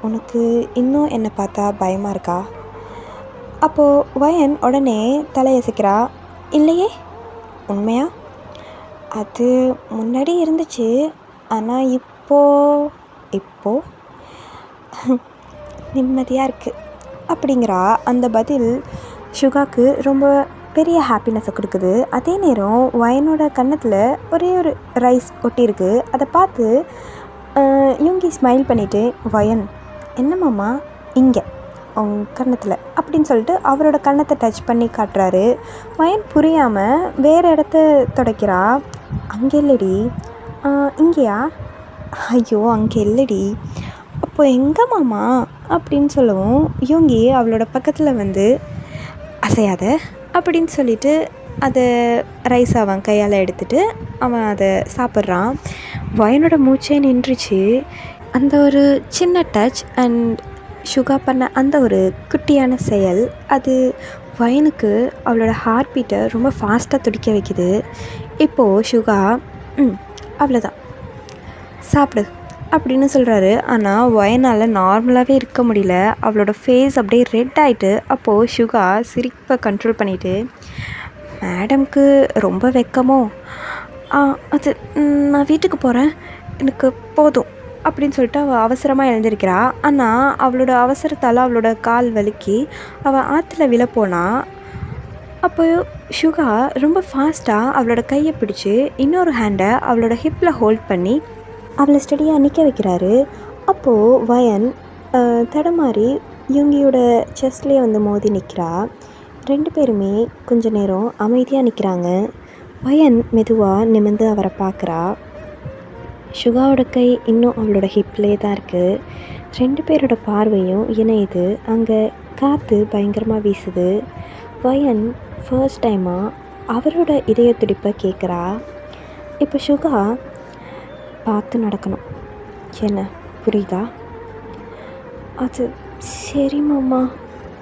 Speaker 1: உனக்கு இன்னும் என்னை பார்த்தா பயமாக இருக்கா? அப்போது வயன் உடனே தலையசைக்கிறா. இல்லையே. உண்மையா? அது முன்னாடி இருந்துச்சு, ஆனால் இப்போ நிம்மதியாக இருக்குது அப்படிங்கிறா. அந்த பதில் சுகாக்கு ரொம்ப பெரிய ஹாப்பினஸை கொடுக்குது. அதே நேரம் வயனோட கன்னத்தில் ஒரே ஒரு ரைஸ் ஒட்டியிருக்கு. அதை பார்த்து யுங்கி ஸ்மைல் பண்ணிவிட்டு, வயன், என்ன மாமா இங்கே அவங்க கன்னத்தில் அப்படின்னு சொல்லிட்டு அவரோட கன்னத்தை டச் பண்ணி காட்டுறாரு. வயன் புரியாமல் வேறு இடத்த துடைக்கிறா. அங்கே இல்லடி. இங்கேயா? ஐயோ, அங்கே இல்லடி. அப்போ எங்கே மாமா அப்படின்னு சொல்லவும் யுங்கி அவளோட பக்கத்தில் வந்து, அசையாத அப்படின்னு சொல்லிட்டு அதை ரைஸ் அவன் கையால் எடுத்துகிட்டு அவன் அதை சாப்பிட்றான். வயனோட மூச்சே நின்றுச்சு. அந்த ஒரு சின்ன டச் அண்ட் சுகா பண்ண அந்த ஒரு குட்டியான செயல், அது வயனுக்கு அவளோட ஹார்ட் பீட்டை ரொம்ப ஃபாஸ்ட்டாக துடிக்க வைக்குது. இப்போது சுகா, அவ்வளோதான், சாப்பிடு அப்படின்னு சொல்கிறாரு. ஆனால் வயனால் நார்மலாகவே இருக்க முடியல. அவளோட ஃபேஸ் அப்படியே ரெட் ஆகிட்டு. அப்போது சுகா சிரிப்பை கண்ட்ரோல் பண்ணிவிட்டு, மேடம்க்கு ரொம்ப வெக்கமோ? அது நான் வீட்டுக்கு போகிறேன், எனக்கு போதும் அப்படின்னு சொல்லிட்டு அவள் அவசரமாக எழுந்திருக்கிறா. ஆனால் அவளோட அவசரத்தால் அவளோட கால் வலிக்கி அவள் ஆற்றுல விழப்போனா. அப்போ சுகா ரொம்ப ஃபாஸ்ட்டாக அவளோட கையை பிடிச்சி இன்னொரு ஹேண்டை அவளோட ஹிப்பில் ஹோல்ட் பண்ணி அவளை ஸ்டடியாக நிற்க வைக்கிறாரு. அப்போது வயன் தடமாறி யுங்கியோட செஸ்ட்லேயே வந்து மோதி நிற்கிறா. 2 பேருமே கொஞ்ச நேரம் அமைதியாக நிற்கிறாங்க. வயன் மெதுவாக நிமிர்ந்து அவரை பார்க்குறா. சுகாவோட கை இன்னும் அவளோட ஹிப்லேயே தான் இருக்குது. 2 பேரோட பார்வையும் இணையுது. அங்கே காற்று பயங்கரமாக வீசுது. வயன் ஃபர்ஸ்ட் டைமாக அவரோட இதய துடிப்பை கேட்குறா. இப்போ சுகா, பார்த்து நடக்கணும், என்ன புரியுதா? அது சரி மாமா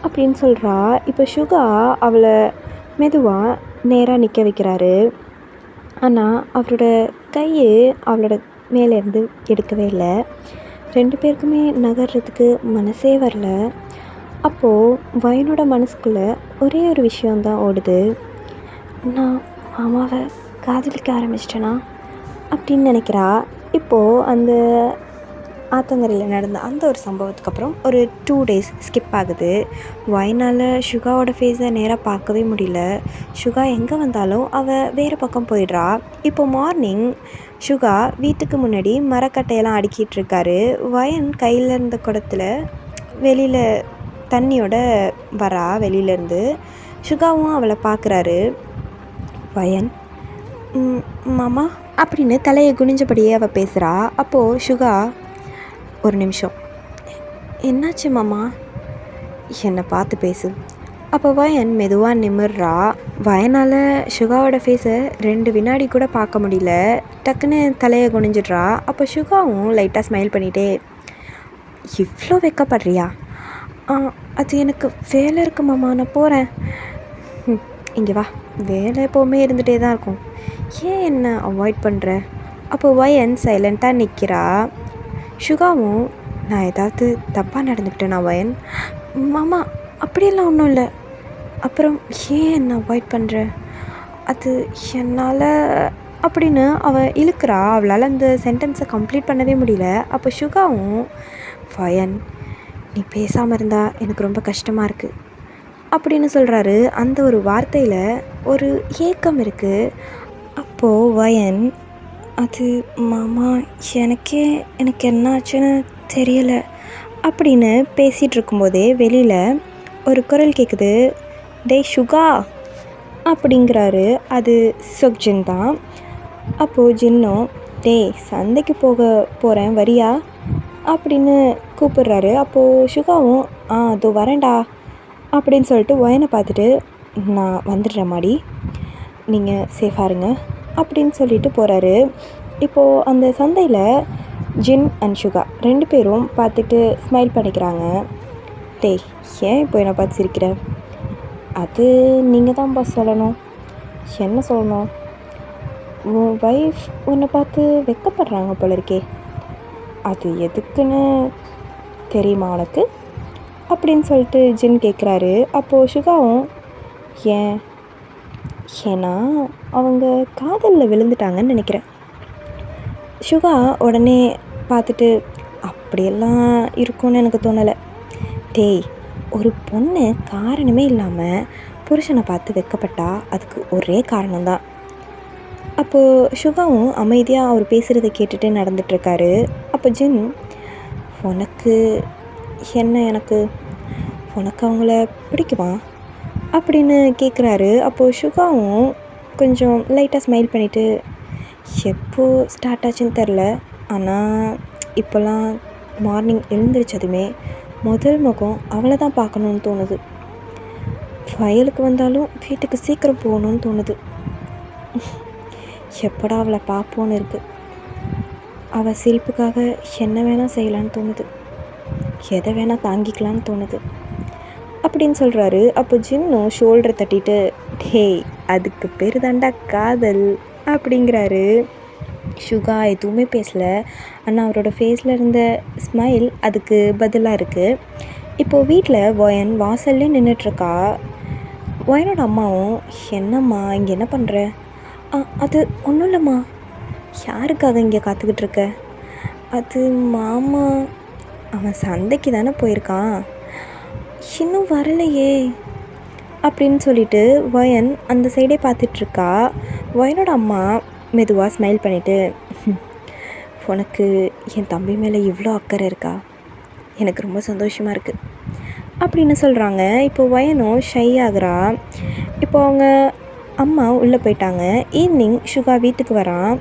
Speaker 1: அப்படின்னு சொல்கிறா. இப்போ சுகா அவளை மெதுவாக நேராக நிற்க வைக்கிறாரு. ஆனால் அவரோட கையை அவளோட மேலேருந்து எடுக்கவே இல்லை. 2 பேருக்குமே நகர்றதுக்கு மனசே வரல. அப்போது வயனோட மனசுக்குள்ளே ஒரே ஒரு விஷயந்தான் ஓடுது. நான் மாமாவை காதலிக்க ஆரம்பிச்சிட்டேனா அப்படின்னு நினைக்கிறா. இப்போது அந்த ஆத்தங்கரையில் நடந்த அந்த ஒரு சம்பவத்துக்கு அப்புறம் ஒரு 2 days ஸ்கிப் ஆகுது. வயனால் சுகாவோட ஃபேஸை நேராக பார்க்கவே முடியல. சுகா எங்கே வந்தாலும் அவள் வேறு பக்கம் போயிடுறா. இப்போ மார்னிங் சுகா வீட்டுக்கு முன்னாடி மரக்கட்டையெல்லாம் அடுக்கிட்டு இருக்காரு. வயன் கையில் இருந்த குடத்தில் வெளியில் தண்ணியோட வரா. வெளியிலேருந்து சுகாவும் அவளை பார்க்குறாரு. வயன், மாமா அப்படின்னு தலையை குனிஞ்சபடியே அவள் பேசுகிறா. அப்போது சுகா, ஒரு நிமிஷம், என்னாச்சு மாமா, என்னை பார்த்து பேசு. அப்போ வயன் மெதுவாக நிமிர்றா. வயனால் சுகாவோட ஃபேஸை 2 வினாடி கூட பார்க்க முடியல. டக்குன்னு தலையை குனிஞ்சிட்றா. அப்போ சுகாவும் லைட்டாக ஸ்மைல் பண்ணிகிட்டே, இவ்வளோ வெக்கப்படுறியா? அது எனக்கு வேலை இருக்கு மாமா, நான் போகிறேன். இங்கே வா, வேலை எப்போவுமே இருந்துகிட்டே தான் இருக்கும், ஏன் என்ன அவாய்ட் பண்ணுற? அப்போ வயன் சைலண்ட்டாக நிற்கிறா. சுகாவும், நான் ஏதாவது தப்பாக நடந்துக்கிட்டேனா வயன்? மாமா அப்படியெல்லாம் ஒன்றும் இல்லை. அப்புறம் ஏன் என்ன அவாய்ட் பண்ணுற? அது என்னால் அப்படின்னு அவள் இழுக்கிறா. அவளால் அந்த சென்டென்ஸை கம்ப்ளீட் பண்ணவே முடியல. அப்போ சுகாவும், வயன், நீ பேசாமல் இருந்தால் எனக்கு ரொம்ப கஷ்டமாக இருக்குது அப்படின்னு சொல்கிறாரு. அந்த ஒரு வார்த்தையில் ஒரு ஏக்கம் இருக்குது. அப்போது வயன், அது மாமா எனக்கு என்ன ஆச்சுன்னு தெரியலை அப்படின்னு பேசிகிட்டு இருக்கும்போதே வெளியில் ஒரு குரல் கேட்குது, டேய் சுகா அப்படிங்கிறாரு. அது சொக்ஜின் தான். அப்போது ஜின்னும், டேய் சந்தைக்கு போகிறேன் வரியா அப்படின்னு கூப்பிட்றாரு. அப்போது சுகாவும் அதோ வரேன்டா அப்படின்னு சொல்லிட்டு ஒயனை பார்த்துட்டு, நான் வந்துடுறேன் மாடி, நீங்கள் சேஃபாக இருங்க அப்படின்னு சொல்லிட்டு போகிறாரு. இப்போது அந்த சந்தையில் ஜின் அண்ட் சுகா 2 பேரும் பார்த்துட்டு ஸ்மைல் பண்ணிக்கிறாங்க. டேய் ஏன் இப்போ என்னை பார்த்து சிரிக்கிற? அது நீங்கள் தான் பாஸ் சொல்லணும். என்ன சொல்லணும்? உன் ஒய்ஃப் உன்னை பார்த்து வெட்கப்படுறாங்க போல இருக்கே, அது எதுக்குன்னு தெரியுமா உனக்கு அப்படின்னு சொல்லிட்டு ஜின் கேட்குறாரு. அப்போது சுகாவும், ஏன் ஏன்னா அவங்க காதலில் விழுந்துட்டாங்கன்னு நினைக்கிறேன். சுகா உடனே பார்த்துட்டு, அப்படியெல்லாம் இருக்கும்னு எனக்கு தோணலை. டேய் ஒரு பொண்ணு காரணமே இல்லாமல் புருஷனை பார்த்து வெட்கப்பட்டா அதுக்கு ஒரே காரணம்தான். அப்போது சுகாவும் அமைதியாக அவர் பேசுகிறத கேட்டுட்டு நடந்துகிட்ருக்காரு. அப்போ ஜின், உனக்கு என்ன, எனக்கு உனக்கு அவங்கள பிடிக்குமா அப்படின்னு கேட்குறாரு. அப்போது சுகாவும் கொஞ்சம் லைட்டாக ஸ்மைல் பண்ணிவிட்டு, எப்போ ஸ்டார்ட் ஆச்சுன்னு தெரில, ஆனால் இப்போல்லாம் மார்னிங் எழுந்திரிச்சதுமே முதல் முகம் அவளை தான் பார்க்கணுன்னு தோணுது. வயலுக்கு வந்தாலும் வீட்டுக்கு சீக்கிரம் போகணுன்னு தோணுது. எப்படா அவளை பார்ப்போன்னு இருக்குது. அவள் சிரிப்புக்காக என்ன வேணால் செய்யலான்னு தோணுது, எதை வேணால் தாங்கிக்கலான்னு தோணுது அப்படின்னு சொல்கிறாரு. அப்போ ஜின்னும் ஷோல்டரை தட்டிட்டு, டேய் அதுக்கு பேர் தாண்டா காதல் அப்படிங்கிறாரு. சுகா எதுவுமே பேசலை, ஆனால் அவரோட ஃபேஸில் இருந்த ஸ்மைல் அதுக்கு பதிலாக இருக்குது. இப்போது வீட்டில் ஒயன் வாசல்லே நின்றுட்டுருக்கா. ஒயனோட அம்மாவும், என்னம்மா இங்கே என்ன பண்ணுற? அது ஒன்றும் இல்லைம்மா. யாருக்காக இங்கே காத்துக்கிட்டு இருக்க? அது மாமா, அவன் சந்தைக்கு தானே போயிருக்கான், இன்னும் வரலையே அப்படின்னு சொல்லிட்டு ஒயன் அந்த சைடே பார்த்துட்ருக்கா. ஒயனோட அம்மா மெதுவாக ஸ்மைல் பண்ணிவிட்டு, உனக்கு என் தம்பி மேலே இவ்வளோ அக்கறை இருக்கா, எனக்கு ரொம்ப சந்தோஷமாக இருக்குது அப்படின்னு சொல்கிறாங்க. இப்போ ஒயனும் ஷை ஆகுறா. இப்போ அவங்க அம்மா உள்ளே போயிட்டாங்க. ஈவினிங் சுகா வீட்டுக்கு வரான்.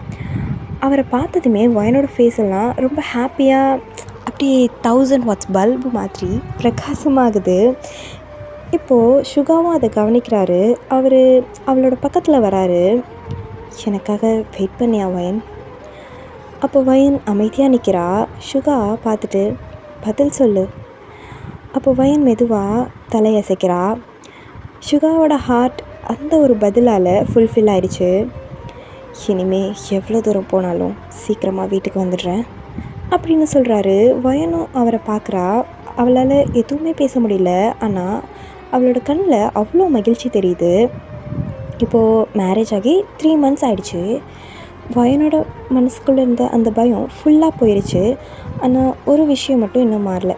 Speaker 1: அவரை பார்த்ததுமே ஒயனோட ஃபேஸ் எல்லாம் ரொம்ப ஹாப்பியாக, அப்படியே 1000 வாட்ஸ் பல்பு மாதிரி பிரகாசமாகுது. இப்போது சுகாவும் அதை கவனிக்கிறாரு. அவளோட பக்கத்தில் வராரு. எனக்காக வெயிட் பண்ணியா ஒயன்? அப்போ ஒயன் அமைதியாக நிற்கிறா. சுகா பார்த்துட்டு, பதில் சொல்லு. அப்போ ஒயன் மெதுவாக தலையசைக்கிறா. சுகாவோட ஹார்ட் அந்த ஒரு பதிலால் ஃபுல்ஃபில் ஆயிடுச்சு. இனிமே எவ்வளோ தூரம் போனாலும் சீக்கிரமாக வீட்டுக்கு வந்துடுறேன் அப்படின்னு சொல்கிறாரு. ஒயனும் அவரை பார்க்குறா. அவளால் எதுவுமே பேச முடியல, ஆனால் அவளோட கண்ணில் அவ்வளோ மகிழ்ச்சி தெரியுது. இப்போது மேரேஜ் ஆகி 3 months ஆகிடுச்சு. ஒயனோட மனசுக்குள்ளே இருந்த அந்த பயம் ஃபுல்லாக போயிடுச்சு. ஆனால் ஒரு விஷயம் மட்டும் இன்னும் மாறல.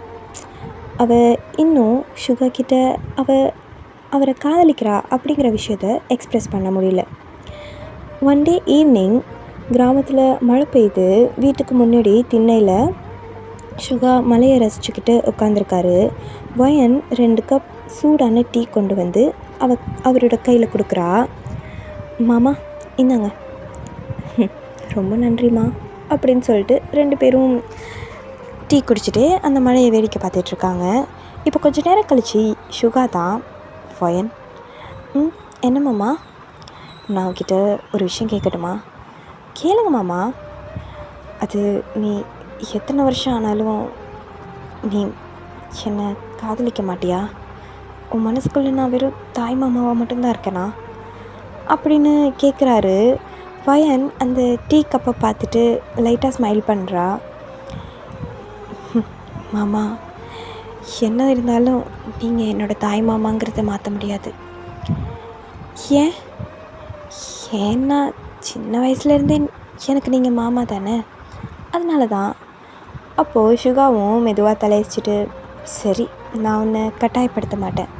Speaker 1: அவள் இன்னும் சுகா கிட்ட அவரை காதலிக்கிறா அப்படிங்கிற விஷயத்த எக்ஸ்ப்ரெஸ் பண்ண முடியல. ஒன் டே ஈவினிங் கிராமத்தில் மழை பெய்யுது. வீட்டுக்கு முன்னாடி திண்ணையில் சுகா மலையை ரசிச்சுக்கிட்டு உட்காந்துருக்காரு. ஒயன் 2 கப் சூடான டீ கொண்டு வந்து அவரோட கையில் கொடுக்குறா. மாமா இந்தாங்க. ரொம்ப நன்றிம்மா அப்படின்னு சொல்லிட்டு 2 பேரும் டீ குடிச்சிட்டு அந்த மலையை வேடிக்கை பார்த்துட்ருக்காங்க. இப்போ கொஞ்சம் நேரம் கழித்து சுகா தான், ஒயன், என்ன மாமா, நான் உன்கிட்ட ஒரு விஷயம் கேட்கட்டுமா? கேளுங்க மாமா. அது நீ எத்தனை வருஷம் ஆனாலும் நீ என்னை காதலிக்க மாட்டியா? உன் மனசுக்குள்ளே நான் வெறும் தாய் மாமாவாக மட்டும்தான் இருக்கேனா அப்படின்னு கேட்குறாரு. ஒயன் அந்த டீ கப்பை பார்த்துட்டு லைட்டாக ஸ்மைல் பண்ணுறா. மாமா, என்ன இருந்தாலும் நீங்கள் என்னோடய தாய் மாமாங்கிறத மாற்ற முடியாது. ஏன்னா சின்ன வயசுலேருந்தே எனக்கு நீங்கள் மாமா தானே, அதனால தான். அப்போது சுகாவும் மெதுவாக தலையச்சிட்டு, சரி நான் உன்னை கட்டாயப்படுத்த மாட்டேன்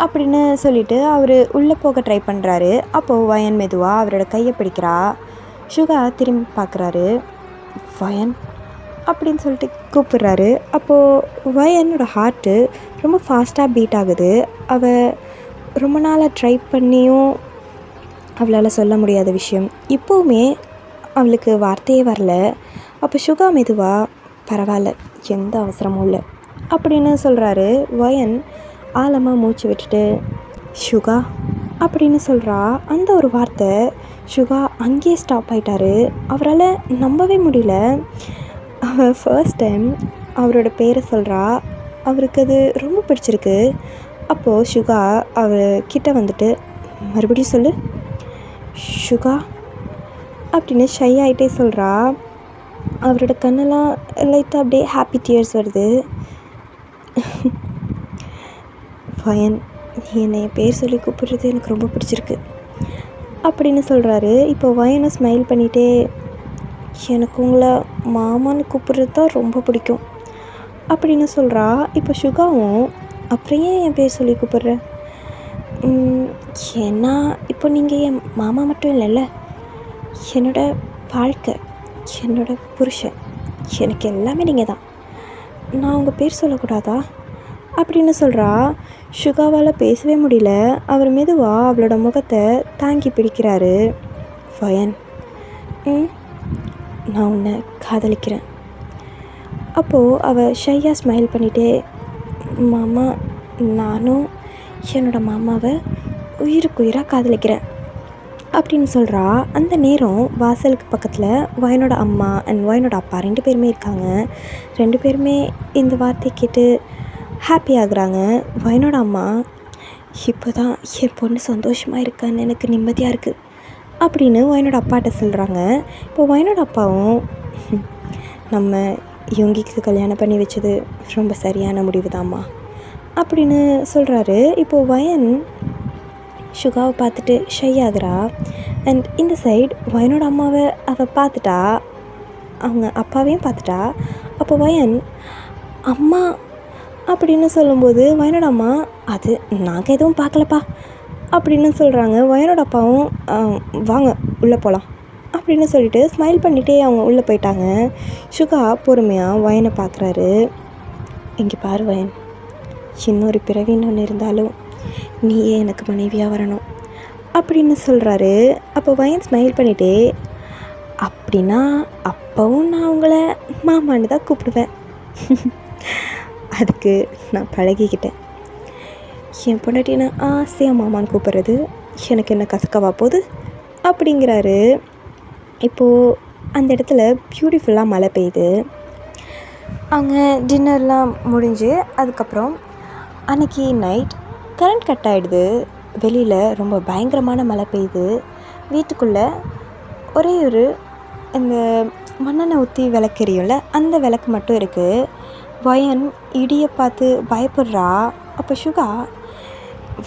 Speaker 1: அப்படின்னு சொல்லிவிட்டு அவர் உள்ளே போக ட்ரை பண்ணுறாரு. அப்போது ஒயன் மெதுவாக அவரோட கையை பிடிக்கிறா. சுகா திரும்பி பார்க்குறாரு. ஒயன், அப்படின்னு சொல்லிட்டு கூப்பிட்றாரு. அப்போது வயனோட ஹார்ட்டு ரொம்ப ஃபாஸ்ட்டாக பீட் ஆகுது. அவள் ரொம்ப நாளாக ட்ரை பண்ணியும் அவளால் சொல்ல முடியாத விஷயம். இப்போவுமே அவளுக்கு வார்த்தையே வரல. அப்போ சுகா மெதுவாக பரவாயில்ல, எந்த அவசரமும் இல்லை அப்படின்னு சொல்கிறாரு. வயன் ஆழமாக மூச்சு விட்டுட்டு சுகா அப்படின்னு சொல்கிறா. அந்த ஒரு வார்த்தை சுகா அங்கேயே ஸ்டாப் ஆகிட்டாரு. அவரால் நம்பவே முடியல. அவள் ஃபர்ஸ்ட் டைம் அவரோட பேரை சொல்கிறா. அவருக்கு அது ரொம்ப பிடிச்சிருக்கு. அப்போது சுகா அவர்கிட்ட வந்துட்டு மறுபடியும் சொல்லு சுகா அப்படின்னு ஷை ஆகிட்டே சொல்கிறா. அவரோட கண்ணெல்லாம் லைட்டாக அப்படியே ஹாப்பி டியர்ஸ் வருது. வயன், என்னை பேர் சொல்லி கூப்பிடுறது எனக்கு ரொம்ப பிடிச்சிருக்கு அப்படின்னு சொல்கிறாரு. இப்போ வயனை ஸ்மைல் பண்ணிகிட்டே எனக்கு உங்களை மாமான்னு கூப்பிடுறது தான் ரொம்ப பிடிக்கும் அப்படின்னு சொல்கிறா. இப்போ சுகாவும் அப்புறம் ஏன் என் பேர் சொல்லி கூப்பிட்ற? ஏன்னா இப்போ நீங்கள் என் மாமா மட்டும் இல்லைல்ல, என்னோடய வாழ்க்கை, என்னோடய புருஷன், எனக்கு எல்லாமே நீங்கள் தான். நான் உங்கள் பேர் சொல்லக்கூடாதா அப்படின்னு சொல்கிறா. சுகாவால் பேசவே முடியல. அவர் மெதுவாக அவளோட முகத்தை தாங்கி பிடிக்கிறாரு. வயன், நான் உன்னை காதலிக்கிறேன். அப்போது அவள் ஷையாக ஸ்மைல் பண்ணிகிட்டே மாமா, நானும் என்னோட மாமாவை உயிருக்குயிராக காதலிக்கிறேன் அப்படின்னு சொல்கிறா. அந்த நேரம் வாசலுக்கு பக்கத்தில் வயனோட அம்மா அண்ட் வயனோட அப்பா 2 பேருமே இருக்காங்க. 2 பேருமே இந்த வார்த்தை கேட்டு ஹாப்பி ஆகுறாங்க. வயனோட அம்மா, இப்போ தான் என் பொண்ணு சந்தோஷமாக இருக்கான்னு எனக்கு நிம்மதியாக இருக்குது அப்படின்னு வயனோட அப்பாட்ட சொல்கிறாங்க. இப்போ வயனோட அப்பாவும் நம்ம யோங்கிக்கு கல்யாணம் பண்ணி வச்சது ரொம்ப சரியான முடிவு தாம்மா அப்படின்னு சொல்கிறாரு. இப்போது வயன் சுகாவை பார்த்துட்டு ஷை ஆகுறா. அண்ட் இந்த சைடு வயனோட அம்மாவை அவள் பார்த்துட்டா, அவங்க அப்பாவையும் பார்த்துட்டா. அப்போ வயன் அம்மா அப்படின்னு சொல்லும்போது வயனோட அம்மா, அது நாங்கள் எதுவும் பார்க்கலப்பா அப்படின்னு சொல்கிறாங்க. வயனோட அப்பாவும் வாங்க உள்ளே போகலாம் அப்படின்னு சொல்லிட்டு ஸ்மைல் பண்ணிகிட்டே அவங்க உள்ளே போயிட்டாங்க. சுகா பொறுமையாக வயனை பார்க்குறாரு. இங்கே பாரு வயன், இன்னொரு பிறவின்னு ஒன்று இருந்தாலும் நீயே எனக்கு மனைவியாக வரணும் அப்படின்னு சொல்கிறாரு. அப்போ வயன் ஸ்மைல் பண்ணிகிட்டே, அப்படின்னா அப்போவும் நான் உங்களை மாமான்னு தான் கூப்பிடுவேன். அதுக்கு நான் பழகிக்கிட்டேன். என் பொண்டாட்டி நான் ஆசையாக மாமான்னு கூப்பிட்றது எனக்கு என்ன கசக்கவா போகுது அப்படிங்கிறாரு. இப்போது அந்த இடத்துல பியூட்டிஃபுல்லாக மழை பெய்யுது. அவங்க டின்னர்லாம் முடிஞ்சு அதுக்கப்புறம் அன்றைக்கி நைட் கரண்ட் கட் ஆகிடுது. வெளியில் ரொம்ப பயங்கரமான மழை பெய்யுது. வீட்டுக்குள்ளே ஒரே ஒரு இந்த மண்ணெண்ணெய் ஊற்றி விளக்கெரியும்ல, அந்த விளக்கு மட்டும் இருக்குது. வயன் இடியை பார்த்து பயப்படுறா. அப்போ சுகா,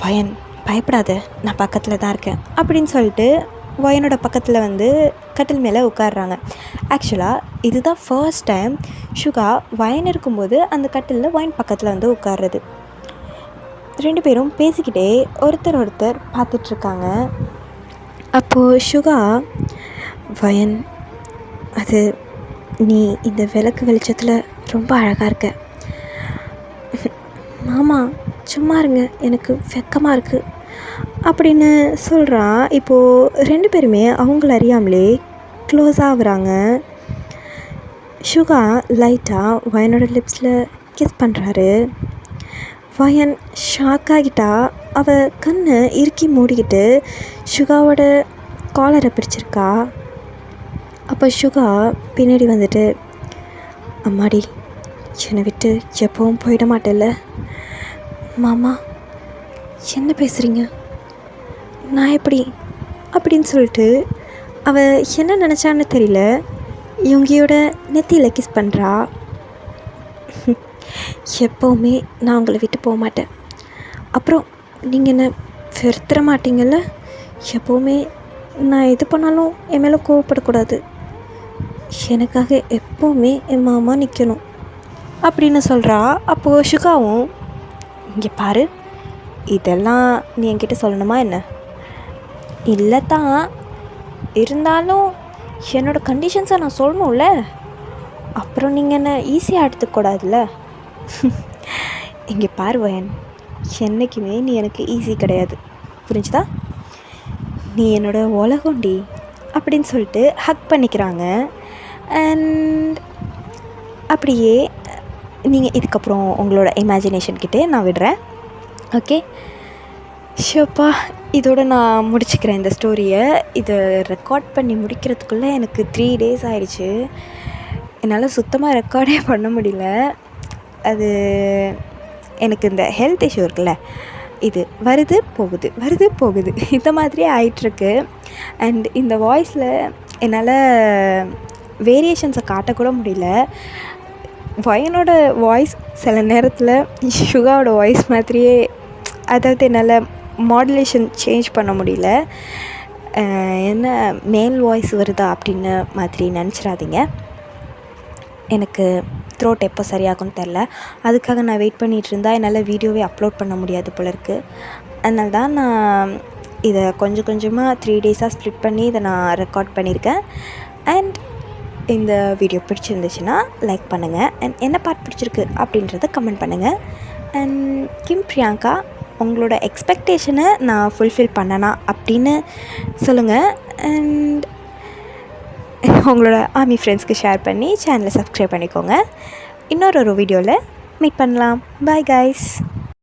Speaker 1: வயன் பயப்படாத, நான் பக்கத்தில் தான் இருக்கேன் அப்படின்னு சொல்லிட்டு வயனோட பக்கத்தில் வந்து கட்டில் மேலே உட்காடுறாங்க. ஆக்சுவலாக இதுதான் ஃபர்ஸ்ட் டைம் சுகா வயன் இருக்கும்போது அந்த கட்டிலில் வயன் பக்கத்தில் வந்து உட்கார்றது. 2 பேரும் பேசிக்கிட்டே ஒருத்தர் பார்த்துட்ருக்காங்க. அப்போது சுகா, வயன், அது நீ இந்த விளக்கு வெளிச்சத்தில் ரொம்ப அழகாக இருக்க. மாமா சும்மா இருங்க, எனக்கு வெக்கமாக இருக்குது அப்படின்னு சொல்கிறான். இப்போது 2 பேருமே அவங்கள அறியாமலே க்ளோஸ் ஆகுறாங்க. சுகா லைட்டாக வயனோட லிப்ஸில் கிஸ் பண்ணுறாரு. வயன் ஷாக் ஆகிட்டா. அவள் கண்ணை இறுக்கி மூடிக்கிட்டு சுகாவோட காலரை பிடிச்சிருக்கா. அப்போ சுகா பின்னாடி வந்துட்டு, அம்மாடி, என்னை விட்டு எப்பவும் போயிட மாட்டேல்ல? மாமா என்ன பேசுகிறீங்க? நான் எப்படி அப்படின்னு சொல்லிட்டு அவள் என்ன நினச்சான்னு தெரியல, இவங்கியோட நெத்தியில் கிஸ் பண்ணுறா. எப்போவுமே நான் உங்களை விட்டு போக மாட்டேன். அப்புறம் நீங்கள் என்ன வெறுத்துற மாட்டீங்கள்ல? எப்போவுமே நான் எது பண்ணாலும் என் மேலே கோவப்படக்கூடாது. எனக்காக எப்போவுமே என் மாமா நிற்கணும் அப்படின்னு சொல்கிறா. அப்போது சுகாவும், இங்கே பாரு, இதெல்லாம் நீ என்கிட்ட சொல்லணுமா என்ன? இல்லை தான், இருந்தாலும் என்னோடய கண்டிஷன்ஸை நான் சொல்லணும்ல. அப்புறம் நீங்கள் என்ன ஈஸியாக எடுத்துக்கூடாதுல்ல. இங்கே பாரு வயன், என்றைக்குமே நீ எனக்கு ஈஸி கிடையாது, புரிஞ்சுதா? நீ என்னோட உலகம்டி அப்படின்னு சொல்லிட்டு ஹக் பண்ணிக்கிறாங்க. அண்ட் அப்படியே நீங்கள் இதுக்கப்புறம் உங்களோட இமேஜினேஷன்கிட்டே நான் விடுறேன். ஓகே, ஷோப்பா, இதோடு நான் முடிச்சுக்கிறேன் இந்த ஸ்டோரியை. இதை ரெக்கார்ட் பண்ணி முடிக்கிறதுக்குள்ளே எனக்கு 3 days ஆயிடுச்சு. என்னால் சுத்தமாக ரெக்கார்டே பண்ண முடியல. அது எனக்கு இந்த ஹெல்த் இஷ்யூ இருக்குல்ல, இது வருது போகுது இந்த மாதிரி ஆயிட்டுருக்கு. அண்ட் இந்த வாய்ஸில் என்னால் வேரியேஷன்ஸை காட்டக்கூட முடியல. வயனோட வாய்ஸ் சில நேரத்தில் சுகாவோட வாய்ஸ் மாதிரியே, அதாவது என்னால் மாடுலேஷன் சேஞ்ச் பண்ண முடியல. என்ன மேல் வாய்ஸ் வருதா அப்படின்னு மாதிரி நினச்சிடாதீங்க. எனக்கு த்ரோட் எப்போ சரியாகும்னு தெரில. அதுக்காக நான் வெயிட் பண்ணிகிட்டு இருந்தால் என்னால் வீடியோவே அப்லோட் பண்ண முடியாது போல இருக்குது. அதனால தான் நான் இதை கொஞ்சம் கொஞ்சமாக 3 days ஸ்ப்ளிட் பண்ணி இதை நான் ரெக்கார்ட் பண்ணியிருக்கேன். அண்ட் இந்த வீடியோ பிடிச்சிருந்துச்சுன்னா லைக் பண்ணுங்கள். அண்ட் என்ன பார்ட் பிடிச்சிருக்கு அப்படின்றத கமெண்ட் பண்ணுங்கள். அண்ட் கிம் பிரியங்கா, உங்களோட எக்ஸ்பெக்டேஷனை நான் ஃபுல்ஃபில் பண்ணனா அப்படின்னு சொல்லுங்கள். அண்ட் உங்களோட ஆர்மி ஃப்ரெண்ட்ஸ்க்கு ஷேர் பண்ணி சேனலை சப்ஸ்கிரைப் பண்ணிக்கோங்க. இன்னொரு வீடியோவில் மீட் பண்ணலாம். Bye guys.